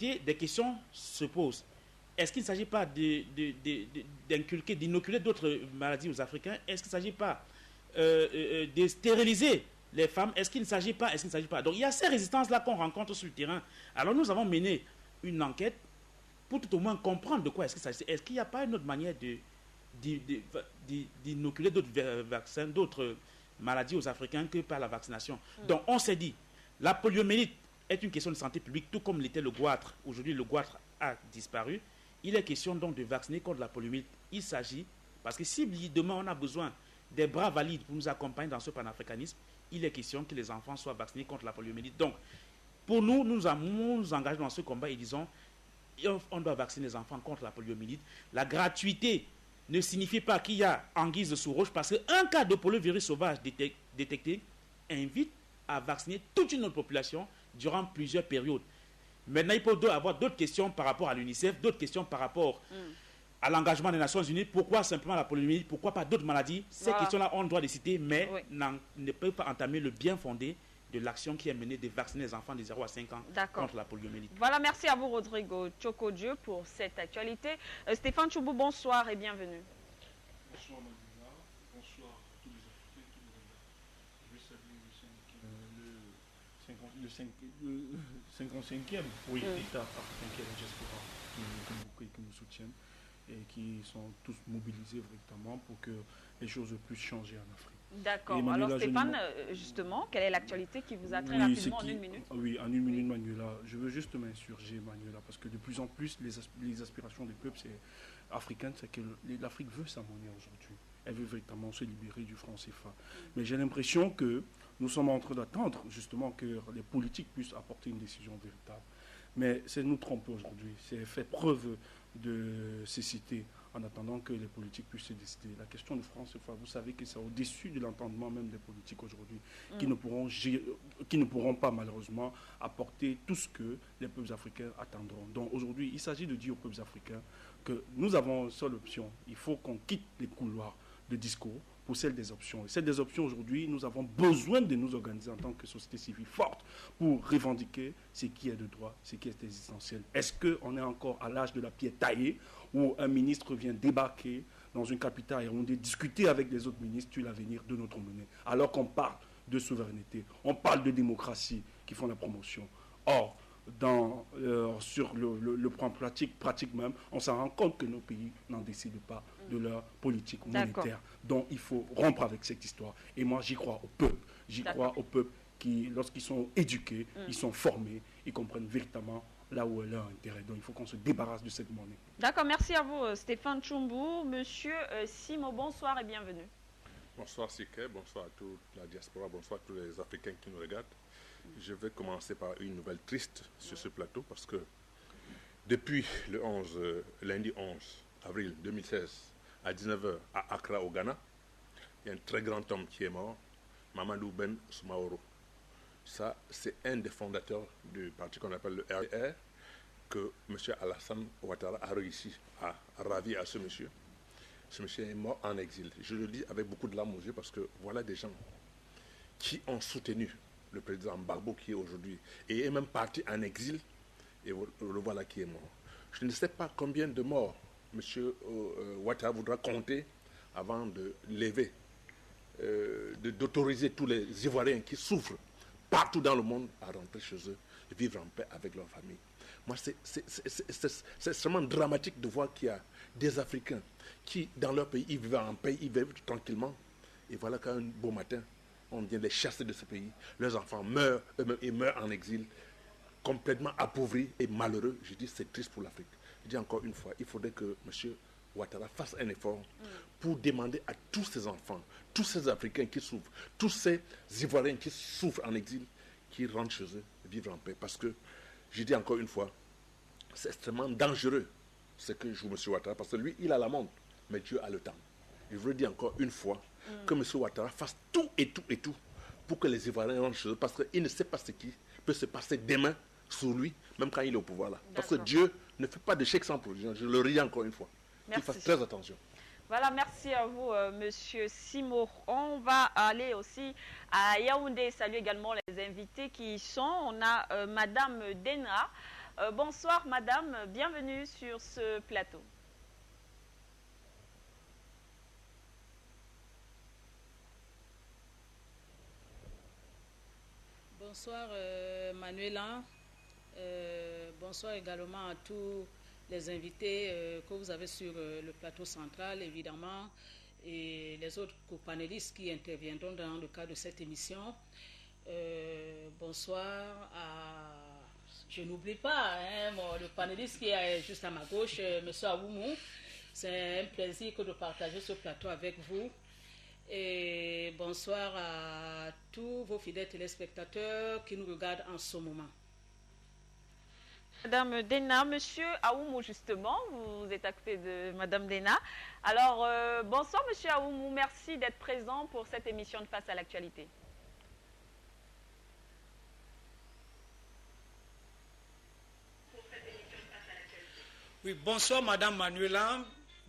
réalité des questions se posent. Est-ce qu'il ne s'agit pas d'inculquer, d'inoculer d'autres maladies aux Africains? Est-ce qu'il ne s'agit pas de stériliser les femmes? Est-ce qu'il ne s'agit pas? Donc il y a ces résistances-là qu'on rencontre sur le terrain. Alors nous avons mené une enquête pour tout au moins comprendre de quoi est-ce qu'il s'agit. Est-ce qu'il n'y a pas une autre manière d'inoculer d'autres vaccins, d'autres maladies aux Africains que par la vaccination? Donc on s'est dit, la poliomyélite est une question de santé publique, tout comme l'était le goitre. Aujourd'hui, le goitre a disparu. Il est question donc de vacciner contre la poliomyélite. Il s'agit, parce que si demain on a besoin des bras valides pour nous accompagner dans ce panafricanisme, il est question que les enfants soient vaccinés contre la poliomyélite. Donc, pour nous, nous engageons dans ce combat et disons, on doit vacciner les enfants contre la poliomyélite. La gratuité ne signifie pas qu'il y a anguille sous roche, parce qu'un cas de poliovirus sauvage détecté invite à vacciner toute une autre population durant plusieurs périodes. Maintenant, il peut avoir d'autres questions par rapport à l'UNICEF, d'autres questions par rapport à l'engagement des Nations Unies. Pourquoi simplement la poliomyélite? Pourquoi pas d'autres maladies? Ces questions-là, on doit les citer, mais ne peuvent pas entamer le bien fondé de l'action qui est menée de vacciner les enfants de 0 à 5 ans contre la poliomyélite. Voilà, merci à vous Rodrigo Tchoko-Dieu pour cette actualité. Stéphane Choubou, bonsoir et bienvenue. Bonsoir Madina, bonsoir tous les Africains qui nous regardent. Je veux saluer le 55e État africain qui est la diaspora, qui nous soutiennent et qui sont tous mobilisés véritablement pour que les choses puissent changer en Afrique. D'accord. Alors Stéphane, justement, quelle est l'actualité qui vous a très rapidement en une minute? Oui, en une minute Manuela. Je veux juste m'insurger Manuela, parce que de plus en plus les aspirations des peuples africains, c'est que l'Afrique veut sa monnaie aujourd'hui. Elle veut véritablement se libérer du franc CFA. Mais j'ai l'impression que nous sommes en train d'attendre justement que les politiques puissent apporter une décision véritable. Mais c'est nous tromper aujourd'hui. C'est faire preuve de cécité en attendant que les politiques puissent se décider. La question de franc CFA, vous savez que c'est au-dessus de l'entendement même des politiques aujourd'hui qui ne pourront pas malheureusement apporter tout ce que les peuples africains attendront. Donc aujourd'hui, il s'agit de dire aux peuples africains que nous avons une seule option. Il faut qu'on quitte les couloirs de discours pour celle des options. Et celle des options aujourd'hui, nous avons besoin de nous organiser en tant que société civile forte pour revendiquer ce qui est de droit, ce qui est essentiel. Est-ce qu'on est encore à l'âge de la pierre taillée où un ministre vient débarquer dans une capitale et on dit discuter avec les autres ministres sur l'avenir de notre monnaie, alors qu'on parle de souveraineté, on parle de démocratie qui font la promotion. Or, sur le point pratique même, on s'en rend compte que nos pays n'en décident pas de leur politique monétaire. Donc il faut rompre avec cette histoire. Et moi j'y crois au peuple. J'y crois au peuple qui, lorsqu'ils sont éduqués, ils sont formés, ils comprennent véritablement là où est leur intérêt. Donc il faut qu'on se débarrasse de cette monnaie. D'accord, merci à vous Stéphane Choubou. Monsieur Simo, bonsoir et bienvenue. Bonsoir Siké, bonsoir à toute la diaspora, bonsoir à tous les Africains qui nous regardent. Je vais commencer par une nouvelle triste sur ce plateau parce que depuis le lundi 11 avril 2016 à 19h à Accra au Ghana, il y a un très grand homme qui est mort, Mamadou Ben Soumaoro. Ça, c'est un des fondateurs du parti qu'on appelle le RDR que M. Alassane Ouattara a réussi à ravir à ce monsieur. Ce monsieur est mort en exil. Je le dis avec beaucoup de larmes aux yeux parce que voilà des gens qui ont soutenu le président Gbagbo qui est aujourd'hui et est même parti en exil et le voilà qui est mort. Je ne sais pas combien de morts M. Ouattara voudra compter avant de lever, d'autoriser tous les Ivoiriens qui souffrent partout dans le monde à rentrer chez eux et vivre en paix avec leur famille. Moi, c'est extrêmement dramatique de voir qu'il y a des Africains qui, dans leur pays, ils vivent en paix, ils vivent tranquillement. Et voilà qu'un beau matin, on vient les chasser de ce pays. Leurs enfants meurent eux-mêmes et meurent en exil, complètement appauvris et malheureux. Je dis c'est triste pour l'Afrique. Je dis encore une fois, il faudrait que M. Ouattara fasse un effort pour demander à tous ces enfants, tous ces Africains qui souffrent, tous ces Ivoiriens qui souffrent en exil, qui rentrent chez eux, vivre en paix. Parce que, je dis encore une fois, c'est extrêmement dangereux ce que joue M. Ouattara, parce que lui, il a la montre, mais Dieu a le temps. Je veux dire encore une fois que M. Ouattara fasse tout pour que les Ivoiriens rentrent chez eux, parce qu'il ne sait pas ce qui peut se passer demain sur lui, même quand il est au pouvoir là. Parce que Dieu ne fait pas de chèque sans provision. Je le redis encore une fois. Qu'il fasse très attention. Voilà, merci à vous, Monsieur Simo. On va aller aussi à Yaoundé. Salut également les invités qui y sont. On a Madame Denra. Bonsoir madame, bienvenue sur ce plateau. Bonsoir Manuela, bonsoir également à tous les invités que vous avez sur le plateau central, évidemment, et les autres co-panélistes qui interviendront dans le cadre de cette émission. Bonsoir à... Je n'oublie pas le panéliste qui est juste à ma gauche, M. Aoumou. C'est un plaisir de partager ce plateau avec vous. Et bonsoir à tous vos fidèles téléspectateurs qui nous regardent en ce moment. Madame Dena, Monsieur Aoumou justement, vous êtes à côté de Madame Dena. Alors, bonsoir Monsieur Aoumou, merci d'être présent pour cette émission de Face à l'actualité. Oui, bonsoir Madame Manuela,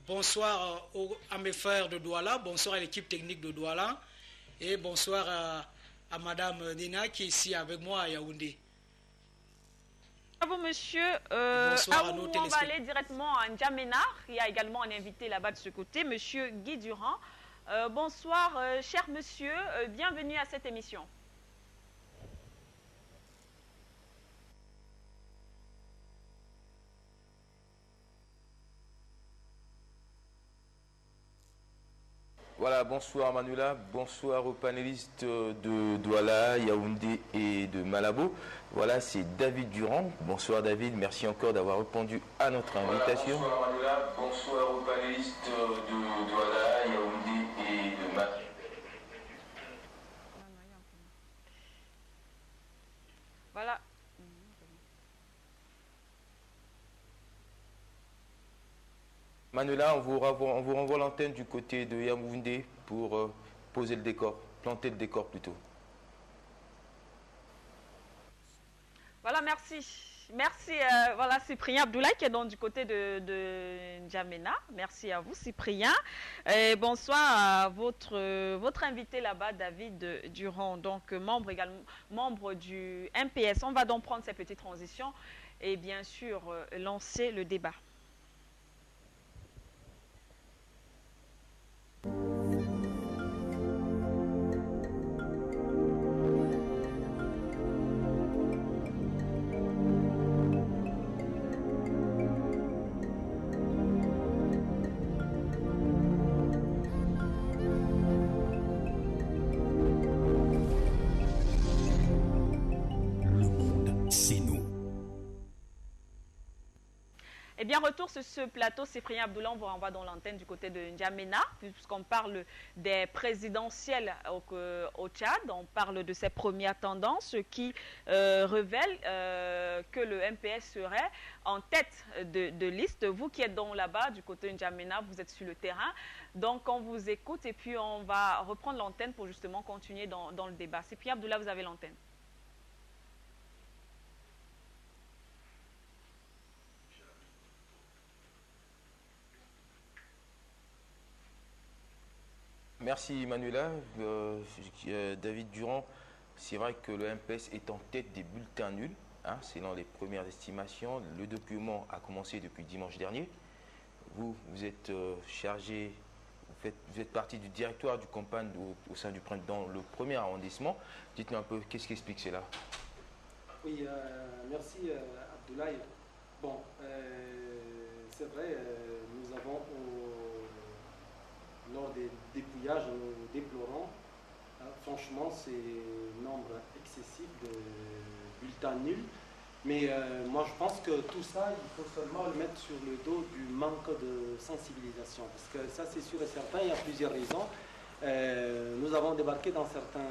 bonsoir à mes frères de Douala, bonsoir à l'équipe technique de Douala et bonsoir à Madame Dena qui est ici avec moi à Yaoundé. Bravo monsieur. Bonsoir à nos on va aller directement à N'Djamena. Il y a également un invité là-bas de ce côté, monsieur Guy Durand. Bonsoir cher monsieur, bienvenue à cette émission. Voilà, bonsoir Manuela, bonsoir aux panélistes de Douala, Yaoundé et de Malabo. Voilà, c'est David Durand. Bonsoir David, merci encore d'avoir répondu à notre invitation. Voilà, bonsoir Manuela, bonsoir aux panélistes de Douala, Yaoundé et de Malabo. Voilà. Manuela, on vous renvoie l'antenne du côté de Yaoundé pour poser le décor, planter le décor plutôt. Voilà, merci. Merci, voilà, Cyprien Abdoulaye qui est donc du côté de N'Djamena. Merci à vous, Cyprien. Et bonsoir à votre invité là-bas, David Durand, donc membre du MPS. On va donc prendre cette petite transition et bien sûr lancer le débat. Eh bien, retour sur ce plateau, Cyprien Abdoulaye, on vous renvoie dans l'antenne du côté de N'Djamena, puisqu'on parle des présidentielles au Tchad, on parle de ces premières tendances qui révèlent que le MPS serait en tête de liste. Vous qui êtes donc là-bas, du côté de N'Djamena, vous êtes sur le terrain, donc on vous écoute et puis on va reprendre l'antenne pour justement continuer dans le débat. Cyprien Abdoulaye, vous avez l'antenne. Merci Manuela. David Durand, c'est vrai que le MPS est en tête des bulletins nuls, hein, selon les premières estimations. Le document a commencé depuis dimanche dernier. Vous êtes chargé, vous êtes partie du directoire du campagne au sein du printemps, le premier arrondissement. Dites-nous un peu, qu'est-ce qui explique cela? Oui, merci Abdoulaye. Bon, c'est vrai, nous avons lors des dépouillages, nous déplorons franchement ces nombres excessifs de bulletins nuls. Mais moi je pense que tout ça, il faut seulement le mettre sur le dos du manque de sensibilisation. Parce que ça c'est sûr et certain, il y a plusieurs raisons. Nous avons débarqué dans certains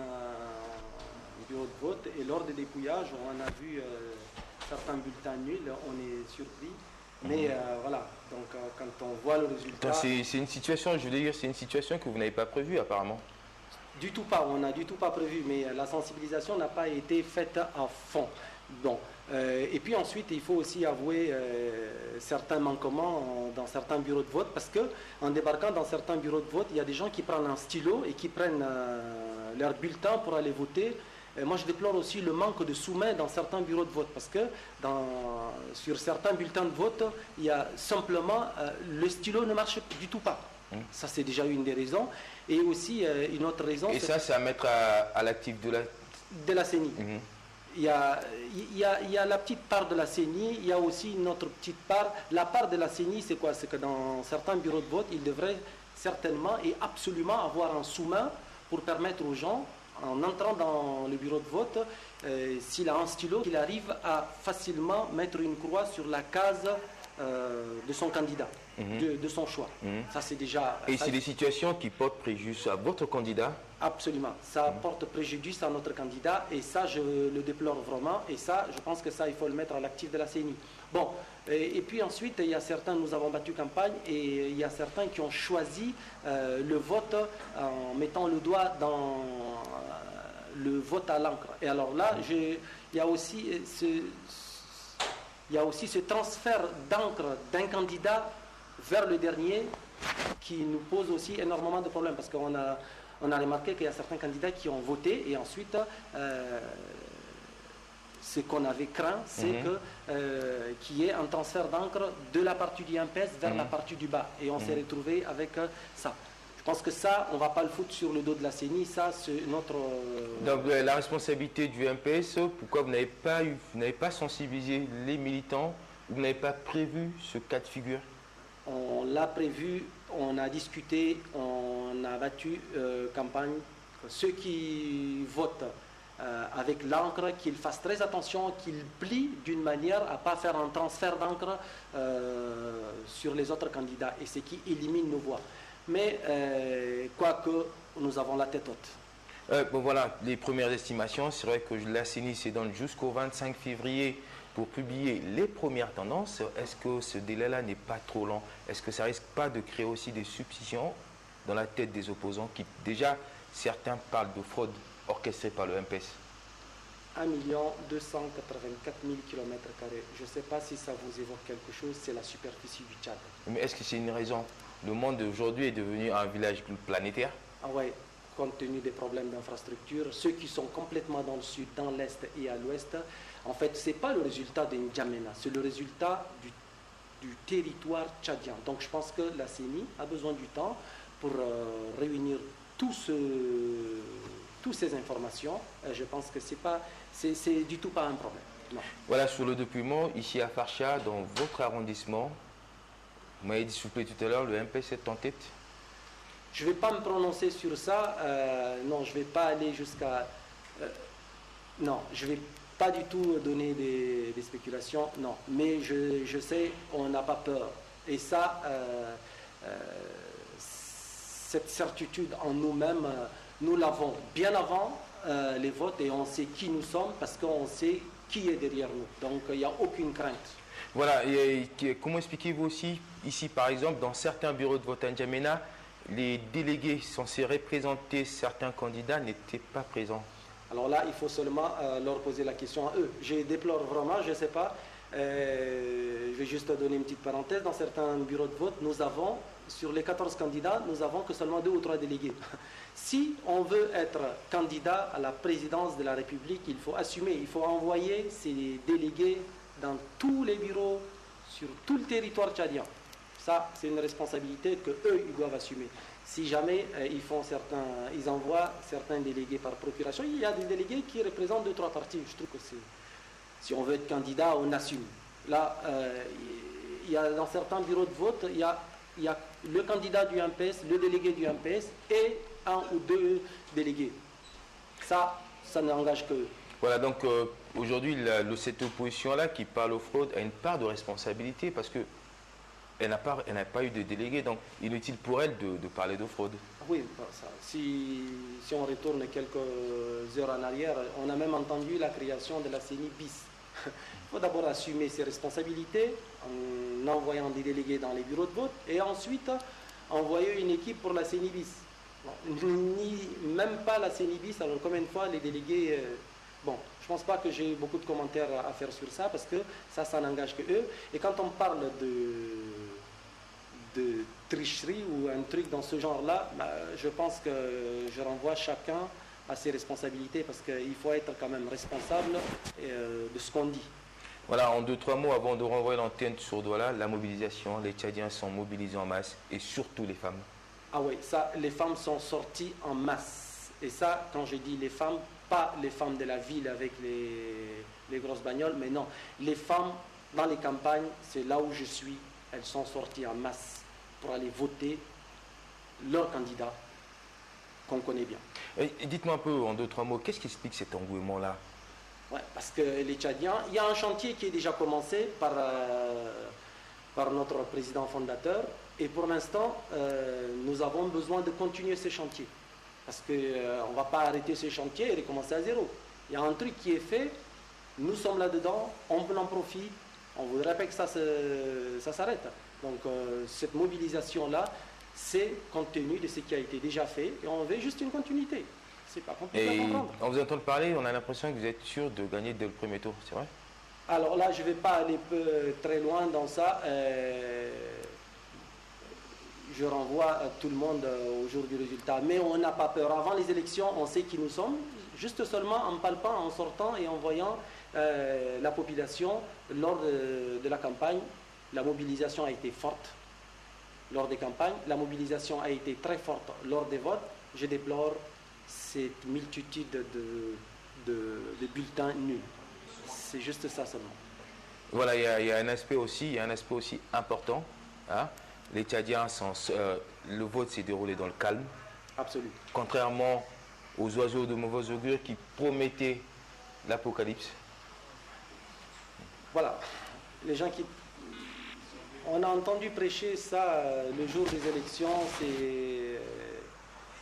bureaux de vote et lors des dépouillages, on a vu certains bulletins nuls, on est surpris. Mais voilà, donc quand on voit le résultat... C'est une situation, je veux dire, c'est une situation que vous n'avez pas prévue apparemment. Du tout pas, on n'a du tout pas prévu, mais la sensibilisation n'a pas été faite à fond. Bon, et puis ensuite, il faut aussi avouer certains manquements dans certains bureaux de vote, parce qu'en débarquant dans certains bureaux de vote, il y a des gens qui prennent un stylo et qui prennent leur bulletin pour aller voter, moi, je déplore aussi le manque de sous-main dans certains bureaux de vote, parce que sur certains bulletins de vote, il y a simplement le stylo ne marche du tout pas. Ça, c'est déjà une des raisons. Et aussi, une autre raison... Et ça, c'est à mettre à l'actif de la CENI. Il y a la petite part de la CENI, il y a aussi une autre petite part. La part de la CENI, c'est quoi? C'est que dans certains bureaux de vote, ils devraient certainement et absolument avoir un sous-main pour permettre aux gens, en entrant dans le bureau de vote, s'il a un stylo, qu'il arrive à facilement mettre une croix sur la case de son candidat, de son choix. Ça, c'est déjà... Et c'est des situations qui portent préjudice à votre candidat? Absolument. Ça porte préjudice à notre candidat et ça, je le déplore vraiment. Et ça, je pense que ça, il faut le mettre à l'actif de la CENI. Bon, et puis ensuite, il y a certains, nous avons battu campagne et il y a certains qui ont choisi le vote en mettant le doigt dans le vote à l'encre. Et alors là, il y a aussi ce transfert d'encre d'un candidat vers le dernier qui nous pose aussi énormément de problèmes parce qu'on a remarqué qu'il y a certains candidats qui ont voté et ensuite ce qu'on avait craint, c'est qu'il y ait un transfert d'encre de la partie du MPS vers la partie du bas et on s'est retrouvé avec ça. Je pense que ça, on ne va pas le foutre sur le dos de la CENI, ça c'est notre... Donc la responsabilité du MPS, pourquoi vous n'avez pas sensibilisé les militants, vous n'avez pas prévu ce cas de figure? On l'a prévu, on a discuté, on a battu campagne. Ceux qui votent avec l'encre, qu'ils fassent très attention, qu'ils plient d'une manière à ne pas faire un transfert d'encre sur les autres candidats et ce qui élimine nos voix. Mais quoique nous avons la tête haute. Bon voilà, les premières estimations, c'est vrai que la CENI se donne jusqu'au 25 février pour publier les premières tendances. Est-ce que ce délai-là n'est pas trop lent? Est-ce que ça risque pas de créer aussi des suspicions dans la tête des opposants qui, déjà, certains parlent de fraude orchestrée par le MPS? 1 284 000 km². Je ne sais pas si ça vous évoque quelque chose, c'est la superficie du Tchad. Mais est-ce que c'est une raison? Le monde d'aujourd'hui est devenu un village planétaire? Ah ouais, compte tenu des problèmes d'infrastructure, ceux qui sont complètement dans le sud, dans l'est et à l'ouest, en fait, ce n'est pas le résultat de N'Djamena, c'est le résultat du territoire tchadien. Donc je pense que la CENI a besoin du temps pour réunir toutes ces informations. Je pense que c'est du tout pas un problème. Non. Voilà, sur le document, ici à Farcha, dans votre arrondissement, vous m'avez dit, s'il vous plaît, tout à l'heure, le MPS est en tête? Je ne vais pas me prononcer sur ça. Non, je ne vais pas aller jusqu'à... non, je ne vais pas du tout donner des spéculations. Non, mais je sais, on n'a pas peur. Et ça, cette certitude en nous-mêmes, nous l'avons bien avant les votes et on sait qui nous sommes parce qu'on sait qui est derrière nous. Donc, il n'y a aucune crainte. Voilà, et comment expliquez-vous aussi, ici par exemple, dans certains bureaux de vote à N'Djamena, les délégués censés représenter certains candidats n'étaient pas présents? Alors là, il faut seulement leur poser la question à eux. Je déplore vraiment, je ne sais pas. Je vais juste donner une petite parenthèse. Dans certains bureaux de vote, nous avons, sur les 14 candidats, nous avons que seulement 2 ou 3 délégués. Si on veut être candidat à la présidence de la République, il faut assumer, il faut envoyer ces délégués dans tous les bureaux, sur tout le territoire tchadien. Ça, c'est une responsabilité qu'eux, ils doivent assumer. Si jamais ils envoient certains délégués par procuration, il y a des délégués qui représentent 2-3 partis. Je trouve que si on veut être candidat, on assume. Là, il y a dans certains bureaux de vote, il y a le candidat du MPS, le délégué du MPS et 1 ou 2 délégués. Ça n'engage que eux. Voilà, donc aujourd'hui, cette opposition-là qui parle aux fraudes a une part de responsabilité parce que elle n'a pas eu de délégué, donc inutile pour elle de parler de fraude. Oui, ça. Si on retourne quelques heures en arrière, on a même entendu la création de la CENI bis. Il faut d'abord assumer ses responsabilités en envoyant des délégués dans les bureaux de vote et ensuite envoyer une équipe pour la CENI bis. Même pas la CENI bis, alors combien de fois les délégués... Bon, je ne pense pas que j'ai beaucoup de commentaires à faire sur ça parce que ça n'engage que eux. Et quand on parle de tricherie ou un truc dans ce genre-là, je pense que je renvoie chacun à ses responsabilités parce qu'il faut être quand même responsable de ce qu'on dit. Voilà, en 2-3 mots avant de renvoyer l'antenne sur Douala, la mobilisation, les Tchadiens sont mobilisés en masse et surtout les femmes. Ah oui, ça, les femmes sont sorties en masse. Et ça, quand je dis les femmes, pas les femmes de la ville avec les grosses bagnoles, mais non, les femmes dans les campagnes, c'est là où je suis, elles sont sorties en masse pour aller voter leur candidat qu'on connaît bien. Et dites-moi un peu en 2-3 mots, qu'est-ce qui explique cet engouement-là? Ouais, parce que les Tchadiens, il y a un chantier qui est déjà commencé par notre président fondateur. Et pour l'instant, nous avons besoin de continuer ce chantier. Parce qu'on ne va pas arrêter ce chantier et recommencer à zéro. Il y a un truc qui est fait, nous sommes là-dedans, on en profite, on ne voudrait pas que ça s'arrête. Donc cette mobilisation-là, c'est compte tenu de ce qui a été déjà fait et on veut juste une continuité. C'est pas compliqué à comprendre. En vous entendant parler, on a l'impression que vous êtes sûr de gagner dès le premier tour, c'est vrai? Alors là, je ne vais pas aller très loin dans ça. Je renvoie à tout le monde au jour du résultat. Mais on n'a pas peur. Avant les élections, on sait qui nous sommes. Juste seulement en palpant, en sortant et en voyant la population lors de la campagne. La mobilisation a été forte lors des campagnes. La mobilisation a été très forte lors des votes. Je déplore cette multitude de bulletins nuls. C'est juste ça seulement. Voilà, il y a un aspect aussi important. Hein. Les Tchadiens, le vote s'est déroulé dans le calme. Absolument. Contrairement aux oiseaux de mauvais augure qui promettaient l'apocalypse. Voilà. Les gens qui... On a entendu prêcher ça le jour des élections, c'est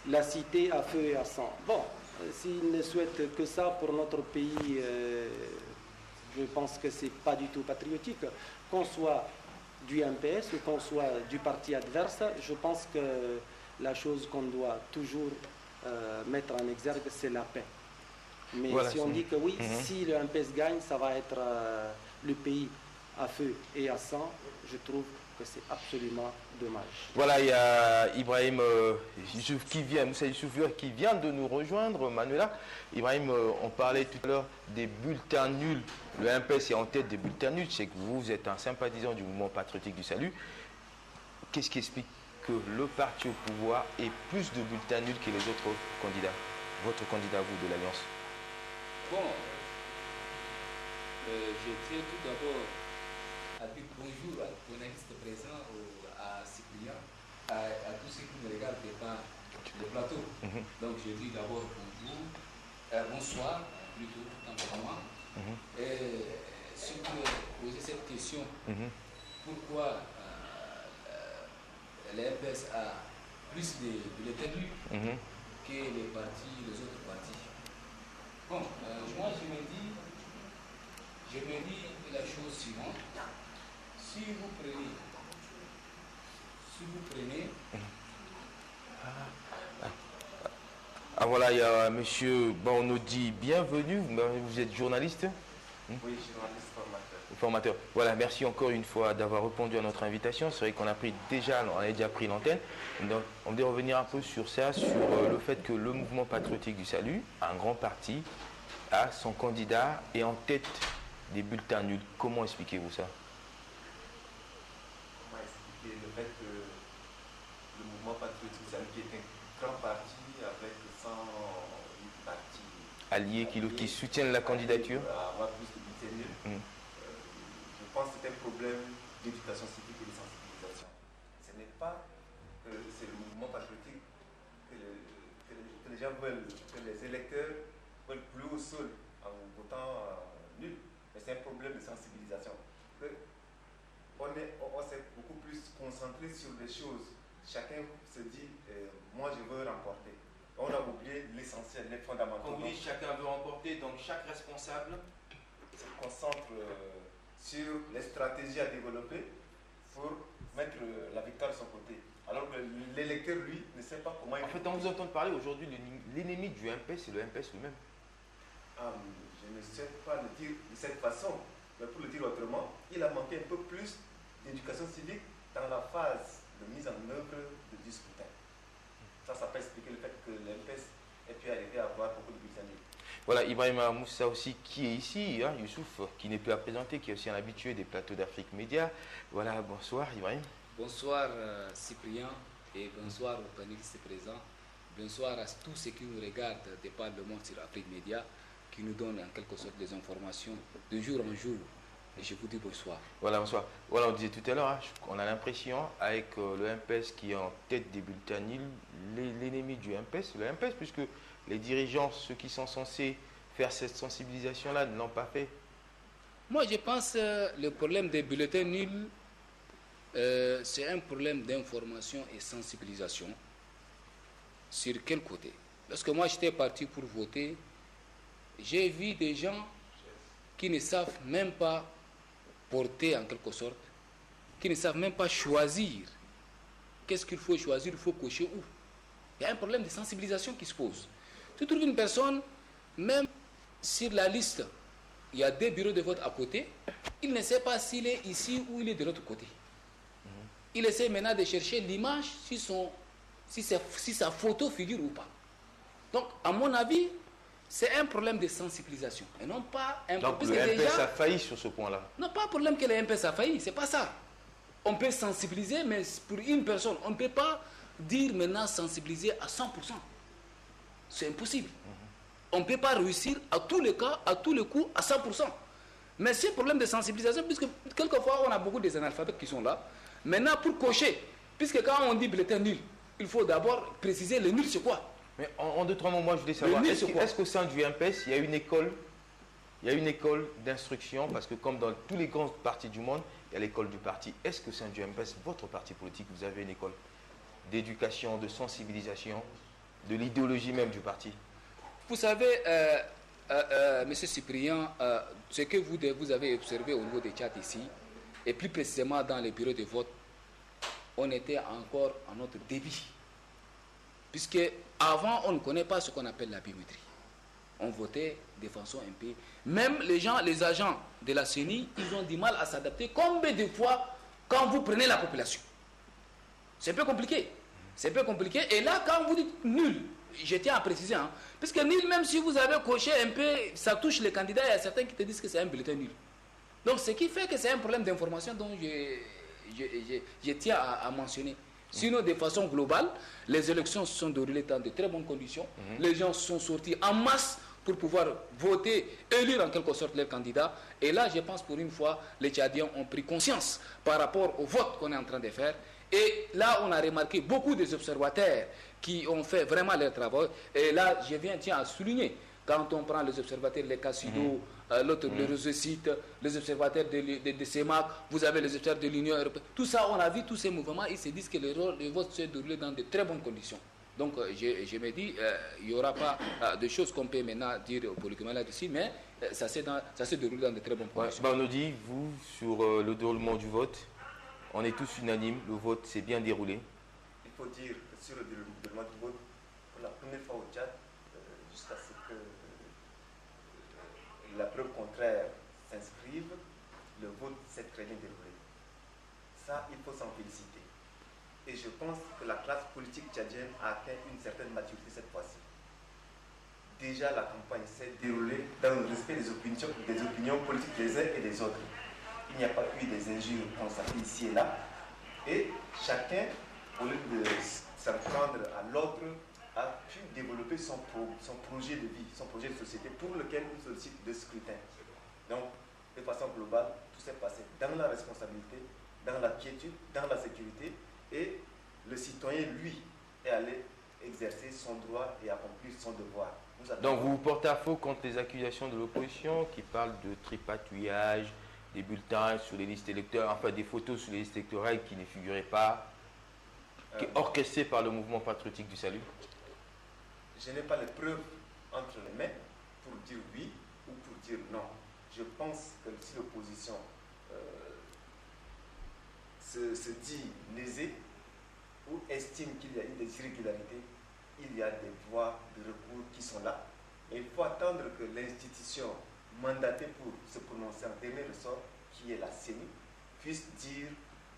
la cité à feu et à sang. Bon, s'ils ne souhaitent que ça pour notre pays, je pense que c'est pas du tout patriotique. Qu'on soit du MPS ou qu'on soit du parti adverse, je pense que la chose qu'on doit toujours mettre en exergue, c'est la paix. Mais voilà, si on dit que oui, si le MPS gagne, ça va être le pays à feu et à sang, je trouve que c'est absolument dommage. Voilà, il y a Ibrahim Youssouf qui vient de nous rejoindre, Manuela. Ibrahim, on parlait tout à l'heure des bulletins nuls. Le MPS est en tête des bulletins nuls. C'est que vous êtes un sympathisant du mouvement patriotique du salut. Qu'est-ce qui explique que le parti au pouvoir ait plus de bulletins nuls que les autres candidats? Votre candidat, vous, de l'Alliance? Bon, je tiens tout d'abord à dire bonjour à ton journaliste présent, à Cyprien, à tous ceux qui me regardent par le plateau. Donc je dis d'abord bonjour, bonsoir plutôt, tant pour moi. Et surtout poser cette question, pourquoi le MPS a plus de détenus que les autres partis. Bon, moi je me dis la chose suivante. Si vous prenez... Ah voilà, il y a monsieur Bornaudi, bienvenue, vous êtes journaliste? Oui, journaliste formateur. Voilà, merci encore une fois d'avoir répondu à notre invitation. C'est vrai qu'on a déjà pris l'antenne. Donc, on voulait revenir un peu sur ça, sur le fait que le mouvement patriotique du salut, un grand parti, a son candidat et en tête des bulletins nuls. Comment expliquez-vous ça? Comment expliquer le fait que le mouvement patriotique du salut, qui est un grand parti avec 108 partis alliés qui soutiennent la candidature, avoir plus de bulletins nuls. Je pense que c'est un problème d'éducation civique et de sensibilisation. Ce n'est pas que c'est le mouvement patriotique que les gens veulent, que les électeurs veulent plus au sol en votant nul. Mais c'est un problème de sensibilisation. On s'est beaucoup plus concentré sur des choses. Chacun se dit, moi je veux remporter. On a oublié l'essentiel, les fondamentaux. Quand vous dites chacun veut remporter, donc chaque responsable se concentre sur les stratégies à développer pour mettre la victoire de son côté. Alors que l'électeur, lui, ne sait pas comment il... En fait, on vous entend parler aujourd'hui, l'ennemi du MPS, c'est le MPS lui-même. Je ne sais pas le dire de cette façon, mais pour le dire autrement, il a manqué un peu plus d'éducation civique dans la phase de mise en œuvre du scrutin. Ça peut expliquer le fait que le MPS ait pu arriver à avoir beaucoup Voilà, Ibrahim Moussa aussi qui est ici, hein, Youssouf, qui n'est plus à présenter, qui est aussi un habitué des plateaux d'Afrique Média. Voilà, bonsoir Ibrahim. Bonsoir Cyprien et bonsoir aux panélistes présents. Bonsoir à tous ceux qui nous regardent de par le monde sur Afrique Média, qui nous donnent en quelque sorte des informations de jour en jour. Et je vous dis bonsoir. Voilà, bonsoir. Voilà, on disait tout à l'heure, hein, on a l'impression, avec le MPS qui est en tête des bulletins nuls, l'ennemi du MPS, le MPS, puisque les dirigeants, ceux qui sont censés faire cette sensibilisation-là, ne l'ont pas fait. Moi, je pense que le problème des bulletins nuls, c'est un problème d'information et sensibilisation. Sur quel côté? Lorsque moi j'étais parti pour voter, j'ai vu des gens qui ne savent même pas porter en quelque sorte, qui ne savent même pas choisir. Qu'est-ce qu'il faut choisir? Il faut cocher où? Il y a un problème de sensibilisation qui se pose. Tu trouves une personne, même sur la liste, il y a des bureaux de vote à côté, il ne sait pas s'il est ici ou il est de l'autre côté. Il essaie maintenant de chercher l'image si sa photo figure ou pas. Donc, à mon avis, c'est un problème de sensibilisation. Et non pas un problème. Donc, le MPS a failli sur ce point-là. Non, pas un problème que le MPS a failli, c'est pas ça. On peut sensibiliser, mais pour une personne, on ne peut pas dire maintenant sensibiliser à 100%. C'est impossible. On ne peut pas réussir à tous les cas, à tous les coups, à 100%. Mais c'est un problème de sensibilisation, puisque quelquefois, on a beaucoup des analphabètes qui sont là. Maintenant, pour cocher, puisque quand on dit bulletin nul, il faut d'abord préciser le nul c'est quoi. Mais en 2-3 mots, moi je voulais savoir, est-ce qu'au sein du MPS, il y a une école d'instruction, parce que comme dans tous les grands partis du monde, il y a l'école du parti. Est-ce que au sein du MPS, votre parti politique, vous avez une école d'éducation, de sensibilisation, de l'idéologie même du parti? Vous savez, M. Cyprien, ce que vous avez observé au niveau des chats ici, et plus précisément dans les bureaux de vote, on était encore à notre débit. Puisque avant, on ne connaît pas ce qu'on appelle la biométrie. On votait de façon un peu... Même les agents de la CENI, ils ont du mal à s'adapter. Combien de fois, quand vous prenez la population? C'est un peu compliqué. C'est un peu compliqué. Et là, quand vous dites nul, je tiens à préciser, hein, parce que nul, même si vous avez coché un peu, ça touche les candidats, il y a certains qui te disent que c'est un bulletin nul. Donc, ce qui fait que c'est un problème d'information dont je tiens à mentionner. Sinon, de façon globale, les élections se sont déroulées dans de très bonnes conditions. Les gens sont sortis en masse pour pouvoir voter, élire en quelque sorte leurs candidats. Et là, je pense pour une fois, les Tchadiens ont pris conscience par rapport au vote qu'on est en train de faire. Et là, on a remarqué beaucoup des observateurs qui ont fait vraiment leur travail. Et là, je tiens à souligner, quand on prend les observateurs, les Cassido, l'autre, le Rosecite, les observateurs de CEMAC, vous avez les observateurs de l'Union européenne. Tout ça, on a vu tous ces mouvements. Ils se disent que le vote s'est déroulé dans de très bonnes conditions. Donc, je me dis, il n'y aura pas de choses qu'on peut maintenant dire politiquement là-dessus, mais ça s'est déroulé dans de très bonnes conditions. On nous dit, vous, sur le déroulement du vote, on est tous unanimes, le vote s'est bien déroulé. Il faut dire que sur le déroulement du vote, pour la première fois au Tchad, jusqu'à ce que la preuve contraire s'inscrive, le vote s'est très bien déroulé. Ça, il faut s'en féliciter. Et je pense que la classe politique tchadienne a atteint une certaine maturité cette fois-ci. Déjà, la campagne s'est déroulée dans le respect des opinions politiques des uns et des autres. Il n'y a pas eu des injures constatées ici et là. Et chacun, au lieu de s'en prendre à l'autre, a pu développer son projet de vie, son projet de société pour lequel il sollicite de scrutin. Donc, de façon globale, tout s'est passé dans la responsabilité, dans la quiétude, dans la sécurité, et le citoyen, lui, est allé exercer son droit et accomplir son devoir. Donc vous vous portez à faux contre les accusations de l'opposition qui parlent de tripatouillage, des bulletins sur les listes électorales, enfin des photos sur les listes électorales qui ne figuraient pas, qui est orchestré par le mouvement patriotique du salut? Je n'ai pas les preuves entre les mains pour dire oui ou pour dire non. Je pense que si l'opposition se dit lésée ou estime qu'il y a eu des irrégularités, il y a des voies de recours qui sont là. Et il faut attendre que l'institution mandatée pour se prononcer en dernier ressort, qui est la CENI, puisse dire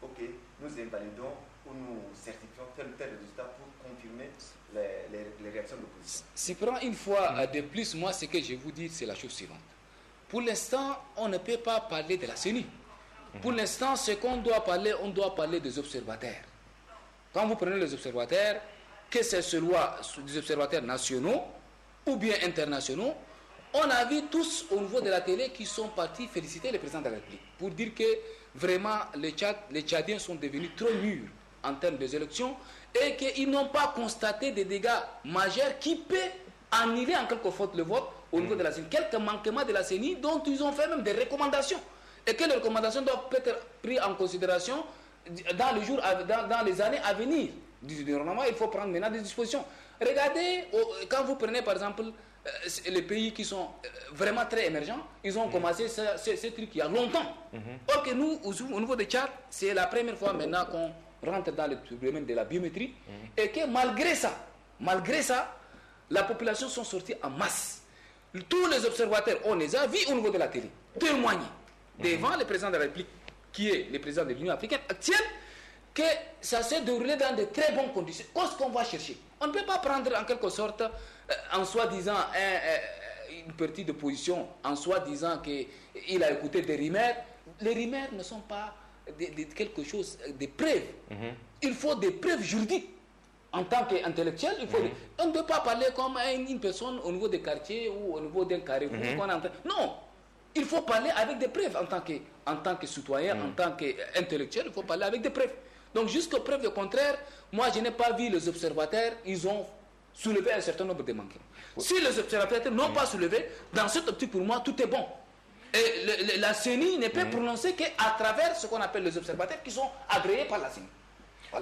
ok, nous invalidons ou nous certifions tel ou tel résultat pour confirmer les réactions de l'opposition. Si prend une fois de plus, moi, ce que je vous dis, c'est la chose suivante. Pour l'instant, on ne peut pas parler de la CENI. Pour l'instant, ce qu'on doit parler, on doit parler des observateurs. Quand vous prenez les observateurs, que ce soit des observateurs nationaux ou bien internationaux, on a vu tous au niveau de la télé qui sont partis féliciter le président de la République pour dire que vraiment les Tchadiens sont devenus trop mûrs en termes des élections et qu'ils n'ont pas constaté des dégâts majeurs qui peuvent annuler en quelque sorte le vote au niveau de la CENI. Quelques manquements de la CENI dont ils ont fait même des recommandations et que les recommandations doivent être prises en considération dans les années à venir. Normalement, il faut prendre maintenant des dispositions. Regardez, quand vous prenez par exemple les pays qui sont vraiment très émergents, ils ont commencé ces trucs il y a longtemps. Or que nous, au niveau de Tchad, c'est la première fois maintenant qu'on rentre dans le domaine de la biométrie et que malgré ça, la population sont sortis en masse. Tous les observateurs, on les a vus au niveau de la télé, témoigner devant le président de la République, qui est le président de l'Union africaine actuelle, que ça s'est déroulé dans de très bonnes conditions. Qu'est-ce qu'on va chercher? On ne peut pas prendre en quelque sorte, en soi-disant, une partie de position, en soi-disant qu'il a écouté des rumeurs. Les rumeurs ne sont pas quelque chose, des preuves. Il faut des preuves juridiques. En tant qu'intellectuel, on ne peut pas parler comme une personne au niveau des quartiers ou au niveau d'un carrefour. Non, il faut parler avec des preuves en tant que citoyen, en tant qu'intellectuel, il faut parler avec des preuves. Donc jusqu'aux preuves du contraire, moi je n'ai pas vu les observateurs, ils ont soulevé un certain nombre de manquements. Si les observateurs n'ont pas soulevé, dans cette optique pour moi tout est bon. Et la CENI ne peut prononcer qu'à travers ce qu'on appelle les observateurs qui sont agréés par la CENI.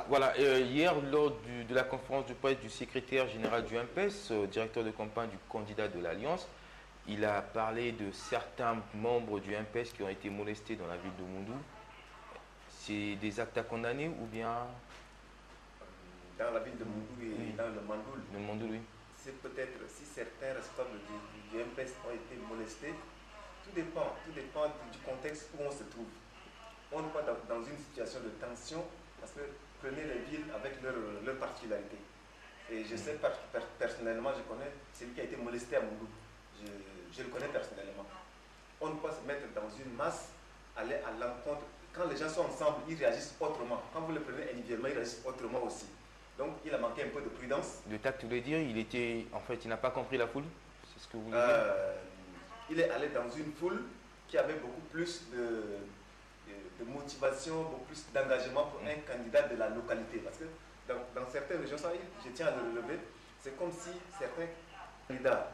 Voilà. Hier, lors de la conférence de presse du secrétaire général du MPS, directeur de campagne du candidat de l'Alliance, il a parlé de certains membres du MPS qui ont été molestés dans la ville de Moundou. C'est des actes à condamner ou bien... Dans la ville de Moundou et dans le Mandoul. Le Mandoul, oui. C'est peut-être si certains responsables du MPS ont été molestés, tout dépend du contexte où on se trouve. On n'est pas dans une situation de tension parce que prenez les villes avec leurs particularités. Et je sais personnellement, je connais celui qui a été molesté à Moundou. Je le connais personnellement. On ne peut pas se mettre dans une masse, aller à l'encontre. Quand les gens sont ensemble, ils réagissent autrement. Quand vous le prenez individuellement, ils réagissent autrement aussi. Donc il a manqué un peu de prudence. Le tact, vous voulez dire, il n'a pas compris la foule? C'est ce que vous voulez dire? Il est allé dans une foule qui avait beaucoup plus de motivation, beaucoup plus d'engagement pour un candidat de la localité. Parce que dans certaines régions, ça, je tiens à le relever, c'est comme si certains candidats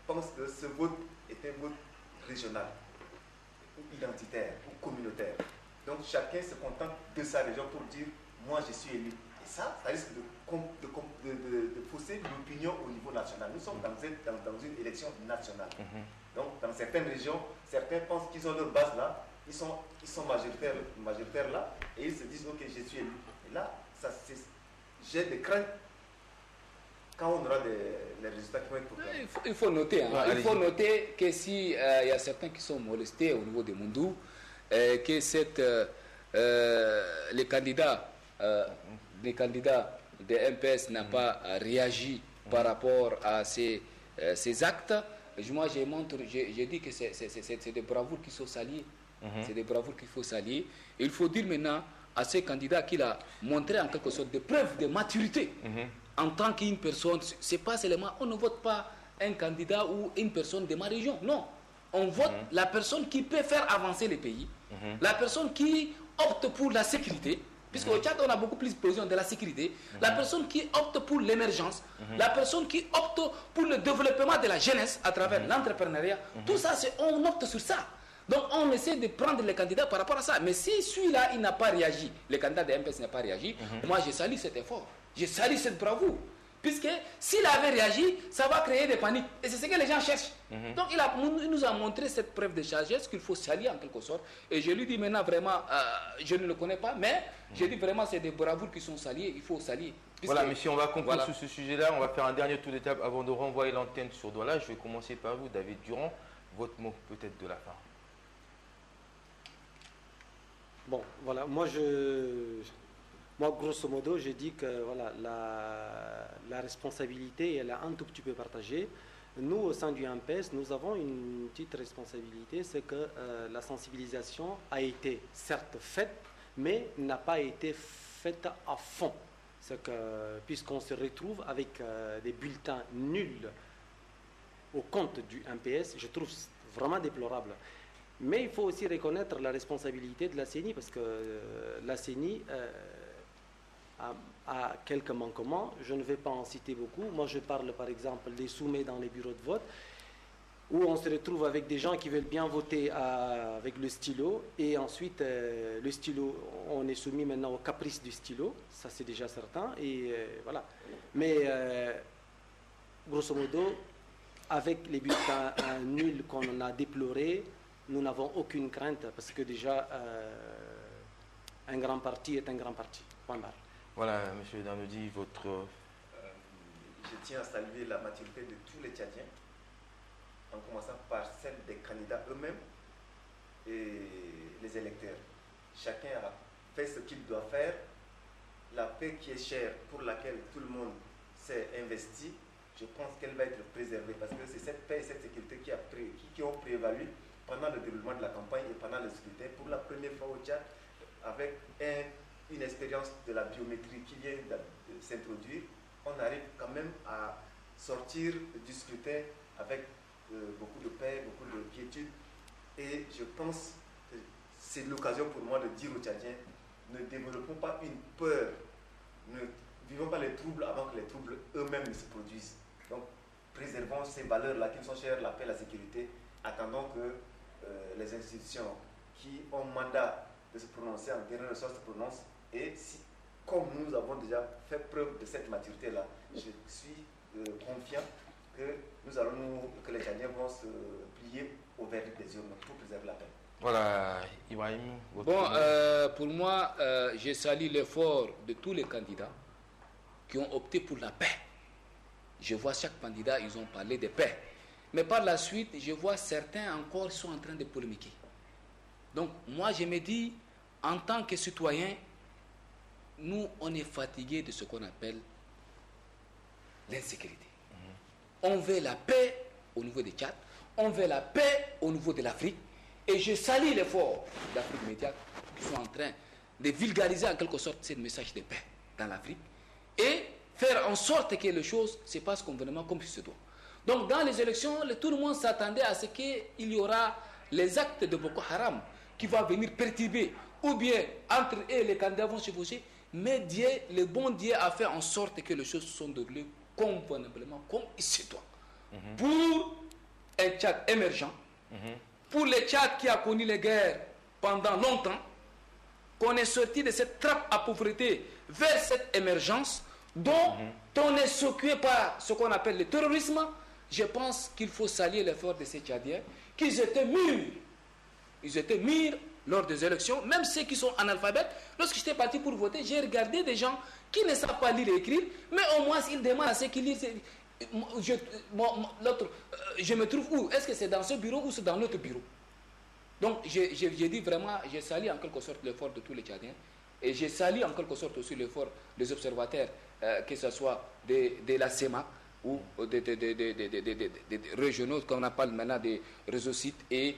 pensent que ce vote est un vote régional, ou identitaire, ou communautaire. Donc chacun se contente de sa région pour dire « moi je suis élu ». Et ça risque de fausser l'opinion au niveau national. Nous sommes dans une élection nationale. Donc dans certaines régions, certains pensent qu'ils ont leur base là, ils sont majoritaires là, et ils se disent ok, je suis élu. Et là, j'ai des craintes quand on aura les résultats qui vont être proclamés. Il faut noter, il faut noter que si y a certains qui sont molestés au niveau de Moundou, que les candidats de MPS n'ont pas réagi par rapport à ces actes. Moi, j'ai dit que c'est des bravoures qui sont saluées. C'est des bravoures qu'il faut saluer. Il faut dire maintenant à ces candidats qu'il a montré en quelque sorte des preuves de maturité en tant qu'une personne. C'est pas seulement, on ne vote pas un candidat ou une personne de ma région. Non, on vote la personne qui peut faire avancer le pays, la personne qui opte pour la sécurité. Puisqu'au Tchad, on a beaucoup plus besoin de la sécurité. La personne qui opte pour l'émergence, la personne qui opte pour le développement de la jeunesse à travers l'entrepreneuriat, tout ça, on opte sur ça. Donc, on essaie de prendre les candidats par rapport à ça. Mais si celui-là, il n'a pas réagi, le candidat de MPS n'a pas réagi, moi, je salue cet effort. Je salue cette bravoure. Puisque s'il avait réagi, ça va créer des paniques. Et c'est ce que les gens cherchent. Donc il nous a montré cette preuve de sagesse qu'il faut saluer en quelque sorte. Et je lui dis maintenant vraiment, je ne le connais pas, mais je dis vraiment c'est des bravoures qui sont saluées, il faut saluer. Voilà, messieurs, on va conclure sur ce sujet-là. On va faire un dernier tour d'étape avant de renvoyer l'antenne sur Douala. Je vais commencer par vous, David Durand. Votre mot peut-être de la fin. Bon, Voilà, moi, grosso modo, je dis que voilà, la responsabilité, elle est un tout petit peu partagée. Nous, au sein du MPS, nous avons une petite responsabilité, c'est que la sensibilisation a été certes faite, mais n'a pas été faite à fond. C'est que, puisqu'on se retrouve avec des bulletins nuls au compte du MPS, je trouve vraiment déplorable. Mais il faut aussi reconnaître la responsabilité de la CENI, parce que la CENI a quelques manquements. Je ne vais pas en citer beaucoup. Moi, je parle par exemple des soumets dans les bureaux de vote, où on se retrouve avec des gens qui veulent bien voter avec le stylo, et ensuite le stylo, on est soumis maintenant au caprice du stylo, ça c'est déjà certain, et voilà. Mais grosso modo, avec les bulletins nuls qu'on a déplorés, nous n'avons aucune crainte, parce que déjà un grand parti est un grand parti. Point barre. Voilà, M. Danodi, votre... Je tiens à saluer la maturité de tous les Tchadiens, en commençant par celle des candidats eux-mêmes et les électeurs. Chacun a fait ce qu'il doit faire. La paix qui est chère, pour laquelle tout le monde s'est investi, je pense qu'elle va être préservée, parce que c'est cette paix et cette sécurité qui ont prévalu pendant le déroulement de la campagne et pendant le scrutin. Pour la première fois au Tchad, avec une expérience de la biométrie qui vient de s'introduire, on arrive quand même à sortir du scrutin avec beaucoup de paix, beaucoup de quiétude. Et je pense que c'est l'occasion pour moi de dire aux Tchadiens, ne développons pas une peur, ne vivons pas les troubles avant que les troubles eux-mêmes ne se produisent. Donc, préservons ces valeurs-là qui sont chères, la paix, la sécurité, attendons que les institutions qui ont mandat de se prononcer en dernier ressort se prononcent. Et si, comme nous avons déjà fait preuve de cette maturité-là, je suis confiant que les Tchadiens vont se plier au verdict des urnes pour préserver la paix. Voilà, Ibrahim. Pour moi, je salue l'effort de tous les candidats qui ont opté pour la paix. Je vois chaque candidat, ils ont parlé de paix. Mais par la suite, je vois certains encore sont en train de polémiquer. Donc, moi, je me dis, en tant que citoyen, nous, on est fatigués de ce qu'on appelle l'insécurité. On veut la paix au niveau des Tchad, on veut la paix au niveau de l'Afrique, et je salue l'effort d'Afrique Média qui sont en train de vulgariser en quelque sorte ce message de paix dans l'Afrique, et faire en sorte que les choses se passent convenablement comme il se doit. Donc dans les élections, tout le monde s'attendait à ce qu'il y aura les actes de Boko Haram qui vont venir perturber, ou bien entre eux et les candidats vont se bouger, mais Dieu, le bon Dieu a fait en sorte que les choses sont déroulées convenablement comme il se doit. Pour un Tchad émergent, pour le Tchad qui a connu les guerres pendant longtemps, qu'on est sorti de cette trappe à pauvreté vers cette émergence dont on est secoué par ce qu'on appelle le terrorisme, je pense qu'il faut saluer l'effort de ces Tchadiens, qu'ils étaient mûrs. Ils étaient mûrs lors des élections, même ceux qui sont analphabètes. Lorsque j'étais parti pour voter, j'ai regardé des gens qui ne savent pas lire et écrire, mais au moins ils demandent à ceux qui lisent. Je me trouve où? Est-ce que c'est dans ce bureau ou c'est dans l'autre bureau? Donc j'ai dit vraiment, je salue en quelque sorte l'effort de tous les Tchadiens, et je salue en quelque sorte aussi l'effort des observateurs, que ce soit de la SEMA ou des régionaux, comme on appelle maintenant des réseaux sites, et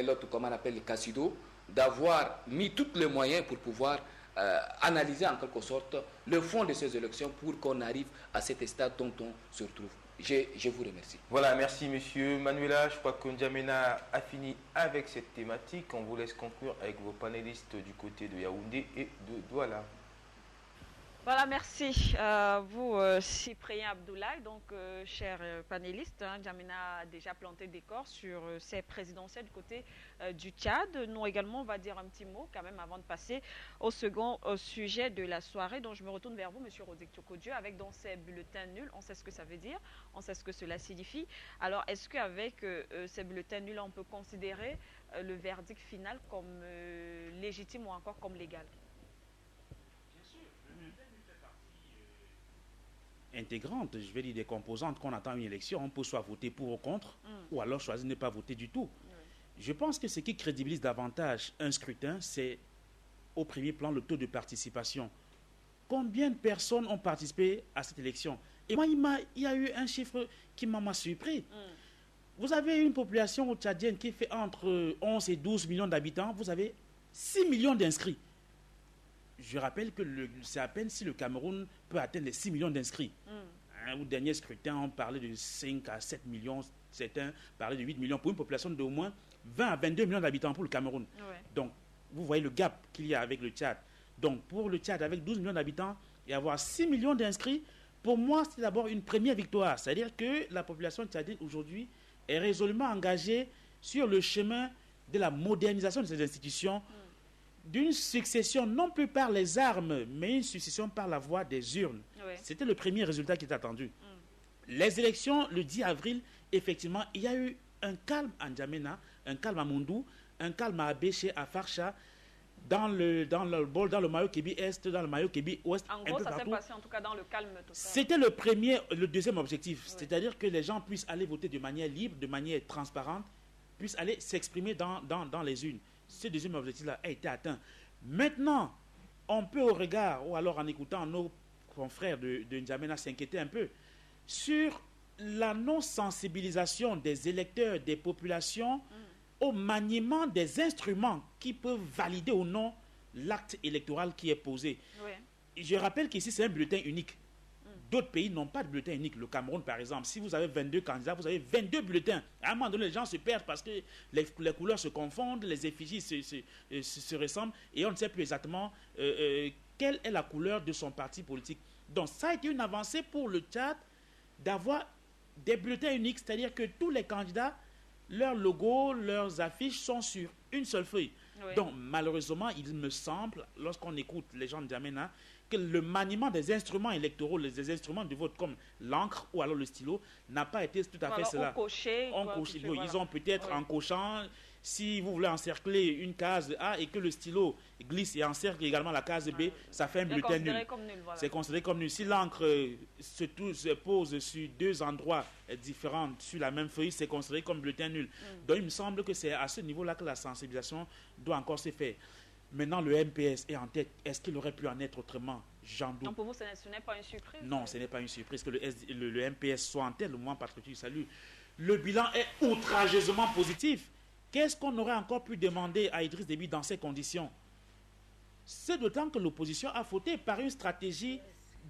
l'autre, comme on appelle le Cassido, d'avoir mis tous les moyens pour pouvoir analyser en quelque sorte le fond de ces élections pour qu'on arrive à cet stade dont on se retrouve. Je vous remercie. Voilà, merci monsieur Manuela. Je crois que N'Djamena a fini avec cette thématique. On vous laisse conclure avec vos panélistes du côté de Yaoundé et de Douala. Voilà, merci vous, Cyprien Abdoulaye. Donc, cher panéliste, N'Djamena a déjà planté des corps sur ces présidentielles du côté du Tchad. Nous également, on va dire un petit mot quand même avant de passer au second sujet de la soirée. Donc, je me retourne vers vous, monsieur Rodek Tchokodieu, avec dans ces bulletins nuls. On sait ce que ça veut dire, on sait ce que cela signifie. Alors, est-ce qu'avec ces bulletins nuls, on peut considérer le verdict final comme légitime ou encore comme légal? Intégrante, je vais dire des composantes qu'on attend une élection, on peut soit voter pour ou contre, ou alors choisir de ne pas voter du tout. Je pense que ce qui crédibilise davantage un scrutin, c'est au premier plan le taux de participation. Combien de personnes ont participé à cette élection? Et moi, il y a eu un chiffre qui m'a surpris. Vous avez une population tchadienne qui fait entre 11 et 12 millions d'habitants. Vous avez 6 millions d'inscrits. Je rappelle que c'est à peine si le Cameroun peut atteindre les 6 millions d'inscrits. Au dernier scrutin, on parlait de 5 à 7 millions. Certains parlaient de 8 millions pour une population d'au moins 20 à 22 millions d'habitants pour le Cameroun. Ouais. Donc, vous voyez le gap qu'il y a avec le Tchad. Donc, pour le Tchad, avec 12 millions d'habitants et avoir 6 millions d'inscrits, pour moi, c'est d'abord une première victoire. C'est-à-dire que la population tchadienne aujourd'hui est résolument engagée sur le chemin de la modernisation de ces institutions, d'une succession non plus par les armes, mais une succession par la voie des urnes. Ouais. C'était le premier résultat qui était attendu. Les élections, le 10 avril, effectivement, il y a eu un calme à N'Djamena, un calme à Mondou, un calme à Abéché, à Farcha, dans le Mayo-Kébi Est, dans le Mayo-Kébi Ouest. En gros, ça s'est passé en tout cas dans le calme total. C'était le deuxième objectif, c'est-à-dire que les gens puissent aller voter de manière libre, de manière transparente, puissent aller s'exprimer dans les urnes. Ce deuxième objectif-là a été atteint. Maintenant, on peut au regard, ou alors en écoutant nos confrères de N'Djamena s'inquiéter un peu sur la non-sensibilisation des électeurs, des populations, au maniement des instruments qui peuvent valider ou non l'acte électoral qui est posé. Oui. Je rappelle qu'ici, c'est un bulletin unique. D'autres pays n'ont pas de bulletin unique. Le Cameroun, par exemple, si vous avez 22 candidats, vous avez 22 bulletins. À un moment donné, les gens se perdent parce que les couleurs se confondent, les effigies se ressemblent et on ne sait plus exactement quelle est la couleur de son parti politique. Donc, ça a été une avancée pour le Tchad d'avoir des bulletins uniques, c'est-à-dire que tous les candidats, leurs logos, leurs affiches sont sur une seule feuille. Oui. Donc, malheureusement, il me semble, lorsqu'on écoute les gens de N'Djamena, que le maniement des instruments électoraux, des instruments de vote comme l'encre ou alors le stylo, n'a pas été tout à fait cela. Ils ont peut-être en cochant, si vous voulez encercler une case A et que le stylo glisse et encercle également la case B, ça fait un bulletin nul. Voilà. C'est considéré comme nul. Si l'encre se pose sur deux endroits différents sur la même feuille, c'est considéré comme bulletin nul. Donc il me semble que c'est à ce niveau-là que la sensibilisation doit encore se faire. Maintenant, le MPS est en tête. Est-ce qu'il aurait pu en être autrement? J'en doute. Donc pour vous, ce n'est pas une surprise? Non, ce n'est pas une surprise que le MPS soit en tête. Le mouvement patriotique Salut. Le bilan est outrageusement positif. Qu'est-ce qu'on aurait encore pu demander à Idriss Déby dans ces conditions? C'est d'autant que l'opposition a fauté par une stratégie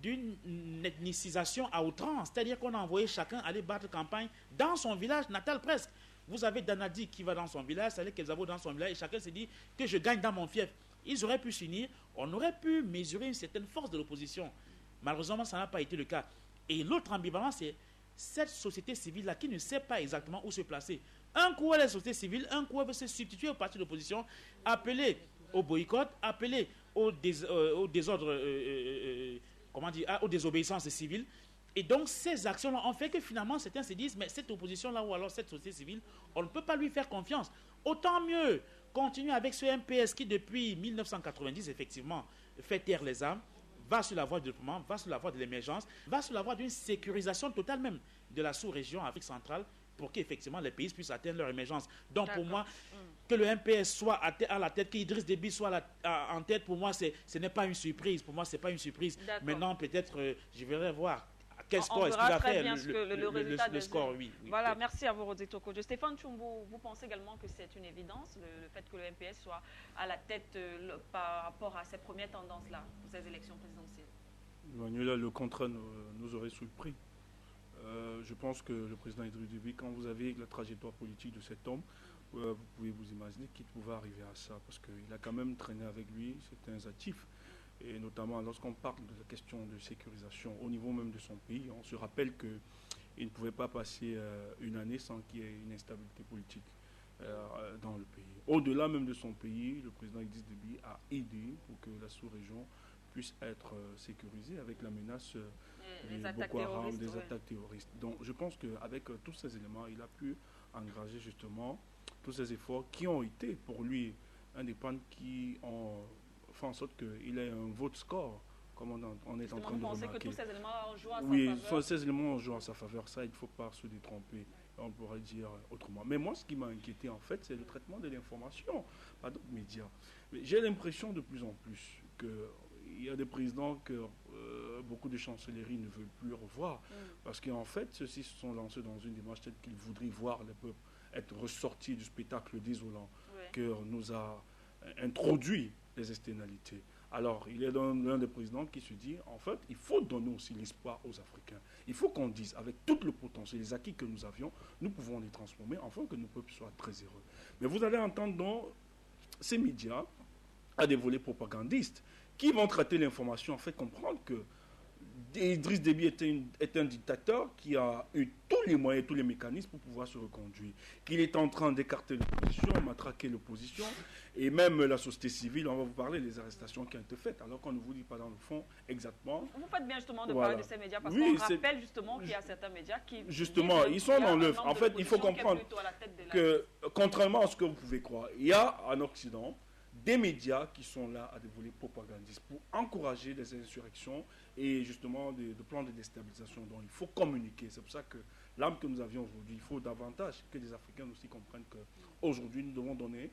d'une ethnicisation à outrance. C'est-à-dire qu'on a envoyé chacun aller battre campagne dans son village natal presque. Vous avez Danadi qui va dans son village, Saleh Kezabo dans son village, et chacun se dit que je gagne dans mon fief. Ils auraient pu s'unir, on aurait pu mesurer une certaine force de l'opposition. Malheureusement, ça n'a pas été le cas. Et l'autre ambivalence, c'est cette société civile-là qui ne sait pas exactement où se placer. Un coup, elle est société civile, un coup, elle veut se substituer au parti d'opposition, appeler au boycott, appeler au désordre, aux désobéissances civiles. Et donc, ces actions-là ont fait que finalement, certains se disent, mais cette opposition-là ou alors cette société civile, on ne peut pas lui faire confiance. Autant mieux continuer avec ce MPS qui, depuis 1990, effectivement, fait taire les armes, va sur la voie du développement, va sur la voie de l'émergence, va sur la voie d'une sécurisation totale même de la sous-région Afrique centrale pour qu'effectivement les pays puissent atteindre leur émergence. Donc pour moi, que le MPS soit à la tête, qu'Idriss Déby soit en tête, pour moi, ce n'est pas une surprise. Pour moi, ce n'est pas une surprise. Maintenant, peut-être, je verrai voir. Quel score est-ce qu'il va faire le score, oui. Voilà, merci à vous, Rodito Kodjo. Stéphane Tchoumbo, vous pensez également que c'est une évidence, le fait que le MPS soit à la tête par rapport à ces premières tendances-là, pour ces élections présidentielles? Manuela, le contrat nous aurait surpris. Je pense que le président Idriss Déby, quand vous avez la trajectoire politique de cet homme, vous pouvez vous imaginer qu'il pouvait arriver à ça, parce qu'il a quand même traîné avec lui certains actifs. Et notamment lorsqu'on parle de la question de sécurisation au niveau même de son pays, on se rappelle qu'il ne pouvait pas passer une année sans qu'il y ait une instabilité politique dans le pays. Au-delà même de son pays, le président Idriss Déby a aidé pour que la sous-région puisse être sécurisée avec la menace des Boko Haram, des attaques terroristes. Donc je pense qu'avec tous ces éléments, il a pu engager justement tous ces efforts qui ont été pour lui indépendants, qui ont fait en sorte qu'il ait un vote score, comme on est en train de remarquer. Que tous ces éléments jouent à sa faveur. Oui, ces éléments jouent à sa faveur. Ça, il ne faut pas se détromper. on pourrait dire autrement. Mais moi, ce qui m'a inquiété, en fait, c'est le traitement de l'information par d'autres médias. J'ai l'impression de plus en plus qu'il y a des présidents que beaucoup de chancelleries ne veulent plus revoir. Parce qu'en fait, ceux-ci se sont lancés dans une démarche telle qu'ils voudraient voir le peuple être ressorti du spectacle désolant que nous a introduit les externalités. Alors, il y a l'un des présidents qui se dit, en fait, il faut donner aussi l'espoir aux Africains. Il faut qu'on dise, avec tout le potentiel, les acquis que nous avions, nous pouvons les transformer afin que nos peuples soient très heureux. Mais vous allez entendre dans ces médias, à des volets propagandistes, qui vont traiter l'information, en fait, comprendre que Idriss Déby est un dictateur qui a eu tous les moyens, tous les mécanismes pour pouvoir se reconduire. Qu'il est en train d'écarter l'opposition, matraquer l'opposition, et même la société civile, on va vous parler des arrestations qui ont été faites, alors qu'on ne vous dit pas dans le fond exactement. Vous faites bien justement de parler de ces médias, parce qu'on rappelle justement qu'il y a certains médias qui... Justement, ils sont dans l'œuvre. En fait, il faut comprendre que, contrairement à ce que vous pouvez croire, il y a en Occident des médias qui sont là à des volets propagandistes pour encourager des insurrections et justement des plans de déstabilisation dont il faut communiquer. C'est pour ça que l'âme que nous avions aujourd'hui, il faut davantage que les Africains aussi comprennent qu'aujourd'hui nous devons donner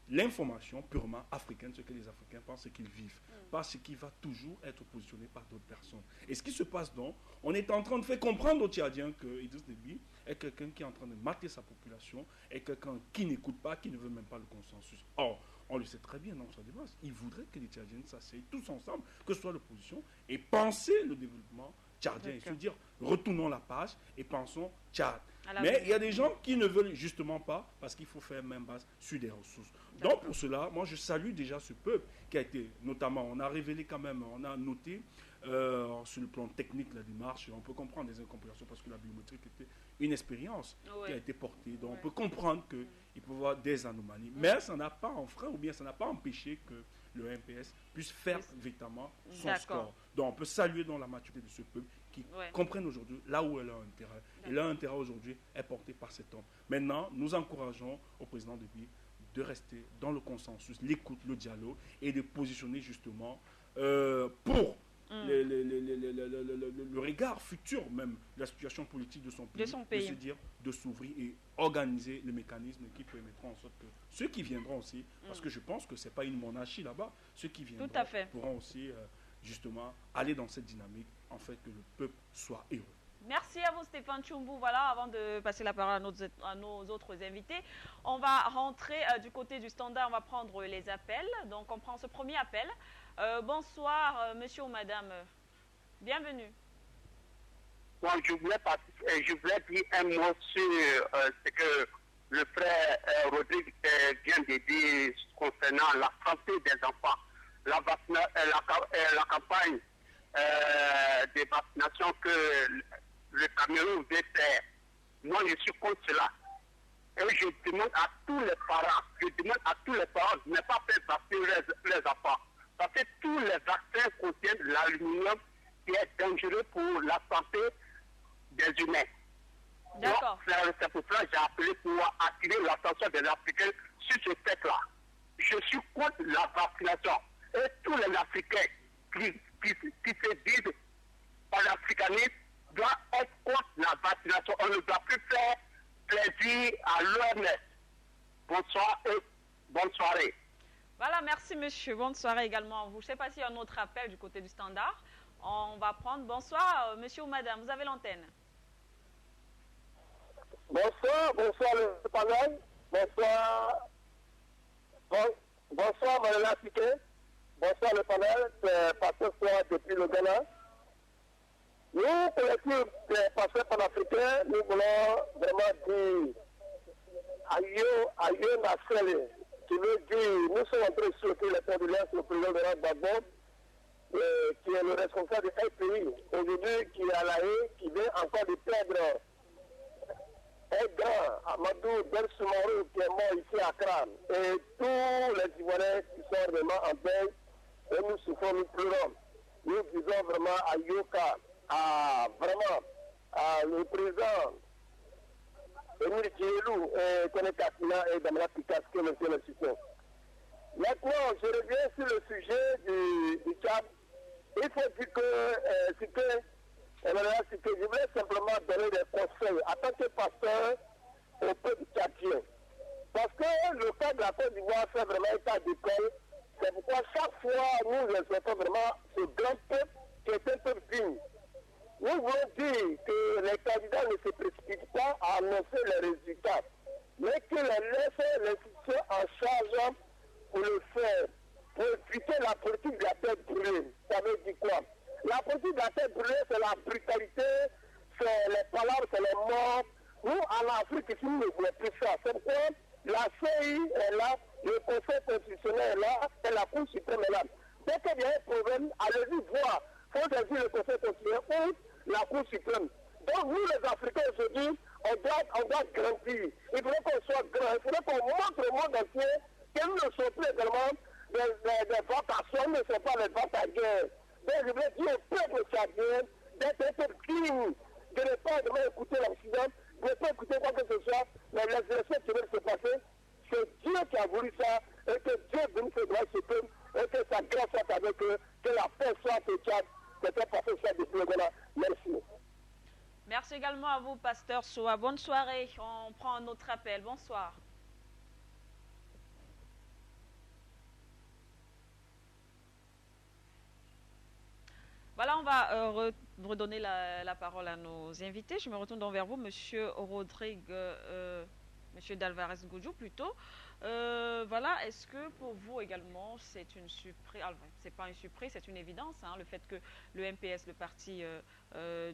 l'information purement africaine, ce que les Africains pensent, ce qu'ils vivent, pas ce qui va toujours être positionné par d'autres personnes. Et ce qui se passe donc, on est en train de faire comprendre aux Tchadiens que Idriss Déby est quelqu'un qui est en train de mater sa population, est quelqu'un qui n'écoute pas, qui ne veut même pas le consensus. Or, on le sait très bien dans sa démarche. Il voudrait que les Tchadiens s'asseyent tous ensemble, que ce soit l'opposition, et penser le développement tchadien. Et se dire, retournons la page et pensons Tchad. Mais il y a des gens qui ne veulent justement pas, parce qu'il faut faire même base sur des ressources. Donc pour cela, moi je salue déjà ce peuple qui a été, notamment, on a révélé quand même, on a noté sur le plan technique la démarche, on peut comprendre des incompréhensions parce que la biométrie était une expérience qui a été portée. Donc on peut comprendre qu'il peut y avoir des anomalies. Mais ça n'a pas enfreint ou bien ça n'a pas empêché que le MPS puisse faire véritablement son score. Donc on peut saluer dans la maturité de ce peuple qui comprennent aujourd'hui là où elle a intérêt. Et leur intérêt aujourd'hui est porté par cet homme. Maintenant, nous encourageons au président Déby de rester dans le consensus, l'écoute, le dialogue et de positionner justement pour le regard futur même, la situation politique de son pays, de se dire, de s'ouvrir et organiser les mécanismes qui permettront en sorte que ceux qui viendront aussi, parce que je pense que ce n'est pas une monarchie là-bas, ceux qui viendront pourront aussi justement aller dans cette dynamique, en fait, que le peuple soit heureux. Merci à vous Stéphane Tchoumbu. Voilà, avant de passer la parole à nos autres invités, on va rentrer du côté du standard, on va prendre les appels. Donc on prend ce premier appel. Bonsoir monsieur ou madame, bienvenue. Bon, je voulais dire un mot sur ce que le frère Rodrigue vient de dire concernant la santé des enfants. La campagne de vaccination que le Cameroun veut faire. Moi, je suis contre cela. Et je demande à tous les parents, de ne pas faire vacciner les enfants. Parce que tous les vaccins contiennent l'aluminium qui est dangereux pour la santé des humains. D'accord. C'est pour cela que j'ai appelé pour attirer l'attention des Africains sur ce fait-là. Je suis contre la vaccination. Et tous les Africains qui se disent panafricanistes doivent être contre la vaccination. On ne doit plus faire plaisir à l'OMS. Bonsoir et bonne soirée. Voilà, merci monsieur. Bonne soirée également à vous. Je ne sais pas s'il y a un autre appel du côté du standard. On va prendre. Bonsoir monsieur ou madame, vous avez l'antenne. Bonsoir le panel. Bonsoir madame l'Africain. Bonsoir le panel, c'est Pasteur Soir depuis le Ghana. Nous, collectif des pasteurs panafricains, nous voulons vraiment dire Aïe Nassele, qui veut dire, nous sommes en train de souhaiter les condoléances au président de la Gbagbo, qui est le responsable de pays aujourd'hui, qui est à La Haye, qui vient encore de perdre un grand, Amadou Ben Soumarou, qui est mort ici à Kram. Et tous les Ivoiriens qui sont vraiment en paix, et nous souffrons, nous pleurons. Nous disons vraiment à Yoka, à le président Émile Diélou et Kone Katina et Damla Pikas, qui est monsieur le soutien. Maintenant, je reviens sur le sujet du Tchad. Il faut dire que c'était je voulais simplement donner des conseils en tant que pasteur au peuple tchadien. Parce que le cas de la Côte d'Ivoire fait vraiment état d'école. C'est pourquoi chaque fois, nous respectons vraiment ce grand peuple qui est un peuple digne. Nous voulons dire que les candidats ne se précipitent pas à annoncer les résultats, mais que les laissent l'institution en charge pour le faire, pour éviter la politique de la tête brûlée. Ça veut dire quoi? La politique de la tête brûlée, c'est la brutalité, c'est les palabres, c'est les morts. Nous, en Afrique, ici, nous ne voulons plus ça. C'est pourquoi la CI est là, le Conseil constitutionnel est là, et la Cour suprême est là. Dès qu'il y a un problème, allez-y voir. Il faut saisir le Conseil constitutionnel ou la Cour suprême. Donc, nous, les Africains, aujourd'hui, on doit grandir. Il faudrait qu'on soit grand. Il faudrait qu'on montre au monde entier que nous ne sommes plus également des votations, ne sont pas les votes à guerre. Donc, je voulais dire au peuple tchadien d'être un peu digne, de ne pas demain écouter l'Occident, de ne pas écouter quoi que ce soit, mais les élections qui veulent se passer, c'est Dieu qui a voulu ça, et que Dieu bénisse ce droit ce peuple, et que sa grâce soit avec eux, que la paix soit au Tchad, que ça passe ça depuis le Ghana. Merci. Merci également à vous, Pasteur Soa. Bonne soirée. On prend un autre appel. Bonsoir. Voilà, on va redonner la parole à nos invités. Je me retourne donc vers vous, Monsieur Rodrigue, Monsieur d'Alvarez Goudjou plutôt. Voilà, est-ce que pour vous également c'est une surprise, c'est pas une surprise, c'est une évidence, hein, le fait que le MPS, le parti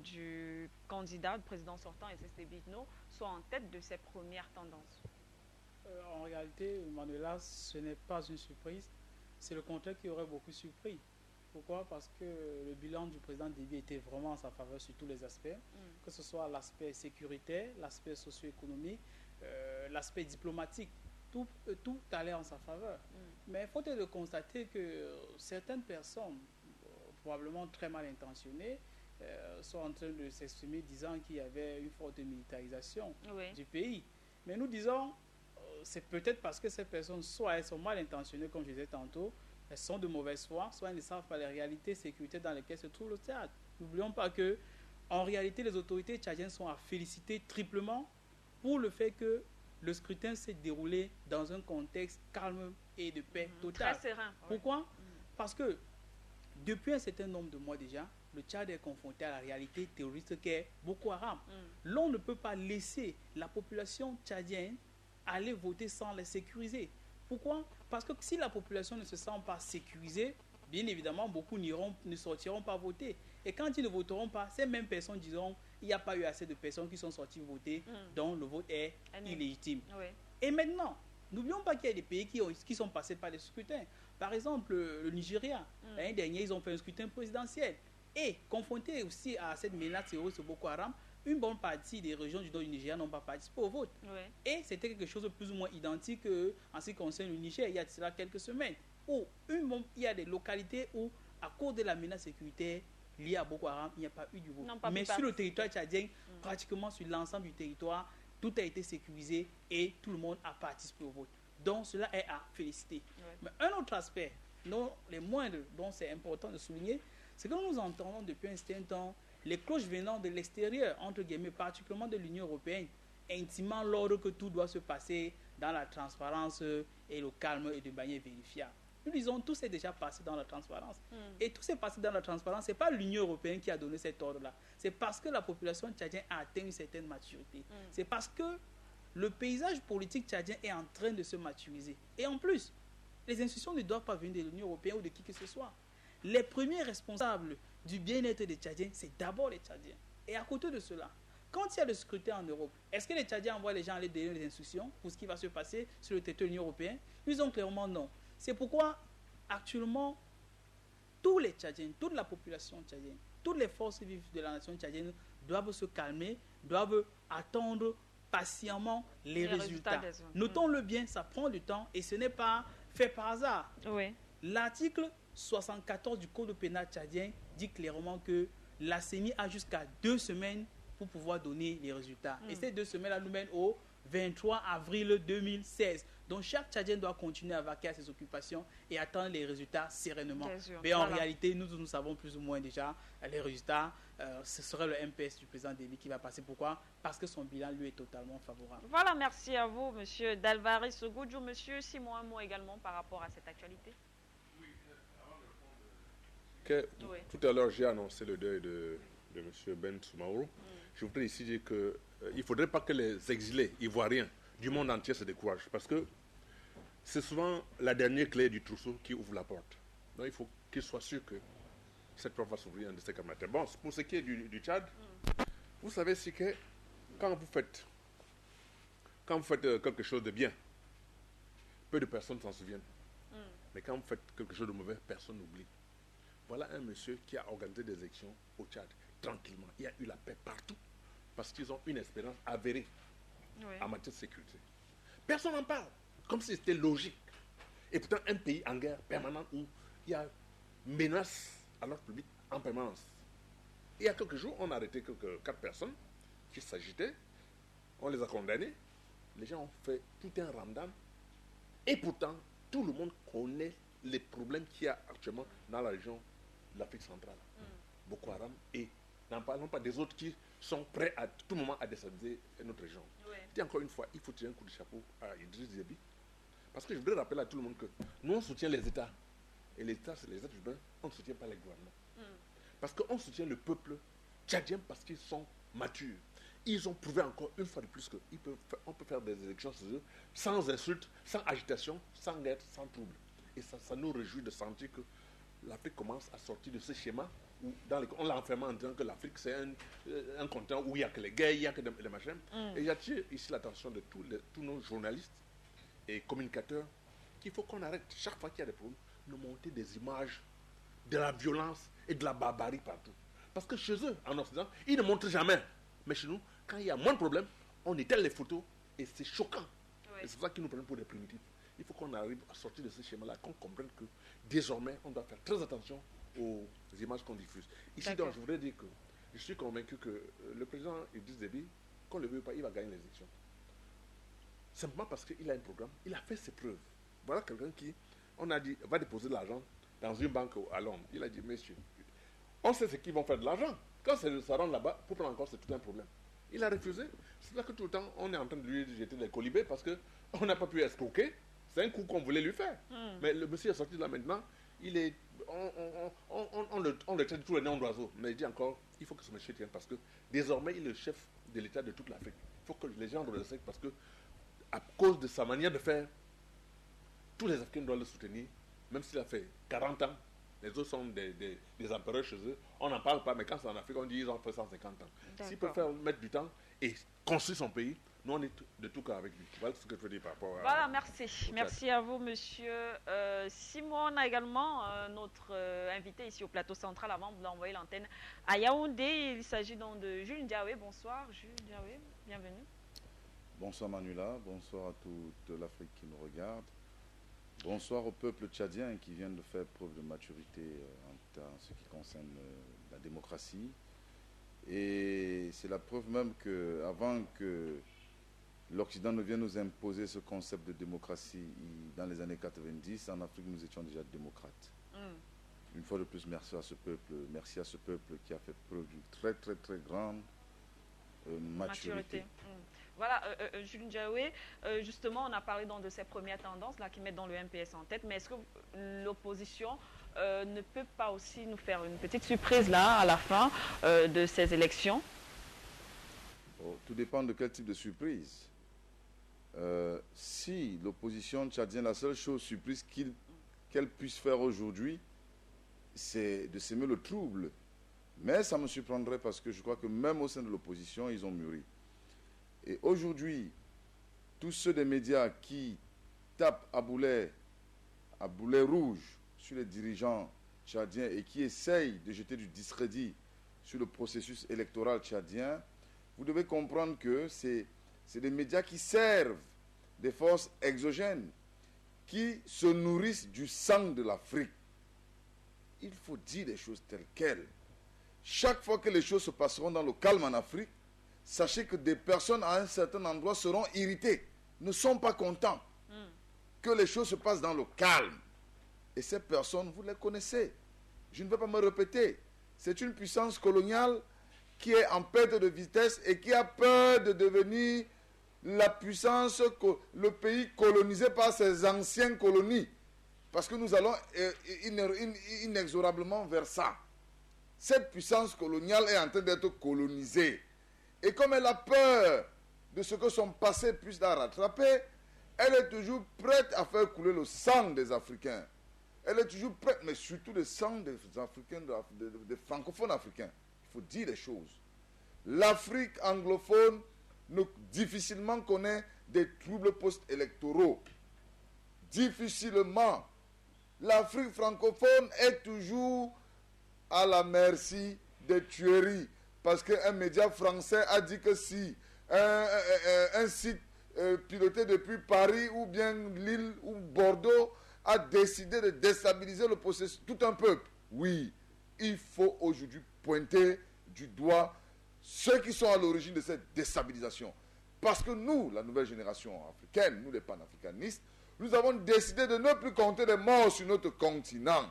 du candidat, le président sortant, SST Bitno, soit en tête de ces premières tendances? En réalité, Manuela, ce n'est pas une surprise, c'est le contraire qui aurait beaucoup surpris. Pourquoi? Parce que le bilan du président Déby était vraiment en sa faveur sur tous les aspects, que ce soit l'aspect sécuritaire, l'aspect socio-économique, l'aspect diplomatique. Tout allait en sa faveur. Mais il faut de constater que certaines personnes, probablement très mal intentionnées, sont en train de s'exprimer disant qu'il y avait une forte militarisation du pays. Mais nous disons, c'est peut-être parce que ces personnes, soit elles sont mal intentionnées, comme je disais tantôt, elles sont de mauvaise foi, soit elles ne savent pas les réalités sécuritaires dans lesquelles se trouve le Tchad. N'oublions pas que, en réalité, les autorités tchadiennes sont à féliciter triplement pour le fait que le scrutin s'est déroulé dans un contexte calme et de paix totale. Très serein. Pourquoi? Parce que depuis un certain nombre de mois déjà, le Tchad est confronté à la réalité terroriste qu'est Boko Haram. L'on ne peut pas laisser la population tchadienne aller voter sans les sécuriser. Pourquoi? Parce que si la population ne se sent pas sécurisée, bien évidemment, beaucoup ne sortiront pas voter. Et quand ils ne voteront pas, ces mêmes personnes diront il n'y a pas eu assez de personnes qui sont sorties voter, donc le vote est illégitime. Et maintenant, n'oublions pas qu'il y a des pays qui sont passés par des scrutins. Par exemple, le Nigeria, l'année dernière, ils ont fait un scrutin présidentiel. Et confrontés aussi à cette menace terroriste Boko Haram, une bonne partie des régions du nord du Nigeria n'ont pas participé au vote. Et c'était quelque chose de plus ou moins identique en ce qui concerne le Niger il y a de cela quelques semaines. Où il y a des localités où, à cause de la menace sécuritaire liée à Boko Haram, il n'y a pas eu du vote. Mais sur le territoire tchadien, pratiquement sur l'ensemble du territoire, tout a été sécurisé et tout le monde a participé au vote. Donc cela est à féliciter. Mais un autre aspect, non les moindres, dont c'est important de souligner, c'est que nous entendons depuis un certain temps les cloches venant de l'extérieur, entre guillemets, particulièrement de l'Union européenne, intimant l'ordre que tout doit se passer dans la transparence et le calme et de manière vérifiable. Nous disons, tout s'est déjà passé dans la transparence. Et tout s'est passé dans la transparence. Ce n'est pas l'Union européenne qui a donné cet ordre-là. C'est parce que la population tchadienne a atteint une certaine maturité. C'est parce que le paysage politique tchadien est en train de se maturiser. Et en plus, les institutions ne doivent pas venir de l'Union européenne ou de qui que ce soit. Les premiers responsables du bien-être des Tchadiens, c'est d'abord les Tchadiens. Et à côté de cela, quand il y a le scrutin en Europe, est-ce que les Tchadiens envoient les gens aller donner les instructions pour ce qui va se passer sur le territoire de l'Union européenne? Nous disons clairement non. C'est pourquoi, actuellement, tous les Tchadiens, toute la population tchadienne, toutes les forces vives de la nation tchadienne doivent se calmer, doivent attendre patiemment les résultats. Notons-le bien, ça prend du temps et ce n'est pas fait par hasard. L'article 74 du Code pénal tchadien dit clairement que la CENI a jusqu'à 2 semaines pour pouvoir donner les résultats. Et ces 2 semaines-là nous mènent au 23 avril 2016. Donc chaque Tchadien doit continuer à vaquer à ses occupations et attendre les résultats sereinement. Mais en réalité, nous savons plus ou moins déjà les résultats. Ce serait le MPS du président Déby qui va passer. Pourquoi? Parce que son bilan lui est totalement favorable. Voilà, merci à vous, monsieur Dalvaris Goudjou. Monsieur Simon, un mot également par rapport à cette actualité. Tout à l'heure, j'ai annoncé le deuil de M. Ben Soumaoro. Je voudrais ici dire qu'il ne faudrait pas que les exilés ivoiriens du monde entier se découragent, parce que c'est souvent la dernière clé du trousseau qui ouvre la porte. Donc il faut qu'ils soient sûrs que cette porte va s'ouvrir un de ces camarades. Bon, pour ce qui est du Tchad, vous savez, c'est que quand vous faites quelque chose de bien, peu de personnes s'en souviennent. Mais quand vous faites quelque chose de mauvais, personne n'oublie. Voilà un monsieur qui a organisé des élections au Tchad tranquillement. Il y a eu la paix partout parce qu'ils ont une espérance avérée en matière de sécurité. Personne n'en parle, comme si c'était logique. Et pourtant, un pays en guerre permanente où il y a menace à l'ordre public en permanence. Il y a quelques jours, on a arrêté 4 personnes qui s'agitaient. On les a condamnés. Les gens ont fait tout un ramadan. Et pourtant, tout le monde connaît les problèmes qu'il y a actuellement dans la région de l'Afrique centrale. Boko Haram, et n'en parlons pas des autres qui sont prêts à tout moment à déstabiliser notre région. Je dis encore une fois, il faut tirer un coup de chapeau à Idriss Déby, parce que je voudrais rappeler à tout le monde que nous on soutient les États, et les États c'est les êtres humains, on ne soutient pas les gouvernements. Parce qu'on soutient le peuple tchadien parce qu'ils sont matures. Ils ont prouvé encore une fois de plus qu'on peut faire des élections sans insultes, sans agitation, sans guerre, sans trouble. Et ça nous réjouit de sentir que l'Afrique commence à sortir de ce schéma où on l'a enfermé en disant que l'Afrique c'est un continent où il n'y a que les guerres, il n'y a que les machins. Et j'attire ici l'attention de tous nos journalistes et communicateurs qu'il faut qu'on arrête chaque fois qu'il y a des problèmes de monter des images de la violence et de la barbarie partout. Parce que chez eux, en Occident, ils ne montrent jamais. Mais chez nous, quand il y a moins de problèmes, on étale les photos et c'est choquant. Et c'est pour ça qu'ils nous prennent pour des primitifs. Il faut qu'on arrive à sortir de ce schéma-là, qu'on comprenne que désormais, on doit faire très attention aux images qu'on diffuse. Ici, donc, je voudrais dire que je suis convaincu que le président Idriss Déby, qu'on ne le veut pas, il va gagner les élections. Simplement parce qu'il a un programme, il a fait ses preuves. Voilà quelqu'un qui, on a dit, va déposer de l'argent dans une banque à Londres. Il a dit, messieurs, on sait ce qu'ils vont faire de l'argent. Quand ça rentre là-bas, pour prendre encore, c'est tout un problème. Il a refusé. C'est là que tout le temps, on est en train de lui jeter des colibés parce qu'on n'a pas pu escroquer. C'est un coup qu'on voulait lui faire. Mais le monsieur est sorti de là maintenant. On le traite de tous les noms d'oiseaux. Mais il dit encore, il faut que ce monsieur tienne parce que désormais, il est le chef de l'État de toute l'Afrique. Il faut que les gens le respectent parce que, à cause de sa manière de faire, tous les Africains doivent le soutenir, même s'il a fait 40 ans. Les autres sont des empereurs chez eux. On n'en parle pas, mais quand c'est en Afrique, on dit qu'ils ont fait 150 ans. S'il peut mettre du temps et construire son pays, nous, on est de tout cas avec lui. Voilà ce que je veux dire par rapport à... Voilà, merci. Merci à vous, monsieur Simon. On a également notre invité ici au plateau central avant d'envoyer l'antenne à Yaoundé. Il s'agit donc de Jules Ndiaye. Bonsoir, Jules Ndiaye. Bienvenue. Bonsoir, Manuela. Bonsoir à toute l'Afrique qui nous regarde. Bonsoir au peuple tchadien qui vient de faire preuve de maturité en ce qui concerne la démocratie. Et c'est la preuve même qu'avant que l'Occident ne vienne nous imposer ce concept de démocratie dans les années 90, en Afrique nous étions déjà démocrates. Une fois de plus, merci à ce peuple qui a fait preuve d'une très très très grande maturité. Voilà, Jules Ndiaye, justement, on a parlé donc de ces premières tendances là qui mettent dans le MPS en tête, mais est-ce que l'opposition ne peut pas aussi nous faire une petite surprise là à la fin de ces élections? Tout dépend de quel type de surprise. Si l'opposition tchadienne, la seule chose surprise qu'elle puisse faire aujourd'hui, c'est de s'aimer le trouble. Mais ça me surprendrait parce que je crois que même au sein de l'opposition, ils ont mûri. Et aujourd'hui, tous ceux des médias qui tapent à boulet rouge sur les dirigeants tchadiens et qui essayent de jeter du discrédit sur le processus électoral tchadien, vous devez comprendre que c'est des médias qui servent des forces exogènes, qui se nourrissent du sang de l'Afrique. Il faut dire les choses telles quelles. Chaque fois que les choses se passeront dans le calme en Afrique, sachez que des personnes à un certain endroit seront irritées, ne sont pas contents. que les choses se passent dans le calme. Et ces personnes, vous les connaissez. Je ne vais pas me répéter. C'est une puissance coloniale qui est en perte de vitesse et qui a peur de devenir la puissance, le pays colonisé par ses anciennes colonies. Parce que nous allons inexorablement vers ça. Cette puissance coloniale est en train d'être colonisée. Et comme elle a peur de ce que son passé puisse la rattraper, elle est toujours prête à faire couler le sang des Africains. Elle est toujours prête, mais surtout le sang des Africains, des francophones africains. Il faut dire les choses. L'Afrique anglophone difficilement connaît des troubles post-électoraux. Difficilement. L'Afrique francophone est toujours à la merci des tueries. Parce qu'un média français a dit que si un site piloté depuis Paris ou bien Lille ou Bordeaux a décidé de déstabiliser le processus, tout un peuple, oui, il faut aujourd'hui pointer du doigt ceux qui sont à l'origine de cette déstabilisation. Parce que nous, la nouvelle génération africaine, nous les panafricanistes, nous avons décidé de ne plus compter les morts sur notre continent.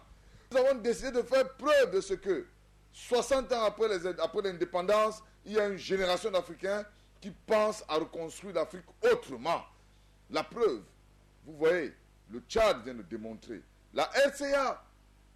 Nous avons décidé de faire preuve de ce que 60 ans après l'indépendance, il y a une génération d'Africains qui pensent à reconstruire l'Afrique autrement. La preuve, vous voyez, le Tchad vient de démontrer. La RCA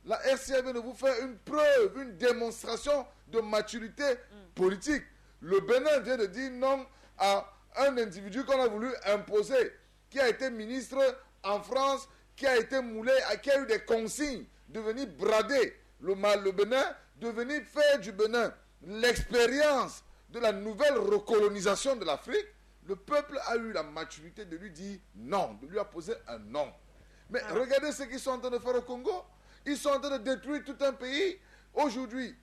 vient de vous faire une preuve, une démonstration de maturité politique. Le Bénin vient de dire non à un individu qu'on a voulu imposer, qui a été ministre en France, qui a été moulé, qui a eu des consignes de venir brader le Bénin, de venir faire du Bénin l'expérience de la nouvelle recolonisation de l'Afrique. Le peuple a eu la maturité de lui dire non, de lui apposer un non. Mais regardez ce qu'ils sont en train de faire au Congo. Ils sont en train de détruire tout un pays. Aujourd'hui,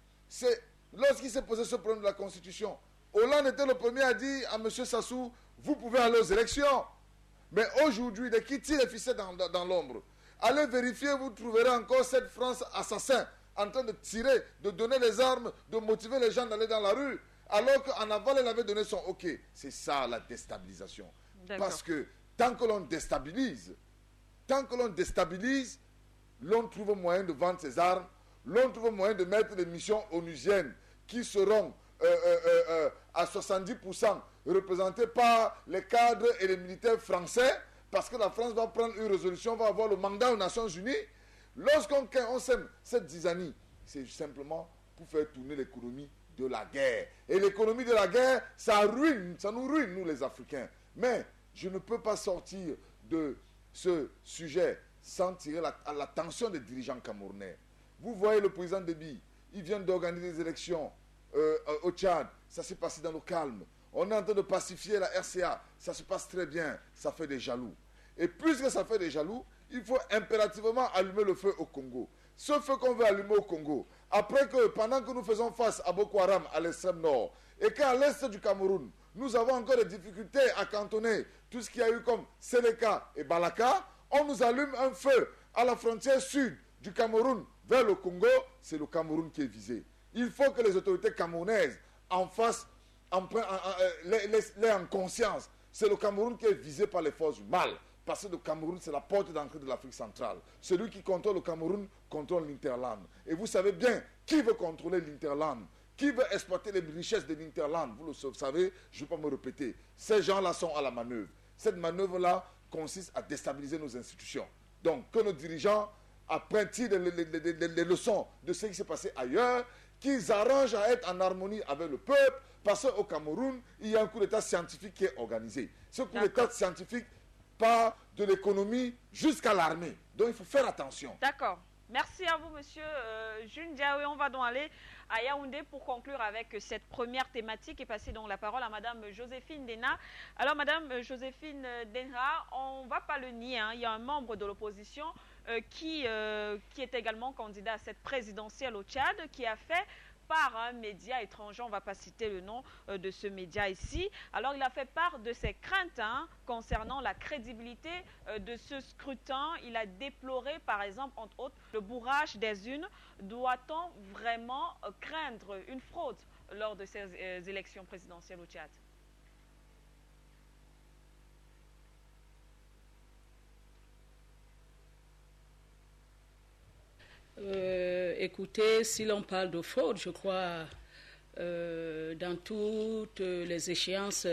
lorsqu'il s'est posé ce problème de la Constitution, Hollande était le premier à dire à M. Sassou, vous pouvez aller aux élections. Mais aujourd'hui, dès qu'il tire les ficelles dans l'ombre, allez vérifier, vous trouverez encore cette France assassin en train de tirer, de donner les armes, de motiver les gens d'aller dans la rue, alors qu'en aval, elle avait donné son OK. C'est ça la déstabilisation. Parce que tant que l'on déstabilise, l'on trouve moyen de vendre ses armes, l'on trouve moyen de mettre des missions onusiennes qui seront à 70% représentées par les cadres et les militaires français, parce que la France va prendre une résolution, va avoir le mandat aux Nations Unies. Lorsqu'on sème cette zizanie, c'est simplement pour faire tourner l'économie de la guerre. Et l'économie de la guerre, ça nous ruine, nous les Africains. Mais je ne peux pas sortir de ce sujet sans tirer l'attention des dirigeants camerounais. Vous voyez le président Déby, il vient d'organiser des élections au Tchad, ça s'est passé dans le calme. On est en train de pacifier la RCA, ça se passe très bien, ça fait des jaloux. Et puisque ça fait des jaloux, il faut impérativement allumer le feu au Congo. Ce feu qu'on veut allumer au Congo, après que, pendant que nous faisons face à Boko Haram à l'extrême nord, et qu'à l'est du Cameroun, nous avons encore des difficultés à cantonner tout ce qu'il y a eu comme Séléka et Balaka, on nous allume un feu à la frontière sud du Cameroun vers le Congo, c'est le Cameroun qui est visé. Il faut que les autorités camerounaises en fassent, l'aient en conscience. C'est le Cameroun qui est visé par les forces du mal. Parce que le Cameroun, c'est la porte d'entrée de l'Afrique centrale. Celui qui contrôle le Cameroun contrôle l'Interland. Et vous savez bien qui veut contrôler l'Interland, qui veut exploiter les richesses de l'Interland. Vous le savez, je ne vais pas me répéter. Ces gens-là sont à la manœuvre. Cette manœuvre-là consiste à déstabiliser nos institutions. Donc, que nos dirigeants apprennent les leçons de ce qui s'est passé ailleurs, qu'ils arrangent à être en harmonie avec le peuple, parce qu'au Cameroun, il y a un coup d'État scientifique qui est organisé. Ce coup d'État scientifique part de l'économie jusqu'à l'armée. Donc, il faut faire attention. D'accord. Merci à vous, monsieur June Diaoui. On va donc aller à Yaoundé pour conclure avec cette première thématique et passer donc la parole à madame Joséphine Dena. Alors, madame Joséphine Dena, on ne va pas le nier, hein, il y a un membre de l'opposition qui est également candidat à cette présidentielle au Tchad, qui a fait par un média étranger, on ne va pas citer le nom de ce média ici. Alors, il a fait part de ses craintes concernant la crédibilité de ce scrutin. Il a déploré, par exemple, entre autres, le bourrage des urnes. Doit-on vraiment craindre une fraude lors de ces élections présidentielles au Tchad? Écoutez, si l'on parle de fraude, je crois, dans toutes les échéances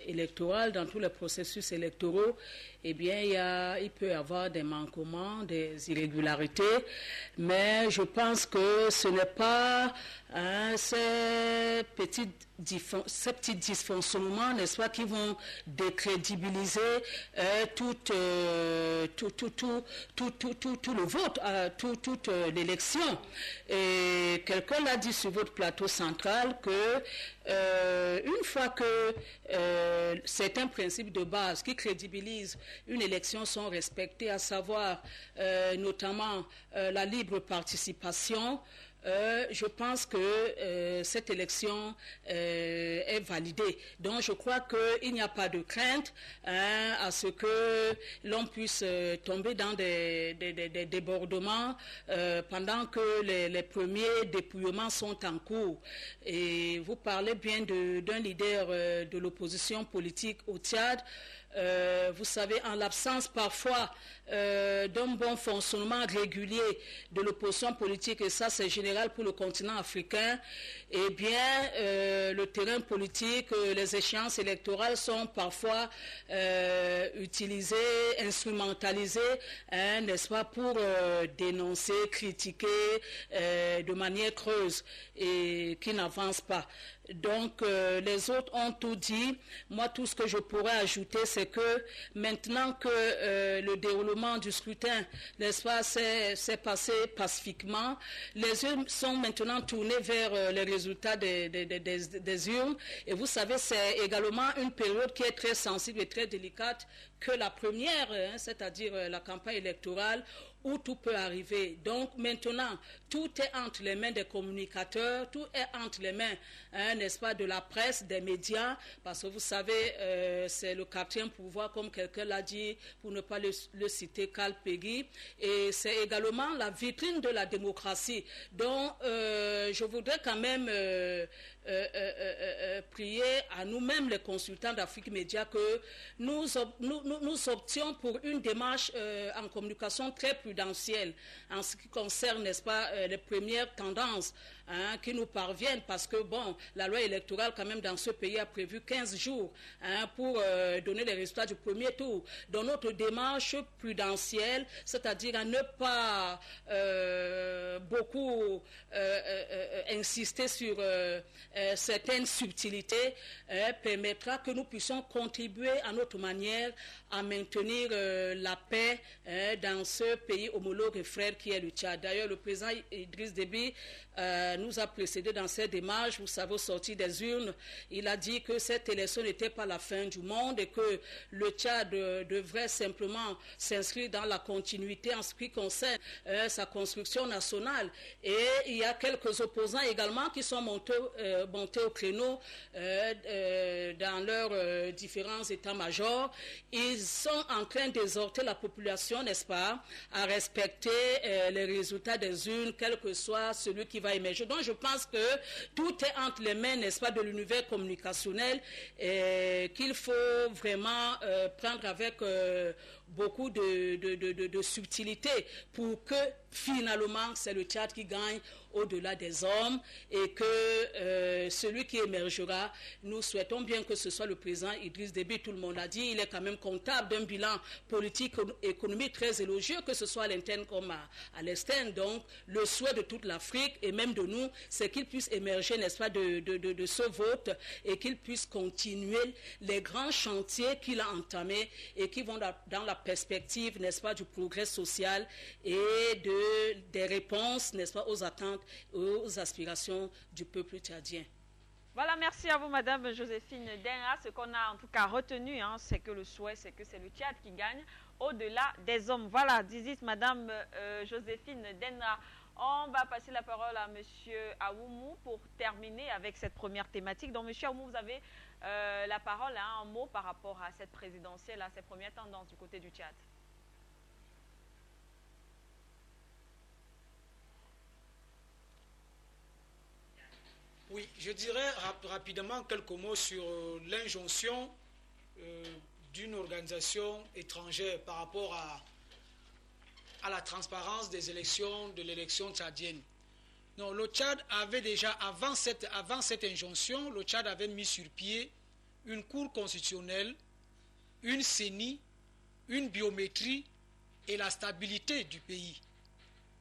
électorales, dans tous les processus électoraux, eh bien, il peut y avoir des manquements, des irrégularités, mais je pense que ce n'est pas ces petits dysfonctionnements, n'est-ce pas, qui vont décrédibiliser tout le vote, toute l'élection. Et quelqu'un l'a dit sur votre plateau central que une fois que certains principes de base qui crédibilisent une élection sont respectés, à savoir notamment la libre participation, je pense que cette élection est validée. Donc je crois qu'il n'y a pas de crainte à ce que l'on puisse tomber dans des débordements pendant que les premiers dépouillements sont en cours. Et vous parlez bien d'un leader de l'opposition politique au Tchad. Vous savez, en l'absence parfois d'un bon fonctionnement régulier de l'opposition politique, et ça c'est général pour le continent africain, eh bien, le terrain politique, les échéances électorales sont parfois utilisées, instrumentalisées, n'est-ce pas, pour dénoncer, critiquer de manière creuse et qui n'avance pas. Donc, les autres ont tout dit. Moi, tout ce que je pourrais ajouter, c'est que maintenant que le déroulement du scrutin, n'est-ce pas, s'est passé pacifiquement, les yeux sont maintenant tournés vers les résultats des urnes. Et vous savez, c'est également une période qui est très sensible et très délicate que la première, c'est-à-dire la campagne électorale, où tout peut arriver. Donc maintenant, tout est entre les mains des communicateurs, tout est entre les mains, n'est-ce pas, de la presse, des médias, parce que vous savez, c'est le quatrième pouvoir, comme quelqu'un l'a dit, pour ne pas le citer, Carl Peggy, et c'est également la vitrine de la démocratie. Donc, je voudrais quand même prier à nous-mêmes, les consultants d'Afrique Média, que nous options pour une démarche en communication très prudentielle en ce qui concerne, n'est-ce pas, les premières tendances qui nous parviennent, parce que, bon, la loi électorale, quand même, dans ce pays a prévu 15 jours pour donner les résultats du premier tour. Dans notre démarche prudentielle, c'est-à-dire à ne pas beaucoup insister sur certaines subtilités, permettra que nous puissions contribuer à notre manière à maintenir la paix dans ce pays homologue et frère qui est le Tchad. D'ailleurs, le président Idriss Déby nous a précédé dans cette démarche. Vous savez, au sortir des urnes, il a dit que cette élection n'était pas la fin du monde et que le Tchad devrait simplement s'inscrire dans la continuité en ce qui concerne sa construction nationale. Et il y a quelques opposants également qui sont montés au créneau dans leurs différents états-majors. Ils sont en train d'exhorter la population, n'est-ce pas, à respecter les résultats des urnes, quel que soit celui qui va émerger. Donc je pense que tout est entre les mains, n'est-ce pas, de l'univers communicationnel, et qu'il faut vraiment prendre avec beaucoup de subtilité pour que finalement c'est le Tchad qui gagne au-delà des hommes et que celui qui émergera, nous souhaitons bien que ce soit le président Idriss Déby. Tout le monde a dit, il est quand même comptable d'un bilan politique et économique très élogieux, que ce soit à l'interne comme à l'externe. Donc le souhait de toute l'Afrique et même de nous, c'est qu'il puisse émerger, n'est-ce pas, de ce vote et qu'il puisse continuer les grands chantiers qu'il a entamés et qui vont dans la perspective, n'est-ce pas, du progrès social et des réponses, n'est-ce pas, aux attentes, aux aspirations du peuple tchadien. Voilà, merci à vous, Madame Joséphine Denra. Ce qu'on a en tout cas retenu, c'est que le souhait, c'est que c'est le Tchad qui gagne au-delà des hommes. Voilà, disait Madame Joséphine Denra. On va passer la parole à Monsieur Aoumou pour terminer avec cette première thématique. Donc, Monsieur Aoumou, vous avez la parole, un mot par rapport à cette présidentielle, à ces premières tendances du côté du Tchad. Oui, je dirais rapidement quelques mots sur l'injonction d'une organisation étrangère par rapport à la transparence des élections, de l'élection tchadienne. Non, le Tchad avait déjà, avant cette injonction, le Tchad avait mis sur pied une cour constitutionnelle, une CENI, une biométrie et la stabilité du pays.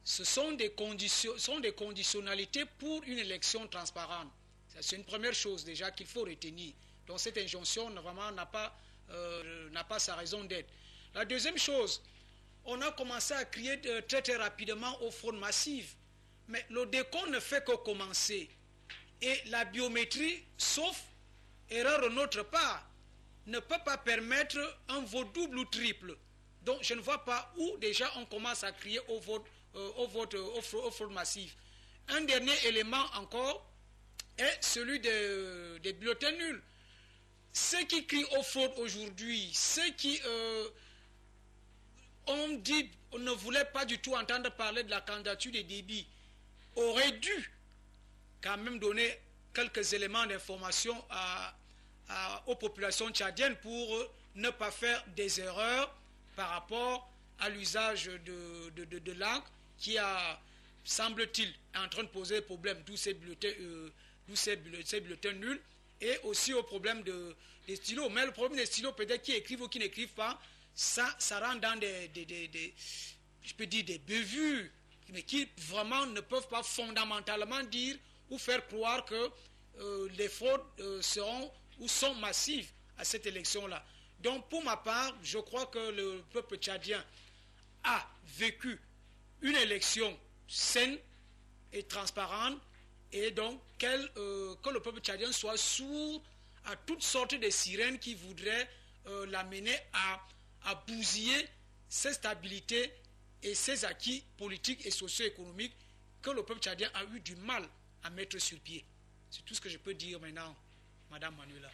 Ce sont des conditionnalités pour une élection transparente. C'est une première chose déjà qu'il faut retenir. Donc cette injonction vraiment n'a pas sa raison d'être. La deuxième chose, on a commencé à crier très très rapidement aux fraudes massives. Mais le décompte ne fait que commencer. Et la biométrie, sauf erreur de notre part, ne peut pas permettre un vote double ou triple. Donc je ne vois pas où déjà on commence à crier aux fraudes massives. Un dernier élément encore est celui des bulletins nuls. Ceux qui crient aux fraudes aujourd'hui, ceux qui ne voulaient pas du tout entendre parler de la candidature des Déby, auraient dû quand même donner quelques éléments d'information aux populations tchadiennes pour ne pas faire des erreurs par rapport à l'usage de l'encre qui a, semble-t-il, en train de poser problème, d'où ces bulletins nuls, et aussi au problème des stylos. Mais le problème des stylos, peut-être qui écrivent ou qui n'écrivent pas, ça rentre dans des bévues, mais qui vraiment ne peuvent pas fondamentalement dire ou faire croire que les fraudes seront ou sont massives à cette élection-là. Donc pour ma part, je crois que le peuple tchadien a vécu une élection saine et transparente, et donc que le peuple tchadien soit sourd à toutes sortes de sirènes qui voudraient l'amener à bousiller ses stabilités et ses acquis politiques et socio-économiques que le peuple tchadien a eu du mal à mettre sur pied. C'est tout ce que je peux dire maintenant, Madame Manuela.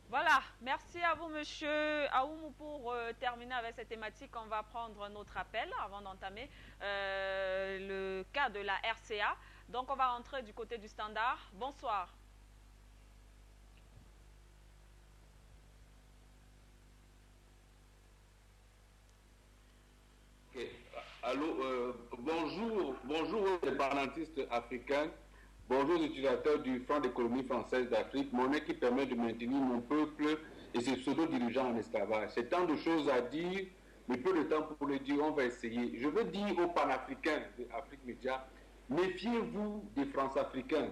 Voilà, merci à vous, Monsieur Aoumou. Pour terminer avec cette thématique, on va prendre notre appel avant d'entamer le cas de la RCA. Donc, on va rentrer du côté du standard. Bonsoir. Okay. Allô, bonjour aux indépendantistes africains. Bonjour aux utilisateurs du Front d'économie française d'Afrique. Mon nez qui permet de maintenir mon peuple et ses pseudo-dirigeants en esclavage. C'est tant de choses à dire, mais peu de temps pour le dire, on va essayer. Je veux dire aux panafricains d'Afrique Média, méfiez-vous des France-Africains.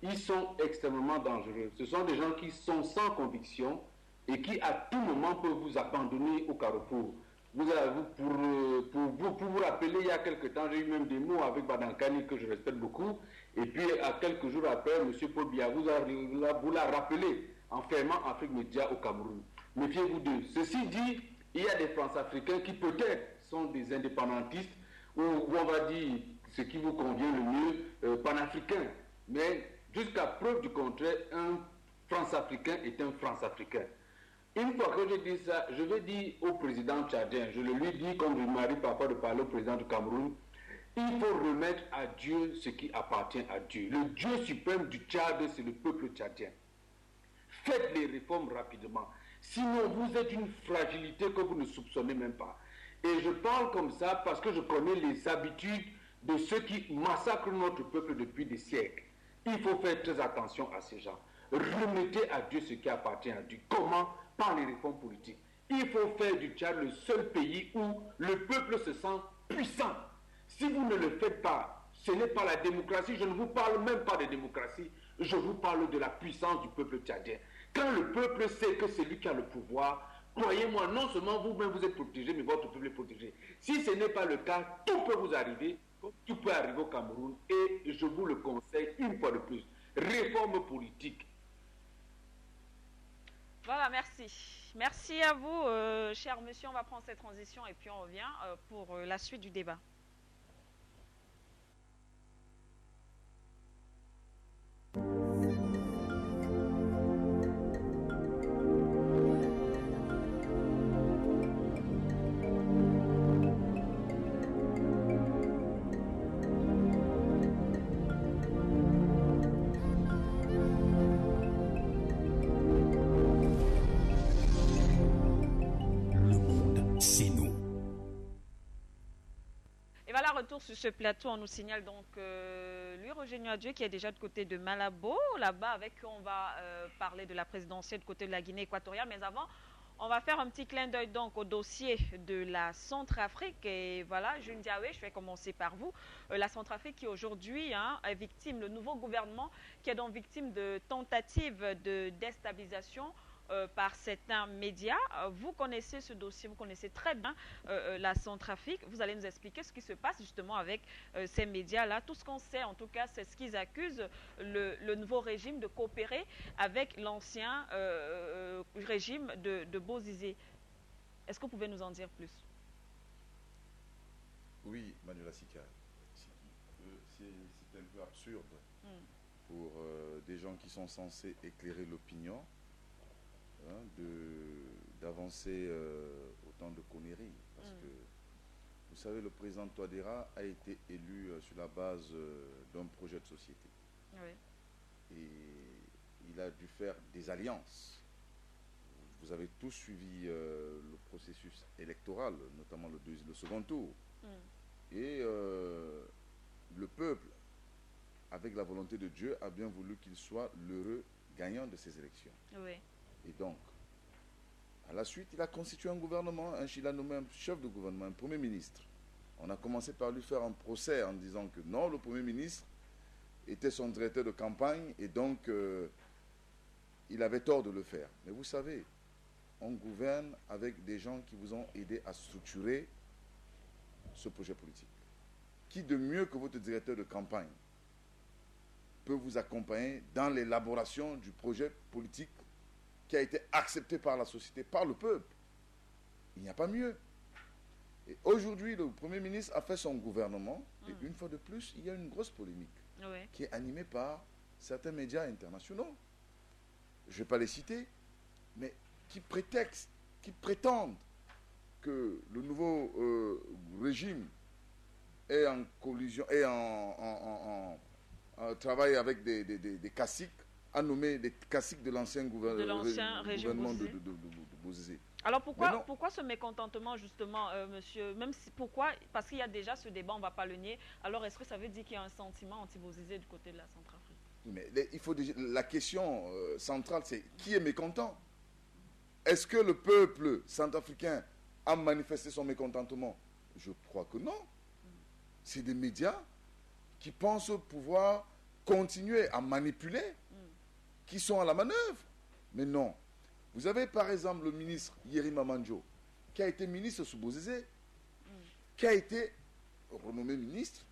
Ils sont extrêmement dangereux. Ce sont des gens qui sont sans conviction et qui à tout moment peuvent vous abandonner au carrefour. Pour vous rappeler, il y a quelques temps, j'ai eu même des mots avec Badankani que je respecte beaucoup. Et puis, à quelques jours après, M. Paul Biya vous l'a rappelé en fermant Afrique Média au Cameroun. Méfiez-vous d'eux. Ceci dit, il y a des France-Africains qui peut-être sont des indépendantistes, ou on va dire ce qui vous convient le mieux, panafricains. Mais jusqu'à preuve du contraire, un France-Africain est un France-Africain. Une fois que je dis ça, je vais dire au président tchadien, je le lui dis comme il m'arrive parfois de parler au président du Cameroun, il faut remettre à Dieu ce qui appartient à Dieu. Le Dieu suprême du Tchad, c'est le peuple tchadien. Faites les réformes rapidement. Sinon, vous êtes une fragilité que vous ne soupçonnez même pas. Et je parle comme ça parce que je connais les habitudes de ceux qui massacrent notre peuple depuis des siècles. Il faut faire très attention à ces gens. Remettez à Dieu ce qui appartient à Dieu. Comment? Par les réformes politiques. Il faut faire du Tchad le seul pays où le peuple se sent puissant. Si vous ne le faites pas, ce n'est pas la démocratie. Je ne vous parle même pas de démocratie. Je vous parle de la puissance du peuple tchadien. Quand le peuple sait que c'est lui qui a le pouvoir, croyez-moi, non seulement vous-même vous êtes protégé, mais votre peuple est protégé. Si ce n'est pas le cas, tout peut vous arriver. Tout peut arriver au Cameroun. Et je vous le conseille une fois de plus. Réforme politique. Voilà, merci. Merci à vous, cher monsieur. On va prendre cette transition et puis on revient pour la suite du débat. retour sur ce plateau, on nous signale donc lui, Roger Nuadieu, qui est déjà du côté de Malabo, là-bas, avec qui on va parler de la présidentielle du côté de la Guinée équatoriale. Mais avant, on va faire un petit clin d'œil donc au dossier de la Centrafrique. Et voilà, June Diawé, je vais commencer par vous. La Centrafrique qui aujourd'hui est victime, le nouveau gouvernement qui est donc victime de tentatives de déstabilisation par certains médias. Vous connaissez ce dossier, vous connaissez très bien la Centrafrique. Vous allez nous expliquer ce qui se passe justement avec ces médias-là. Tout ce qu'on sait, en tout cas, c'est ce qu'ils accusent le nouveau régime de coopérer avec l'ancien régime de Bozizé. Est-ce que vous pouvez nous en dire plus? Oui, Manuela Sika. C'est un peu absurde pour des gens qui sont censés éclairer l'opinion, d'avancer autant de conneries. Parce que, vous savez, le président Touadéra a été élu sur la base d'un projet de société. Oui. Et il a dû faire des alliances. Vous avez tous suivi le processus électoral, notamment le second tour. Et le peuple, avec la volonté de Dieu, a bien voulu qu'il soit l'heureux gagnant de ces élections. Oui. Et donc, à la suite, il a constitué un gouvernement, il a nommé un chef de gouvernement, un premier ministre. On a commencé par lui faire un procès en disant que non, le premier ministre était son directeur de campagne et donc il avait tort de le faire. Mais vous savez, on gouverne avec des gens qui vous ont aidé à structurer ce projet politique. Qui de mieux que votre directeur de campagne peut vous accompagner dans l'élaboration du projet politique qui a été accepté par la société, par le peuple? Il n'y a pas mieux. Et aujourd'hui, le Premier ministre a fait son gouvernement, et une fois de plus, il y a une grosse polémique qui est animée par certains médias internationaux. Je ne vais pas les citer, mais qui prétendent que le nouveau régime est en collision, est en travail avec des caciques, a nommé des caciques de l'ancien gouvernement de Bozizé. Alors pourquoi ce mécontentement justement, monsieur, même si, pourquoi? Parce qu'il y a déjà ce débat, on ne va pas le nier. Alors est-ce que ça veut dire qu'il y a un sentiment anti-Bozizé du côté de la Centrafrique? Mais la question centrale, c'est qui est mécontent? Est-ce que le peuple centrafricain a manifesté son mécontentement? Je crois que non. C'est des médias qui pensent pouvoir continuer à manipuler, qui sont à la manœuvre. Mais non. Vous avez par exemple le ministre Yerima Manjo, qui a été ministre sous Bozizé, qui a été renommé ministre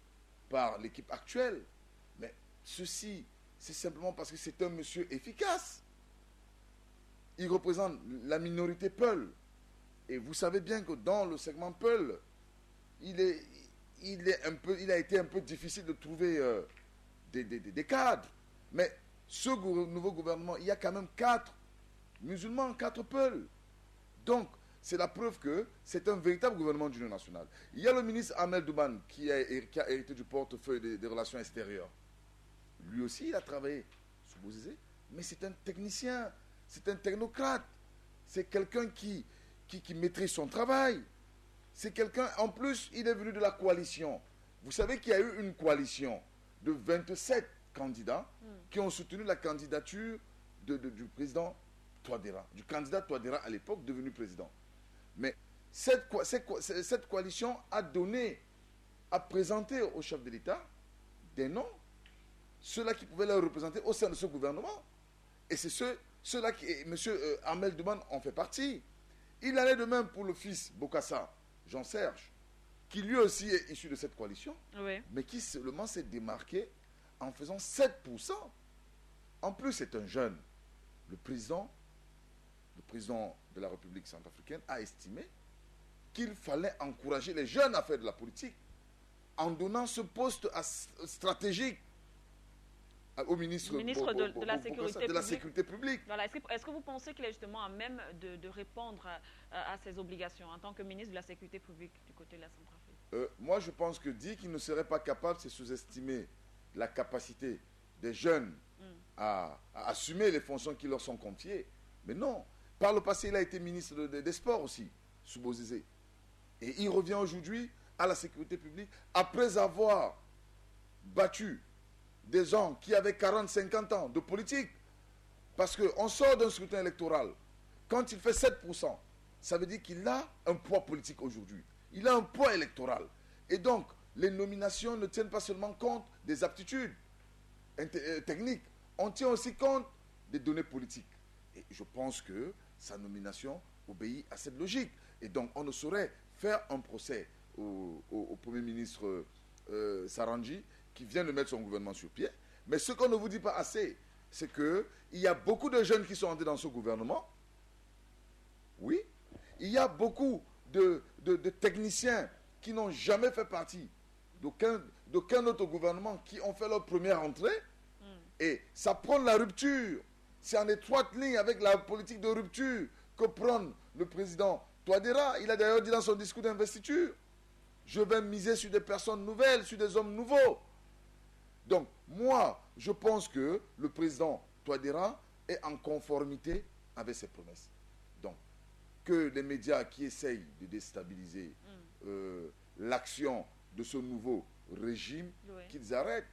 par l'équipe actuelle. Mais ceci, c'est simplement parce que c'est un monsieur efficace. Il représente la minorité Peul. Et vous savez bien que dans le segment Peul, il a été un peu difficile de trouver des cadres. Mais ce nouveau gouvernement, il y a quand même 4 musulmans, 4 Peuls. Donc, c'est la preuve que c'est un véritable gouvernement d'union nationale. Il y a le ministre Ahmed Douban qui a hérité du portefeuille des relations extérieures. Lui aussi, il a travaillé sous Bozizé, mais c'est un technicien, c'est un technocrate. C'est quelqu'un qui maîtrise son travail. C'est quelqu'un, en plus, il est venu de la coalition. Vous savez qu'il y a eu une coalition de 27 candidats qui ont soutenu la candidature du président Touadéra, du candidat Touadéra à l'époque devenu président. Mais cette coalition a présenté au chef de l'État des noms, ceux-là qui pouvaient le représenter au sein de ce gouvernement. Et c'est ceux-là qui, M. Ahmed Douban en fait partie. Il allait de même pour le fils Bokassa, Jean-Serge, qui lui aussi est issu de cette coalition, mais qui seulement s'est démarqué en faisant 7%. En plus, c'est un jeune. Le président de la République centrafricaine a estimé qu'il fallait encourager les jeunes à faire de la politique en donnant ce poste stratégique au ministre de la Sécurité publique. Voilà. Est-ce que vous pensez qu'il est justement à même de répondre à ses obligations en tant que ministre de la Sécurité publique du côté de la Centrafrique? Moi, je pense que dire qu'il ne serait pas capable, c'est sous-estimer la capacité des jeunes à assumer les fonctions qui leur sont confiées. Mais non. Par le passé, il a été ministre des Sports aussi, sous Bozizé. Et il revient aujourd'hui à la sécurité publique après avoir battu des gens qui avaient 40, 50 ans de politique. Parce qu'on sort d'un scrutin électoral. Quand il fait 7%, ça veut dire qu'il a un poids politique aujourd'hui. Il a un poids électoral. Et donc, les nominations ne tiennent pas seulement compte des aptitudes techniques. On tient aussi compte des données politiques. Et je pense que sa nomination obéit à cette logique. Et donc, on ne saurait faire un procès au Premier ministre Sarangi, qui vient de mettre son gouvernement sur pied. Mais ce qu'on ne vous dit pas assez, c'est qu'il y a beaucoup de jeunes qui sont entrés dans ce gouvernement. Oui. Il y a beaucoup de techniciens qui n'ont jamais fait partie d'aucun autre gouvernement, qui ont fait leur première entrée. Et ça prend la rupture. C'est en étroite ligne avec la politique de rupture que prend le président Touadéra. Il a d'ailleurs dit dans son discours d'investiture, je vais miser sur des personnes nouvelles, sur des hommes nouveaux. Donc, moi, je pense que le président Touadéra est en conformité avec ses promesses. Donc, que les médias qui essayent de déstabiliser l'action de ce nouveau régime, qu'ils arrêtent.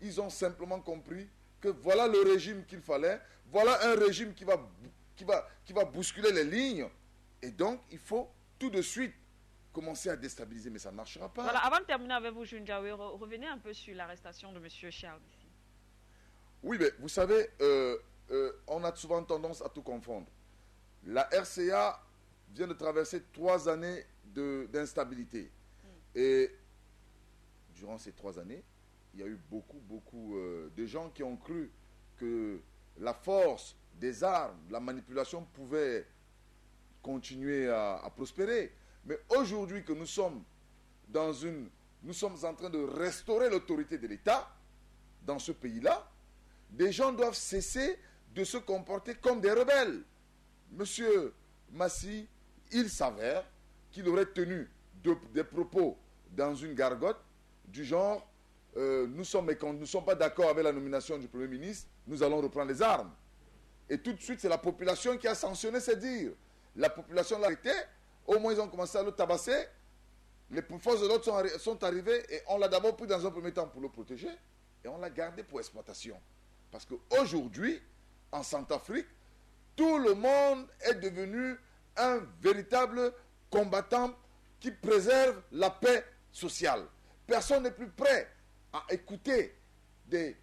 Ils ont simplement compris que voilà le régime qu'il fallait, voilà un régime qui va bousculer les lignes. Et donc, il faut tout de suite commencer à déstabiliser, mais ça ne marchera pas. Voilà, avant de terminer avec vous, Jundiawe, revenez un peu sur l'arrestation de M. Charles ici. Oui, mais vous savez, on a souvent tendance à tout confondre. La RCA vient de traverser 3 années d'instabilité. Et durant ces 3 années, il y a eu beaucoup de gens qui ont cru que la force des armes, la manipulation pouvait continuer à prospérer. Mais aujourd'hui que nous sommes en train de restaurer l'autorité de l'État dans ce pays-là, des gens doivent cesser de se comporter comme des rebelles. Monsieur Massi, il s'avère qu'il aurait tenu des propos dans une gargote du genre nous ne sommes pas d'accord avec la nomination du Premier ministre, nous allons reprendre les armes. Et tout de suite, c'est la population qui a sanctionné ces dires. La population l'a arrêté, au moins ils ont commencé à le tabasser. Les forces de l'ordre sont arrivées et on l'a d'abord pris dans un premier temps pour le protéger et on l'a gardé pour exploitation. Parce qu'aujourd'hui, en Centrafrique, tout le monde est devenu un véritable combattant qui préserve la paix sociale. Personne n'est plus prêt à écouter des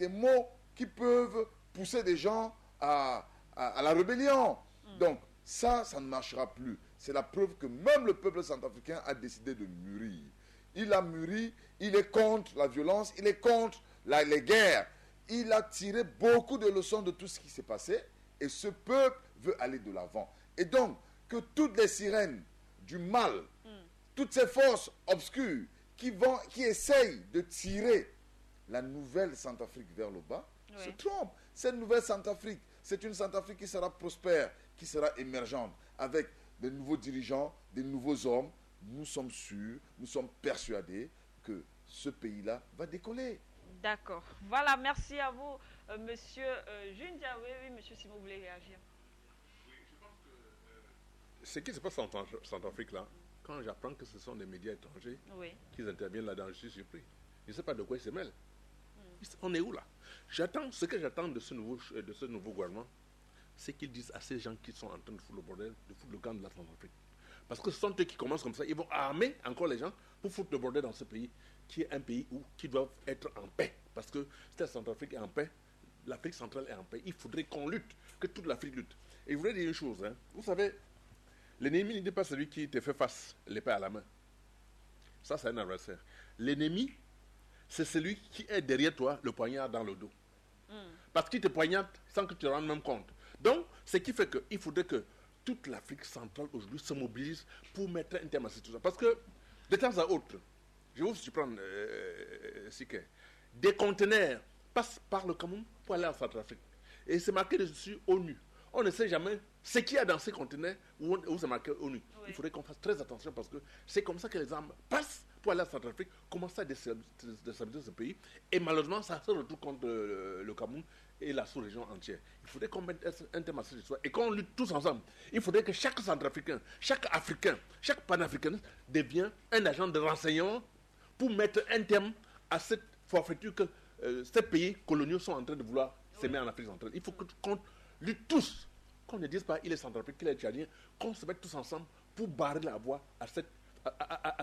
mots qui peuvent pousser des gens à la rébellion. Donc, ça ne marchera plus. C'est la preuve que même le peuple centrafricain a décidé de mûrir. Il a mûri, il est contre la violence, il est contre les guerres. Il a tiré beaucoup de leçons de tout ce qui s'est passé et ce peuple veut aller de l'avant. Et donc, que toutes les sirènes du mal, toutes ces forces obscures qui essayent de tirer la nouvelle Centrafrique vers le bas, se trompent. Cette nouvelle Centrafrique, c'est une Centrafrique qui sera prospère, qui sera émergente, avec de nouveaux dirigeants, des nouveaux hommes. Nous sommes sûrs, nous sommes persuadés que ce pays-là va décoller. D'accord. Voilà, merci à vous, monsieur Jundiawe. Oui, monsieur Simon, vous voulez réagir? Oui, je pense que ce qui se passe en Centrafrique, là, quand j'apprends que ce sont des médias étrangers qui interviennent là-dedans, je suis surpris. Je ne sais pas de quoi ils se mêlent. On est où là? Ce que j'attends de ce nouveau gouvernement, c'est qu'ils disent à ces gens qui sont en train de foutre le bordel, de foutre le camp de la Centrafrique. Parce que ce sont eux qui commencent comme ça, ils vont armer encore les gens pour foutre le bordel dans ce pays, qui est un pays qui doit être en paix. Parce que si la Centrafrique est en paix, l'Afrique centrale est en paix. Il faudrait qu'on lutte, que toute l'Afrique lutte. Et je voudrais dire une chose, vous savez, l'ennemi n'est pas celui qui te fait face, l'épée à la main. Ça, c'est un adversaire. L'ennemi, c'est celui qui est derrière toi, le poignard dans le dos. Parce qu'il te poignarde sans que tu te rendes même compte. Donc, ce qui fait qu'il faudrait que toute l'Afrique centrale aujourd'hui se mobilise pour mettre un terme à cette situation. Parce que, de temps à autre, je vais vous surprendre, Siké, des conteneurs passent par le Cameroun pour aller en Centrafrique. Et c'est marqué dessus ONU. On ne sait jamais ce qu'il y a dans ces conteneurs où c'est marqué ONU. Il faudrait qu'on fasse très attention parce que c'est comme ça que les armes passent pour aller à Centrafrique, commencer à déstabiliser ce pays. Et malheureusement, ça se retrouve contre le Cameroun et la sous-région entière. Il faudrait qu'on mette un thème à cette histoire et qu'on lutte tous ensemble. Il faudrait que chaque Centrafricain, chaque Africain, chaque Panafricain devienne un agent de renseignement pour mettre un terme à cette forfaiture que ces pays coloniaux sont en train de vouloir s'aimer en Afrique centrale. Il faut qu'on lutte tous, qu'on ne dise pas il est centrafricain, il est tchadien, qu'on se mette tous ensemble pour barrer la voie à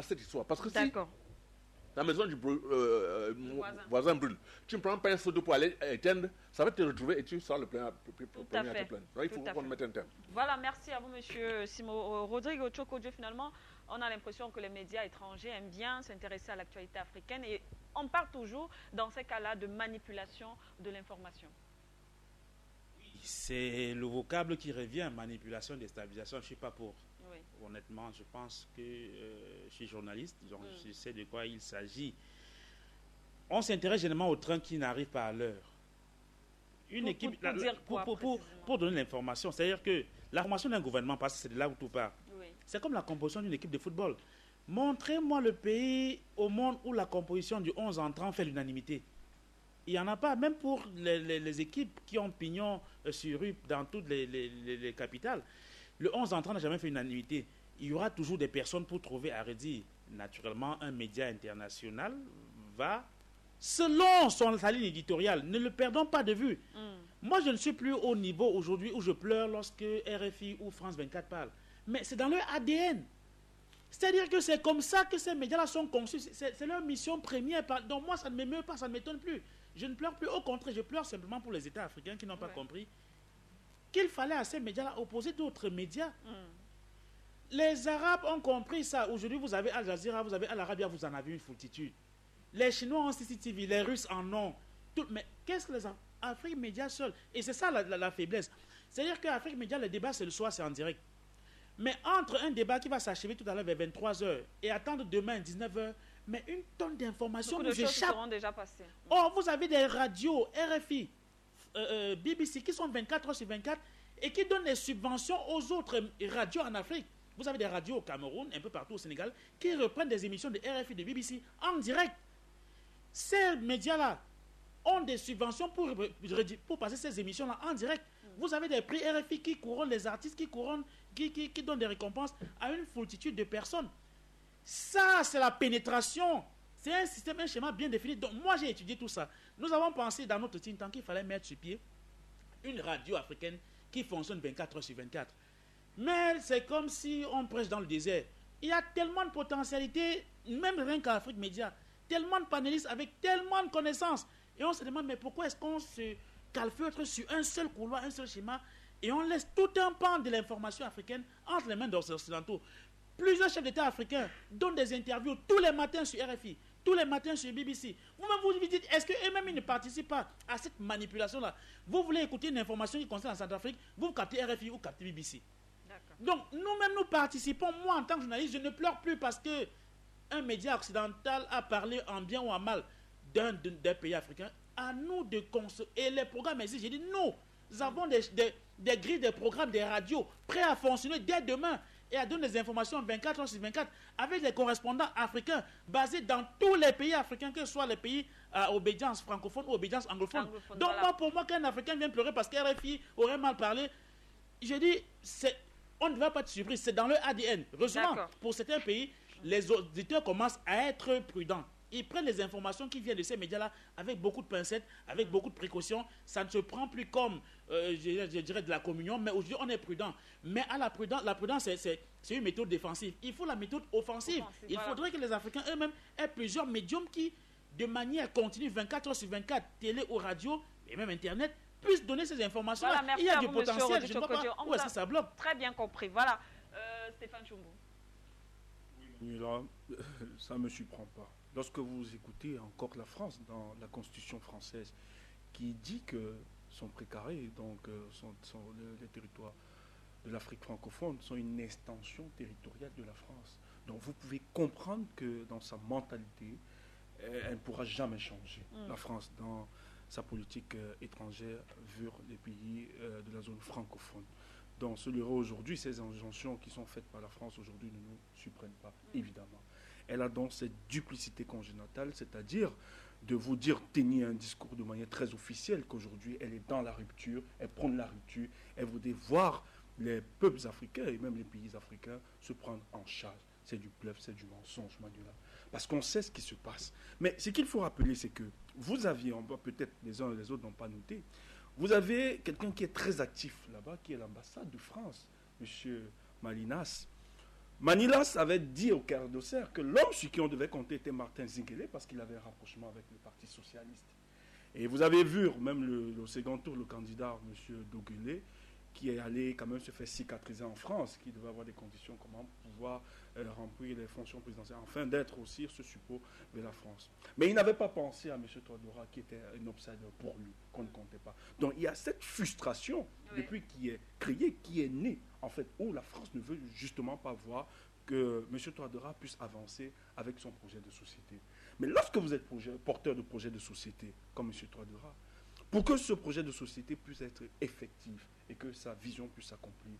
cette histoire. Parce que si la maison du voisin brûle, tu ne prends pas un seau d'eau pour aller éteindre, ça va te retrouver et tu sors le plein à te plaindre. Il faut qu'on mette un terme. Voilà, merci à vous, monsieur Simo. Rodrigue Chokodjo, finalement, on a l'impression que les médias étrangers aiment bien s'intéresser à l'actualité africaine et on parle toujours, dans ces cas-là, de manipulation de l'information. C'est le vocable qui revient, manipulation, déstabilisation, je ne suis pas pour. Oui. Honnêtement, je pense que je suis journaliste, donc je sais de quoi il s'agit. On s'intéresse généralement aux trains qui n'arrivent pas à l'heure. Une équipe, pour donner l'information, c'est-à-dire que la formation d'un gouvernement, parce que c'est de là où tout part, c'est comme la composition d'une équipe de football. Montrez-moi le pays au monde où la composition du 11 entrant fait l'unanimité. Il n'y en a pas, même pour les équipes qui ont pignon sur rue dans toutes les capitales. Le 11 entrant n'a jamais fait l'unanimité. Il y aura toujours des personnes pour trouver à redire. Naturellement, un média international va, selon sa ligne éditoriale, ne le perdons pas de vue. Moi, je ne suis plus au niveau aujourd'hui où je pleure lorsque RFI ou France 24 parlent. Mais c'est dans leur ADN. C'est-à-dire que c'est comme ça que ces médias-là sont conçus. C'est leur mission première. Donc moi, ça ne m'émeut pas, ça ne m'étonne plus. Je ne pleure plus. Au contraire, je pleure simplement pour les États africains qui n'ont pas compris qu'il fallait à ces médias-là opposer d'autres médias. Les Arabes ont compris ça. Aujourd'hui, vous avez Al Jazeera, vous avez Al Arabia, vous en avez une foultitude. Les Chinois ont CCTV, les Russes en ont. Mais qu'est-ce que les Afrique Média seuls? Et c'est ça la faiblesse. C'est-à-dire qu'Afrique Média, le débat, c'est le soir, c'est en direct. Mais entre un débat qui va s'achever tout à l'heure vers 23h et attendre demain 19h, mais une tonne d'informations nous échappe. Déjà passées. Oh, vous avez des radios, RFI, BBC qui sont 24 heures sur 24 et qui donnent des subventions aux autres radios en Afrique. Vous avez des radios au Cameroun, un peu partout au Sénégal, qui reprennent des émissions de RFI, de BBC en direct. Ces médias-là ont des subventions pour passer ces émissions-là en direct. Vous avez des prix RFI qui couronnent les artistes, qui donnent des récompenses à une foultitude de personnes. Ça, c'est la pénétration. C'est un système, un schéma bien défini. Donc, moi, j'ai étudié tout ça. Nous avons pensé dans notre think tank qu'il fallait mettre sur pied une radio africaine qui fonctionne 24 heures sur 24. Mais c'est comme si on prêche dans le désert. Il y a tellement de potentialités, même rien qu'à Afrique Média, tellement de panélistes avec tellement de connaissances. Et on se demande, mais pourquoi est-ce qu'on se calfeutre sur un seul couloir, un seul schéma, et on laisse tout un pan de l'information africaine entre les mains des Occidentaux. Plusieurs chefs d'État africains donnent des interviews tous les matins sur RFI, tous les matins sur BBC. Vous-même, vous vous dites, est-ce qu'eux-mêmes, ils ne participent pas à cette manipulation-là? Vous voulez écouter une information qui concerne la Centrafrique, vous captez RFI ou captez BBC. Donc, nous-mêmes, nous participons. Moi, en tant que journaliste, je ne pleure plus parce que un média occidental a parlé en bien ou en mal d'un pays africain. À nous de consommer. Et les programmes existent. J'ai dit, nous avons des grilles de programmes, des radios prêts à fonctionner dès demain et à donner des informations 24 heures sur 24 avec des correspondants africains basés dans tous les pays africains, que ce soit les pays à obédience francophone ou obédience anglophone. Donc, voilà. Pour moi, qu'un Africain vient pleurer parce qu'RFI aurait mal parlé, je dis, on ne va pas être surpris, c'est dans leur ADN. Heureusement, pour certains pays, les auditeurs commencent à être prudents. Ils prennent les informations qui viennent de ces médias-là avec beaucoup de pincettes, avec beaucoup de précautions. Ça ne se prend plus comme, je dirais, de la communion, mais aujourd'hui, on est prudent. Mais la prudence, c'est une méthode défensive. Il faut la méthode offensive. Il faudrait que les Africains eux-mêmes aient plusieurs médiums qui, de manière continue, 24 heures sur 24, télé ou radio, et même Internet, puissent donner ces informations. Voilà, il y a du potentiel. Je ne vois pas où est-ce que ça bloque. Très bien compris. Voilà. Stéphane Chumbo. Oui, là, ça ne me surprend pas. Lorsque vous écoutez encore la France, dans la Constitution française, qui dit que son précaré, donc les territoires de l'Afrique francophone, sont une extension territoriale de la France. Donc vous pouvez comprendre que dans sa mentalité, elle ne pourra jamais changer. La France, dans sa politique étrangère vers les pays de la zone francophone. Donc, aujourd'hui, ces injonctions qui sont faites par la France aujourd'hui ne nous surprennent pas, évidemment. Elle a donc cette duplicité congénitale, c'est-à-dire de vous dire, tenir un discours de manière très officielle qu'aujourd'hui, elle est dans la rupture, elle prône la rupture, elle voudrait voir les peuples africains et même les pays africains se prendre en charge. C'est du bluff, c'est du mensonge, Manuela. Parce qu'on sait ce qui se passe. Mais ce qu'il faut rappeler, c'est que vous aviez, peut-être les uns et les autres n'ont pas noté, vous avez quelqu'un qui est très actif là-bas, qui est l'ambassade de France, M. Malinas. Malinas avait dit au Quai d'Orsay que l'homme sur qui on devait compter était Martin Zinguélé parce qu'il avait un rapprochement avec le Parti socialiste. Et vous avez vu, même le second tour, le candidat, M. Doguélé, qui est allé quand même se faire cicatriser en France, qui devait avoir des conditions comment pouvoir remplir les fonctions présidentielles, afin d'être aussi ce support de la France. Mais il n'avait pas pensé à M. Touadéra, qui était un outsider pour lui, qu'on ne comptait pas. Donc il y a cette frustration, depuis qui est créée, qui est née, en fait, où la France ne veut justement pas voir que M. Touadéra puisse avancer avec son projet de société. Mais lorsque vous êtes porteur de projet de société, comme M. Touadéra, pour que ce projet de société puisse être effectif et que sa vision puisse s'accomplir,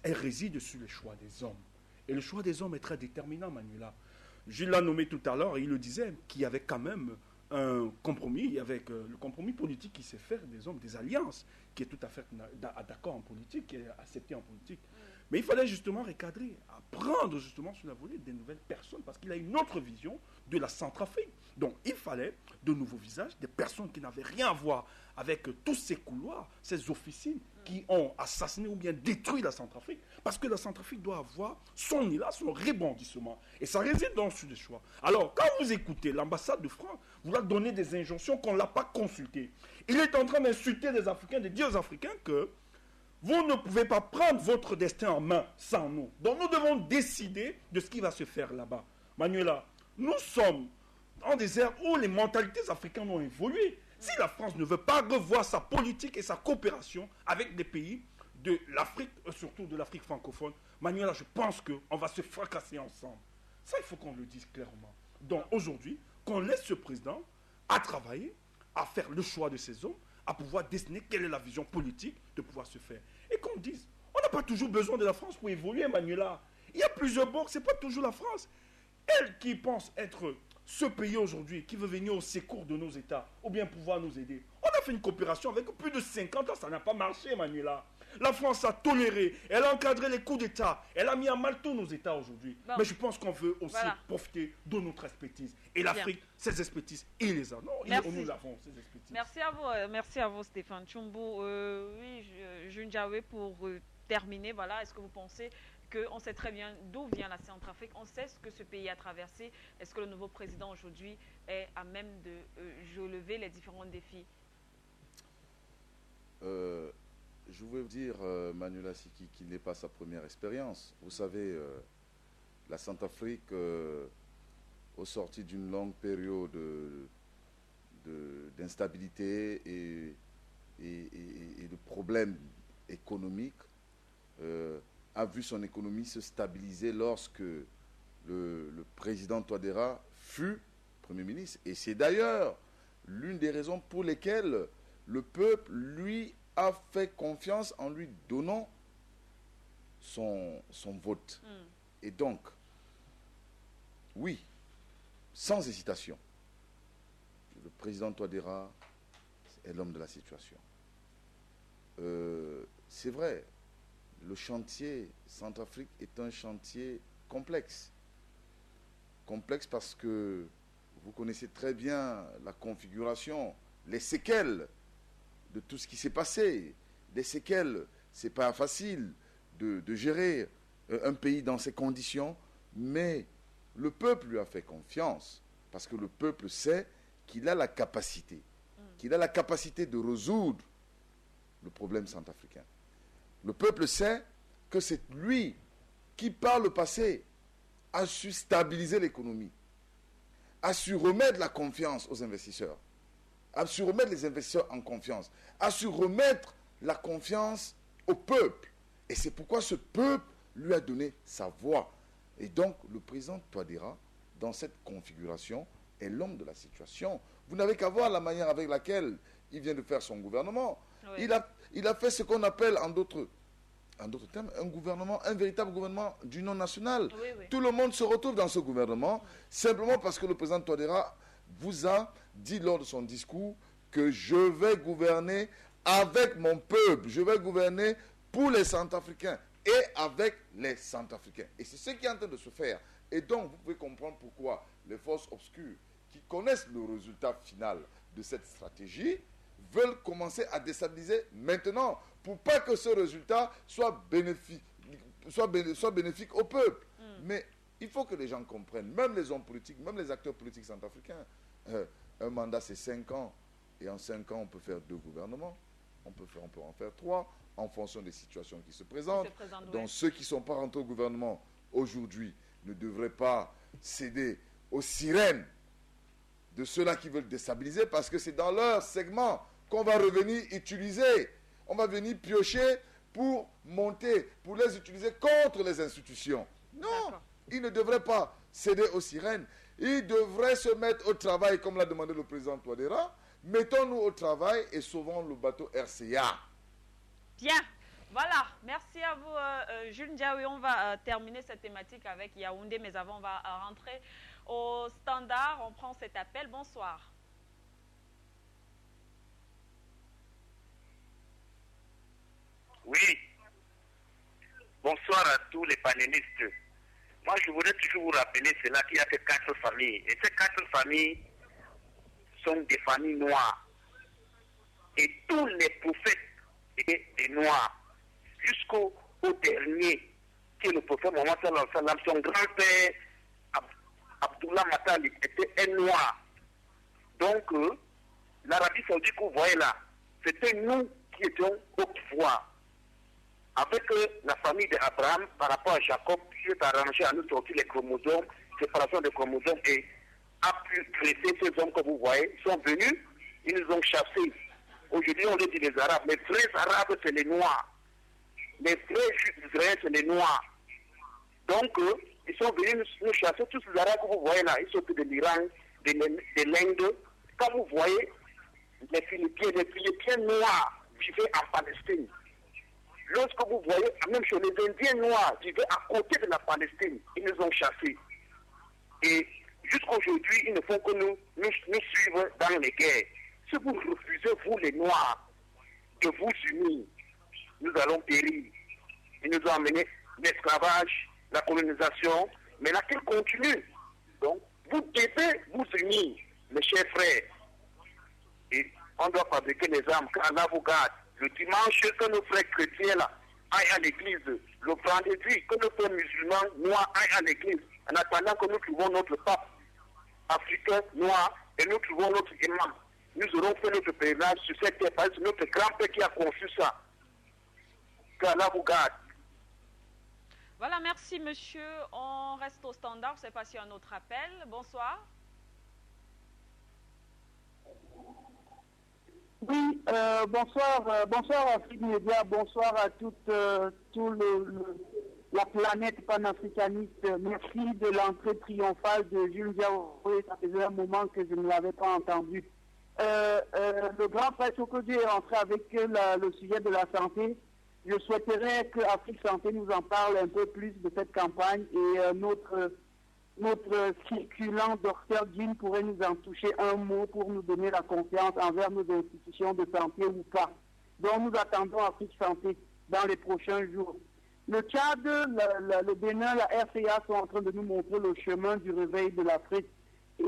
elle réside sur le choix des hommes. Et le choix des hommes est très déterminant, Manuela. Je l'ai nommé tout à l'heure, et il le disait, qu'il y avait quand même un compromis, avec le compromis politique qui s'est fait des hommes, des alliances, qui est tout à fait d'accord en politique, qui est accepté en politique. Mais il fallait justement recadrer, apprendre justement sur la volée des nouvelles personnes, parce qu'il a une autre vision de la Centrafrique. Donc il fallait de nouveaux visages, des personnes qui n'avaient rien à voir avec tous ces couloirs, ces officines qui ont assassiné ou bien détruit la Centrafrique. Parce que la Centrafrique doit avoir son élan, son rebondissement. Et ça réside donc sur des choix. Alors, quand vous écoutez l'ambassade de France, vous leur donnez des injonctions qu'on ne l'a pas consultées. Il est en train d'insulter les Africains, de dire aux Africains que vous ne pouvez pas prendre votre destin en main sans nous. Donc nous devons décider de ce qui va se faire là-bas. Manuela, nous sommes dans des aires où les mentalités africaines ont évolué. Si la France ne veut pas revoir sa politique et sa coopération avec des pays de l'Afrique, surtout de l'Afrique francophone, Manuela, je pense qu'on va se fracasser ensemble. Ça, il faut qu'on le dise clairement. Donc aujourd'hui, qu'on laisse ce président à travailler, à faire le choix de ses hommes, à pouvoir dessiner quelle est la vision politique de pouvoir se faire. Et qu'on dise, on n'a pas toujours besoin de la France pour évoluer, Manuela. Il y a plusieurs bords, ce n'est pas toujours la France. Elle qui pense être ce pays aujourd'hui, qui veut venir au secours de nos États, ou bien pouvoir nous aider. On a fait une coopération avec plus de 50 ans, ça n'a pas marché, Manuela. La France a toléré, elle a encadré les coups d'État, elle a mis à mal tous nos États aujourd'hui. Bon. Mais je pense qu'on veut aussi profiter de notre expertise. Et l'Afrique, ses expertises, il les a. Non, nous avons ces expertises. Merci à vous Stéphane Tchumbo. Oui, Junjawe, pour terminer, voilà, est-ce que vous pensez qu'on sait très bien d'où vient la Centrafrique, on sait ce que ce pays a traversé. Est-ce que le nouveau président aujourd'hui est à même de relever les différents défis? Je voulais vous dire, Manuela Siki, qu'il n'est pas sa première expérience. Vous savez, la Centrafrique, au sorti d'une longue période d'instabilité et de problèmes économiques, a vu son économie se stabiliser lorsque le président Touadéra fut Premier ministre. Et c'est d'ailleurs l'une des raisons pour lesquelles le peuple lui a fait confiance en lui donnant son vote. Et donc, oui, sans hésitation, le président Touadéra est l'homme de la situation. C'est vrai, le chantier Centrafrique est un chantier complexe. Complexe parce que vous connaissez très bien la configuration, les séquelles de tout ce qui s'est passé. Les séquelles, ce n'est pas facile de gérer un pays dans ces conditions, mais le peuple lui a fait confiance parce que le peuple sait qu'il a la capacité, de résoudre le problème centrafricain. Le peuple sait que c'est lui qui, par le passé, a su stabiliser l'économie, a su remettre la confiance aux investisseurs, a su remettre les investisseurs en confiance, a su remettre la confiance au peuple. Et c'est pourquoi ce peuple lui a donné sa voix. Et donc, le président Touadéra, dans cette configuration, est l'homme de la situation. Vous n'avez qu'à voir la manière avec laquelle il vient de faire son gouvernement. Oui. Il a fait ce qu'on appelle, en d'autres en d'autres termes, un véritable gouvernement d'union nationale. Oui, oui. Tout le monde se retrouve dans ce gouvernement, simplement parce que le président Touadéra vous a dit lors de son discours que je vais gouverner avec mon peuple, je vais gouverner pour les Centrafricains et avec les Centrafricains. Et c'est ce qui est en train de se faire. Et donc, vous pouvez comprendre pourquoi les forces obscures qui connaissent le résultat final de cette stratégie veulent commencer à déstabiliser maintenant pour pas que ce résultat soit bénéfique au peuple. Mais il faut que les gens comprennent, même les hommes politiques, même les acteurs politiques centrafricains, un mandat c'est 5 ans, et en 5 ans on peut faire 2 gouvernements, on peut en faire 3, en fonction des situations qui se présentent. Donc ceux qui ne sont pas rentrés au gouvernement aujourd'hui ne devraient pas céder aux sirènes de ceux-là qui veulent déstabiliser, parce que c'est dans leur segment qu'on va revenir utiliser. On va venir piocher pour monter, pour les utiliser contre les institutions. Non, ils ne devraient pas céder aux sirènes. Ils devraient se mettre au travail, comme l'a demandé le président Touadéra. Mettons-nous au travail et sauvons le bateau RCA. Bien. Voilà, merci à vous Jules Ndiaye. On va terminer cette thématique avec Yaoundé, mais avant on va rentrer au standard. On prend cet appel. Bonsoir. Oui. Bonsoir à tous les panélistes. Moi, je voudrais toujours vous rappeler cela qu'il y a que 4 familles. Et ces 4 familles sont des familles noires. Et tous les prophètes étaient des noirs. Jusqu'au dernier, qui est le prophète Mohammed sallallahu alayhi wa sallam, son grand-père, Abdullah Matali, était un noir. Donc, l'Arabie saoudite que vous voyez là, c'était nous qui étions au pouvoir. Avec la famille d'Abraham, par rapport à Jacob, qui s'est arrangé à nous sortir les chromosomes, séparation des chromosomes, et a pu dresser ces hommes que vous voyez. Ils sont venus, ils nous ont chassés. Aujourd'hui, on les dit les Arabes. Les vrais Arabes, c'est les Noirs. Les vrais Israéliens, c'est les Noirs. Donc, ils sont venus nous chasser. Tous ces Arabes que vous voyez là, ils sont de l'Iran, de l'Inde. Quand vous voyez les Philippiens noirs vivaient en Palestine. Lorsque vous voyez, même chez les Indiens noirs vivaient à côté de la Palestine, ils nous ont chassés. Et jusqu'aujourd'hui, ils ne font que nous suivre dans les guerres. Si vous refusez, vous les Noirs, de vous unir, nous allons périr. Ils nous ont amené l'esclavage, la colonisation, mais laquelle continue. Donc, vous devez vous unir, mes chers frères. Et on doit fabriquer les armes, car Allah vous garde. Le dimanche, que nos frères chrétiens là aillent à l'église. Le vendredi, que nos frères musulmans noirs aillent à l'église. En attendant que nous trouvons notre pape africain noir et nous trouvons notre imam. Nous aurons fait notre pèlerinage sur cette terre, parce que c'est notre grand-père qui a conçu ça. Qu'Allah vous garde. Voilà, merci monsieur. On reste au standard. Je ne sais pas s'il y a un autre appel. Bonsoir. Oui, bonsoir Afrique Média, bonsoir à toute la planète panafricaniste. Merci de l'entrée triomphale de Jules Ndiaye. Ça faisait un moment que je ne l'avais pas entendu. Le grand frère Sokodji est rentré avec le sujet de la santé. Je souhaiterais que Afrique Santé nous en parle un peu plus de cette campagne et notre circulant docteur Jean pourrait nous en toucher un mot pour nous donner la confiance envers nos institutions de santé ou pas. Donc nous attendons Afrique Santé dans les prochains jours. Le Tchad, le Bénin, la RCA sont en train de nous montrer le chemin du réveil de l'Afrique. Et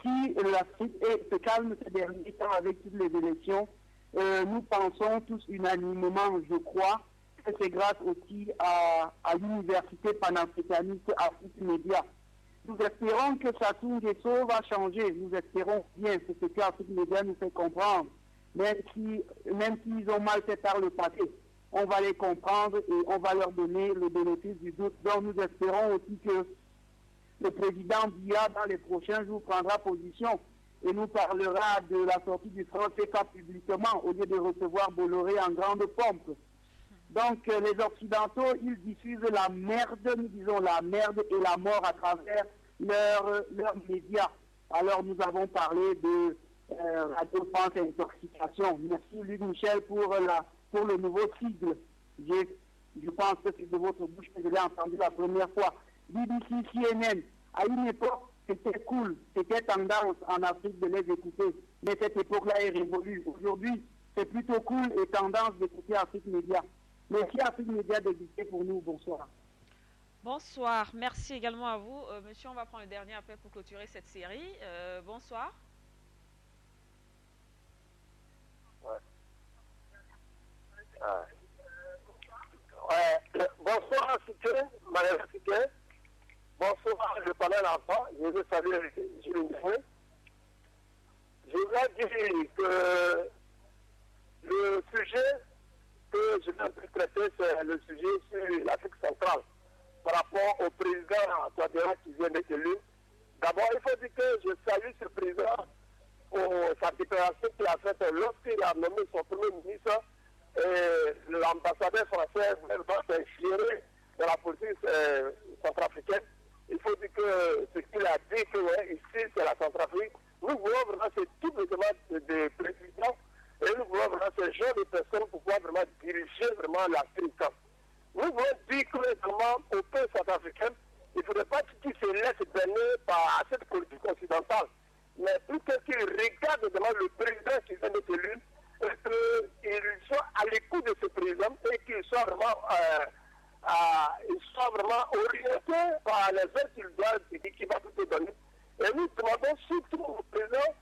si l'Afrique se calme ces derniers temps avec toutes les élections, nous pensons tous unanimement, je crois, que c'est grâce aussi à l'université panafricaniste Afrique Média. Nous espérons que Sassou Nguesso va changer. Nous espérons bien, c'est ce que Afrique Média nous fait comprendre. Même s'ils ont mal fait par le passé, on va les comprendre et on va leur donner le bénéfice du doute. Donc nous espérons aussi que le président Biya, dans les prochains jours, prendra position et nous parlera de la sortie du franc CFA publiquement au lieu de recevoir Bolloré en grande pompe. Donc les Occidentaux, ils diffusent la merde, nous disons la merde et la mort à travers leurs médias. Alors nous avons parlé de Radio France Intoxication. Merci Luc Michel pour le nouveau sigle. Je pense que c'est de votre bouche que je l'ai entendu la première fois. BBC, CNN, à une époque, c'était cool, c'était tendance en Afrique de les écouter. Mais cette époque-là est révolue. Aujourd'hui, c'est plutôt cool et tendance d'écouter Afrique Média. Merci Afrique Média d'exister pour nous. Bonsoir. Bonsoir. Merci également à vous. Monsieur, on va prendre le dernier appel pour clôturer cette série. Bonsoir. Bonsoir, Madame Africaine. Bonsoir, le panel enfant. Je veux saluer Gilles Ndoué. Je voudrais dire que le sujet que je viens de traiter, c'est le sujet sur l'Afrique centrale par rapport au président Touadéra qui vient d'être élu. D'abord, il faut dire que je salue ce président pour sa déclaration qu'il a faite lorsqu'il a nommé son premier ministre. Et l'ambassadeur français va s'inspirer de la politique centrafricaine. Il faut dire que ce qu'il a dit, que ouais, ici c'est la Centrafrique, nous voulons vraiment ce type de demande de président et nous voulons vraiment ce genre de personnes pour pouvoir vraiment diriger vraiment l'Afrique. Nous voulons dire que vraiment au peuple centrafricain, il ne faudrait pas qu'il se laisse berner par cette politique occidentale, mais plutôt qu'il regarde vraiment le président qui vient d'être élu, qu'il soit à l'écoute de ce président et qu'il soit vraiment orienté par les heures qu'il va tout donner. Et nous demandons surtout au président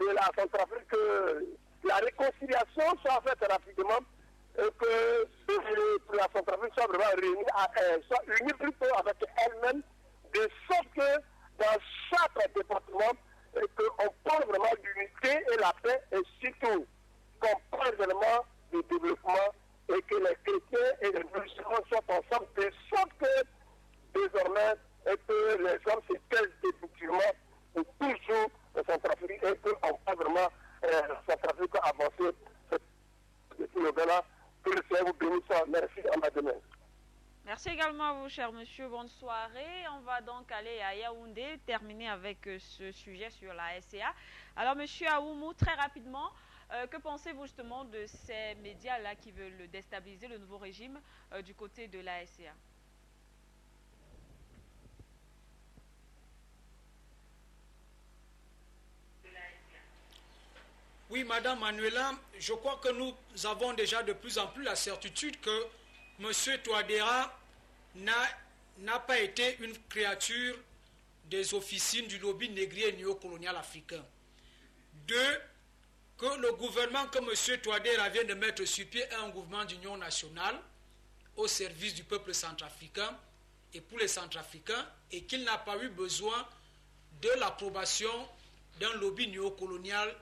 de la Centrafrique que la réconciliation soit faite rapidement et que la Centrafrique soit vraiment soit unie plutôt avec elle-même, de sorte que dans chaque département, qu'on parle vraiment d'unité et la paix et surtout qu'on parle vraiment de développement et que les chrétiens et les musulmans soient ensemble, de sorte que désormais que les hommes se taisent définitivement pour toujours la Centrafrique et qu'on parle vraiment la Centrafrique avancer depuis le Ghana. Que le Seigneur vous bénisse. Merci à ma demande. Merci également à vous, cher monsieur. Bonne soirée. On va donc aller à Yaoundé, terminer avec ce sujet sur la SCA. Alors, monsieur Aoumou, très rapidement, que pensez-vous justement de ces médias-là qui veulent déstabiliser le nouveau régime du côté de la SCA? Oui, Madame Manuela, je crois que nous avons déjà de plus en plus la certitude que M. Touadéra n'a pas été une créature des officines du lobby négrier néocolonial africain. Deux, que le gouvernement que M. Touadéra vient de mettre sur pied est un gouvernement d'union nationale au service du peuple centrafricain et pour les centrafricains, et qu'il n'a pas eu besoin de l'approbation d'un lobby néocolonial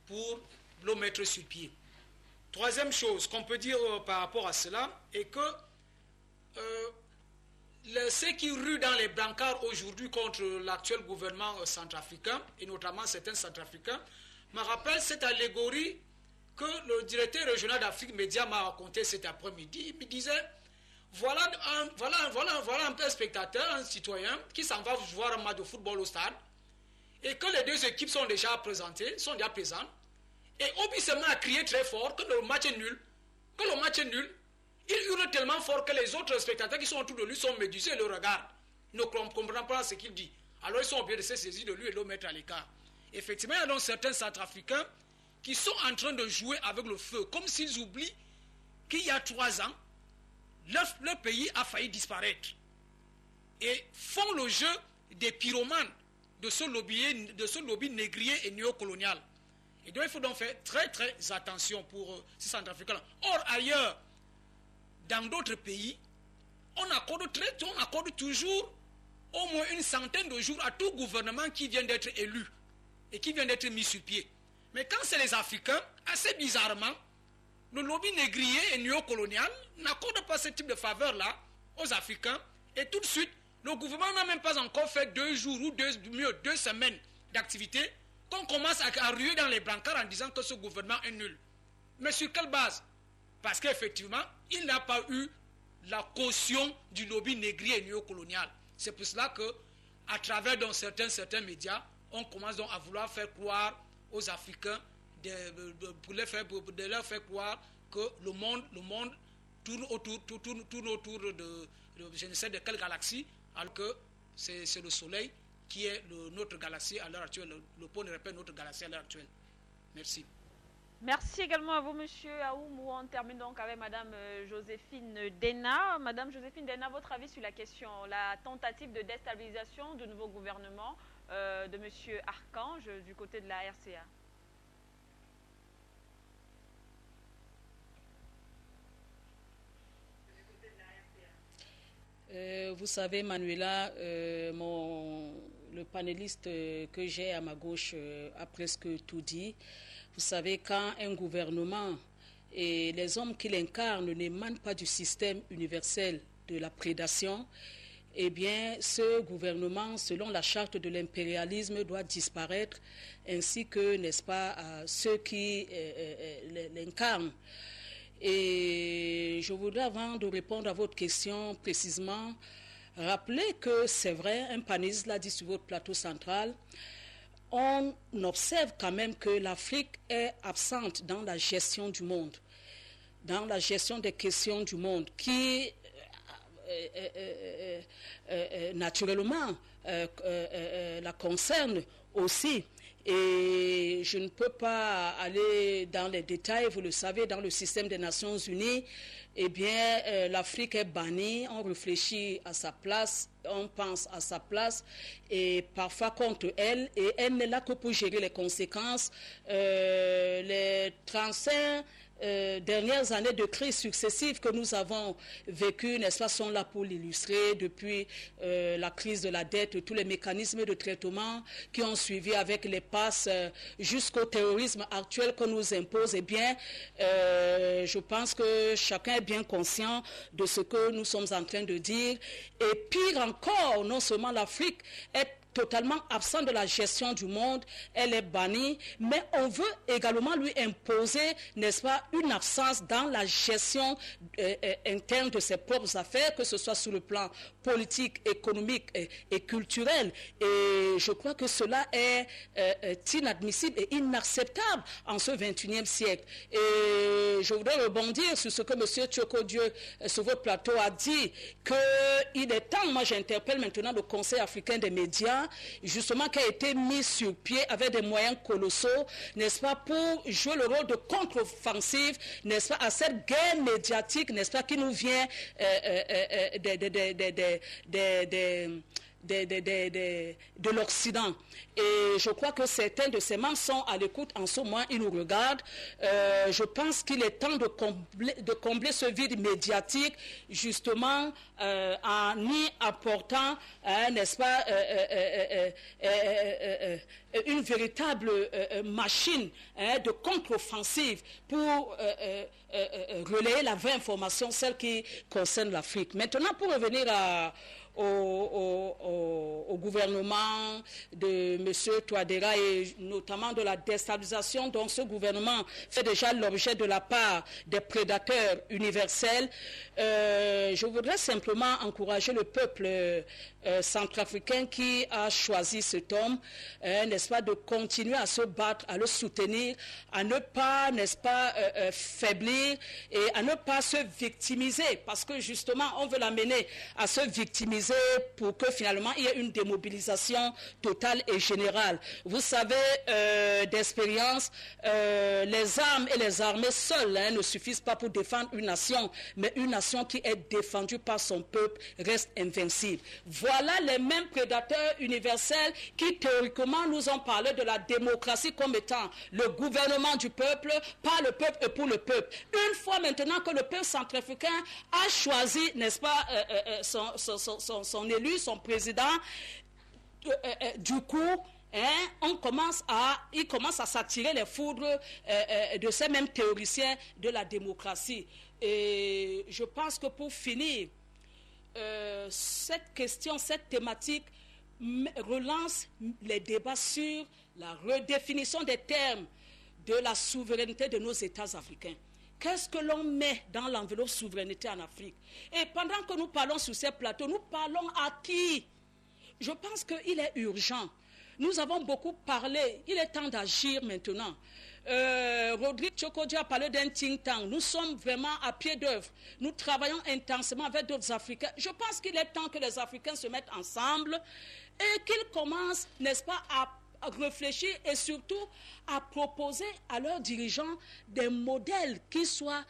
pour le mettre sur pied. Troisième chose qu'on peut dire par rapport à cela est que ceux qui ruent dans les brancards aujourd'hui contre l'actuel gouvernement centrafricain, et notamment certains centrafricains, me rappellent cette allégorie que le directeur régional d'Afrique Média m'a raconté cet après-midi. Il me disait, voilà un spectateur, un citoyen qui s'en va voir un match de football au stade, et que les deux équipes sont déjà présentées, sont déjà présentes, et Obi se met à crier très fort que le match est nul, il hurle tellement fort que les autres spectateurs qui sont autour de lui sont médusés et le regardent, ne comprennent pas ce qu'il dit. Alors ils sont obligés de se saisir de lui et de le mettre à l'écart. Effectivement, il y a donc certains Centrafricains qui sont en train de jouer avec le feu, comme s'ils oublient qu'il y a 3 ans, leur pays a failli disparaître. Et font le jeu des pyromanes de ce lobby négrier et néocolonial. Et donc il faut donc faire très très attention pour ces Centrafricains. Or ailleurs, dans d'autres pays, on accorde toujours au moins une centaine de jours à tout gouvernement qui vient d'être élu et qui vient d'être mis sur pied. Mais quand c'est les Africains, assez bizarrement, le lobby négrier et néocolonial n'accorde pas ce type de faveur-là aux Africains, et tout de suite, le gouvernement n'a même pas encore fait 2 jours ou 2 semaines d'activité qu'on commence à ruer dans les brancards en disant que ce gouvernement est nul. Mais sur quelle base? Parce qu'effectivement, il n'a pas eu la caution du lobby négrier et néocolonial. C'est pour cela que, à travers donc, certains médias, on commence donc à vouloir faire croire aux Africains, de leur faire croire que le monde tourne autour de je ne sais de quelle galaxie, alors que c'est le Soleil qui est notre galaxie à l'heure actuelle. Le pôle répète notre galaxie à l'heure actuelle. Merci. Merci également à vous, Monsieur Aoumou. On termine donc avec Madame Joséphine Dena. Madame Joséphine Dena, votre avis sur la question, la tentative de déstabilisation du nouveau gouvernement de Monsieur Archange du côté de la RCA. Vous savez, Manuela, le panéliste que j'ai à ma gauche a presque tout dit. Vous savez, quand un gouvernement et les hommes qui l'incarnent n'émanent pas du système universel de la prédation, eh bien, ce gouvernement, selon la charte de l'impérialisme, doit disparaître, ainsi que, n'est-ce pas, ceux qui l'incarnent. Et je voudrais, avant de répondre à votre question précisément, rappeler que c'est vrai, un panéliste l'a dit sur votre plateau central, on observe quand même que l'Afrique est absente dans la gestion du monde, dans la gestion des questions du monde, qui naturellement la concerne aussi. Et je ne peux pas aller dans les détails, vous le savez, dans le système des Nations Unies, eh bien, l'Afrique est bannie, on réfléchit à sa place, on pense à sa place, et parfois contre elle, et elle n'est là que pour gérer les conséquences. Les 35 dernières années de crise successives que nous avons vécues, n'est-ce pas, sont là pour l'illustrer, depuis la crise de la dette, tous les mécanismes de traitement qui ont suivi avec les passes jusqu'au terrorisme actuel que nous impose. Eh bien, je pense que chacun est bien conscient de ce que nous sommes en train de dire. Et pire encore, non seulement l'Afrique est totalement absent de la gestion du monde, elle est bannie, mais on veut également lui imposer, n'est-ce pas, une absence dans la gestion interne de ses propres affaires, que ce soit sur le plan politique, économique et culturel. Et je crois que cela est inadmissible et inacceptable en ce 21e siècle. Et je voudrais rebondir sur ce que M. Tchoko-Dieu, sur votre plateau, a dit, qu'il est temps, moi j'interpelle maintenant le Conseil africain des médias, justement, qui a été mis sur pied avec des moyens colossaux, n'est-ce pas, pour jouer le rôle de contre-offensive, n'est-ce pas, à cette guerre médiatique, n'est-ce pas, qui nous vient de l'Occident. Et je crois que certains de ces membres sont à l'écoute en ce moment, ils nous regardent. Je pense qu'il est temps de combler ce vide médiatique, justement, en y apportant, n'est-ce pas, une véritable machine de contre-offensive pour relayer la vraie information, celle qui concerne l'Afrique. Maintenant, pour revenir au gouvernement de M. Touadéra et notamment de la déstabilisation dont ce gouvernement fait déjà l'objet de la part des prédateurs universels, je voudrais simplement encourager le peuple centrafricain qui a choisi cet homme, n'est-ce pas, de continuer à se battre, à le soutenir, à ne pas, n'est-ce pas, faiblir et à ne pas se victimiser, parce que justement on veut l'amener à se victimiser pour que finalement il y ait une démobilisation totale et générale. Vous savez, d'expérience, les armes et les armées seules ne suffisent pas pour défendre une nation, mais une nation qui est défendue par son peuple reste invincible. Voilà les mêmes prédateurs universels qui théoriquement nous ont parlé de la démocratie comme étant le gouvernement du peuple, par le peuple et pour le peuple. Une fois maintenant que le peuple centrafricain a choisi, n'est-ce pas, son élu, son président, du coup, il commence à s'attirer les foudres de ces mêmes théoriciens de la démocratie. Et je pense que pour finir, cette question, cette thématique relance les débats sur la redéfinition des termes de la souveraineté de nos États africains. Qu'est-ce que l'on met dans l'enveloppe souveraineté en Afrique? Et pendant que nous parlons sur ces plateaux, nous parlons à qui? Je pense qu'il est urgent. Nous avons beaucoup parlé, il est temps d'agir maintenant. Rodrigue Tchokodja a parlé d'un think tank. Nous sommes vraiment à pied d'œuvre. Nous travaillons intensément avec d'autres Africains. Je pense qu'il est temps que les Africains se mettent ensemble et qu'ils commencent, n'est-ce pas, à réfléchir et surtout à proposer à leurs dirigeants des modèles qui soient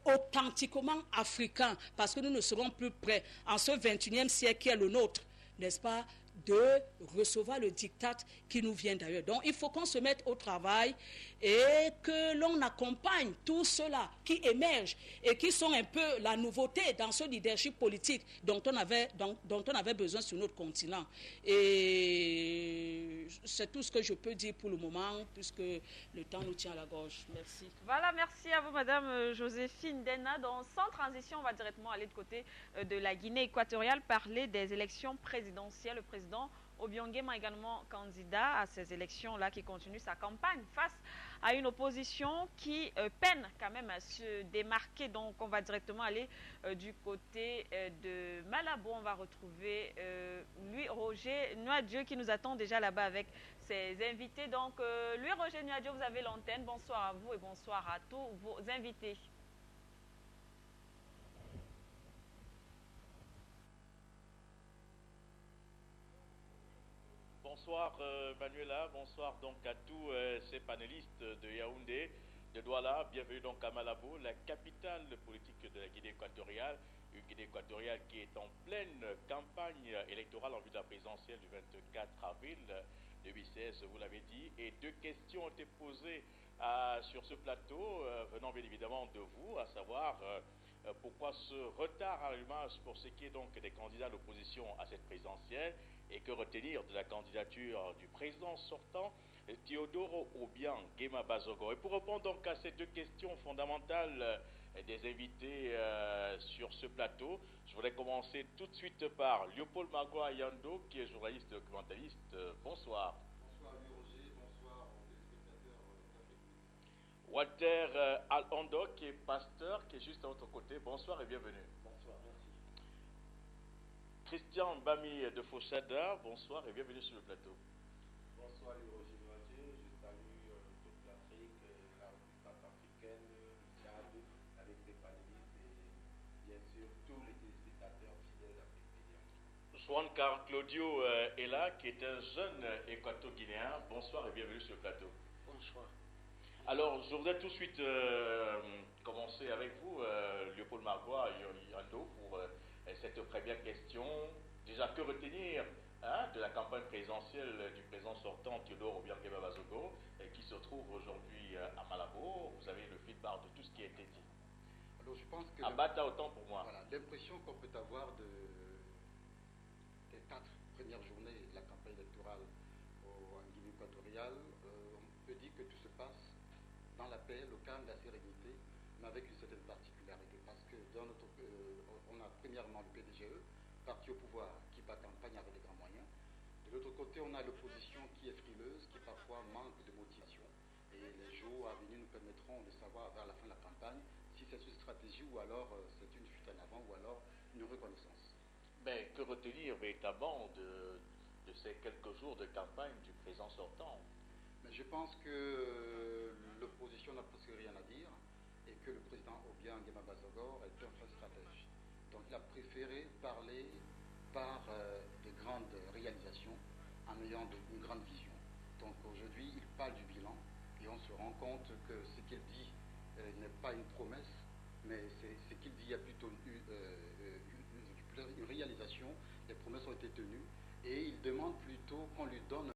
authentiquement africains, parce que nous ne serons plus prêts en ce 21e siècle qui est le nôtre, n'est-ce pas, de recevoir le diktat qui nous vient d'ailleurs. Donc il faut qu'on se mette au travail et que l'on accompagne tous ceux-là qui émergent et qui sont un peu la nouveauté dans ce leadership politique dont on avait besoin sur notre continent. Et c'est tout ce que je peux dire pour le moment, puisque le temps nous tient à la gorge. Merci. Voilà, merci à vous, Madame Joséphine Dena. Donc, sans transition, on va directement aller de côté de la Guinée équatoriale, parler des élections présidentielles. Le président Obiang Nguema est également candidat à ces élections-là, qui continue sa campagne face à une opposition qui peine quand même à se démarquer. Donc on va directement aller du côté de Malabo. On va retrouver lui, Roger Nuadieu, qui nous attend déjà là-bas avec ses invités. Donc lui, Roger Nuadieu, vous avez l'antenne. Bonsoir à vous et bonsoir à tous vos invités. Bonsoir Manuela, bonsoir donc à tous ces panélistes de Yaoundé, de Douala. Bienvenue donc à Malabo, la capitale politique de la Guinée équatoriale. Une Guinée équatoriale qui est en pleine campagne électorale en vue de la présidentielle du 24 avril 2016, vous l'avez dit. Et deux questions ont été posées sur ce plateau, venant bien évidemment de vous, à savoir pourquoi ce retard à l'allumage pour ce qui est donc des candidats d'opposition à cette présidentielle, et que retenir de la candidature du président sortant, Teodoro Obiang Nguema Bazogo. Et pour répondre donc à ces deux questions fondamentales des invités sur ce plateau, je voudrais commencer tout de suite par Léopold Magua Yando, qui est journaliste documentaliste. Bonsoir. Bonsoir Roger, bonsoir aux téléspectateurs d'Afrique. Walter Al-Ondo, qui est pasteur, qui est juste à votre côté. Bonsoir et bienvenue. Bonsoir, merci. Christian Bami de Fauchada, bonsoir et bienvenue sur le plateau. Bonsoir Roger Noisier, je salue toute l'Afrique, la République africaine, le Tchad, avec des panélistes et bien sûr tous les téléspectateurs fidèles d'Afrique Média. Juan Carlos Claudio est là, qui est un jeune équato-guinéen. Bonsoir et bienvenue sur le plateau. Bonsoir. Alors, je voudrais tout de suite commencer avec vous, Léopold Magua Yando, pour cette première question. Déjà, que retenir de la campagne présidentielle du président sortant Teodoro Obiang Nguema Bazogo, qui se trouve aujourd'hui à Malabo? Vous avez le feedback de tout ce qui a été dit. Alors, je pense que Abata autant pour moi. Voilà, l'impression qu'on peut avoir des 4 premières journées de la campagne électorale en Guinée équatoriale, on peut dire que tout se passe dans la paix, le calme, la sérénité, mais avec une certaine particularité, parce que dans notre, on a premièrement le PDGE, parti au pouvoir, qui bat campagne avec des grands moyens. De l'autre côté, on a l'opposition qui est frileuse, qui parfois manque de motivation. Et les jours à venir nous permettront de savoir vers la fin de la campagne si c'est une stratégie ou alors c'est une fuite en avant ou alors une reconnaissance. Mais que retenir véritablement de ces quelques jours de campagne du président sortant? Mais je pense que l'opposition n'a presque rien à dire et que le président Obiang Nguema Bazogo est un vrai stratège. Donc il a préféré parler par de grandes réalisations en ayant une grande vision. Donc aujourd'hui, il parle du bilan et on se rend compte que ce qu'il dit n'est pas une promesse, mais ce qu'il dit, il y a plutôt une réalisation. Les promesses ont été tenues et il demande plutôt qu'on lui donne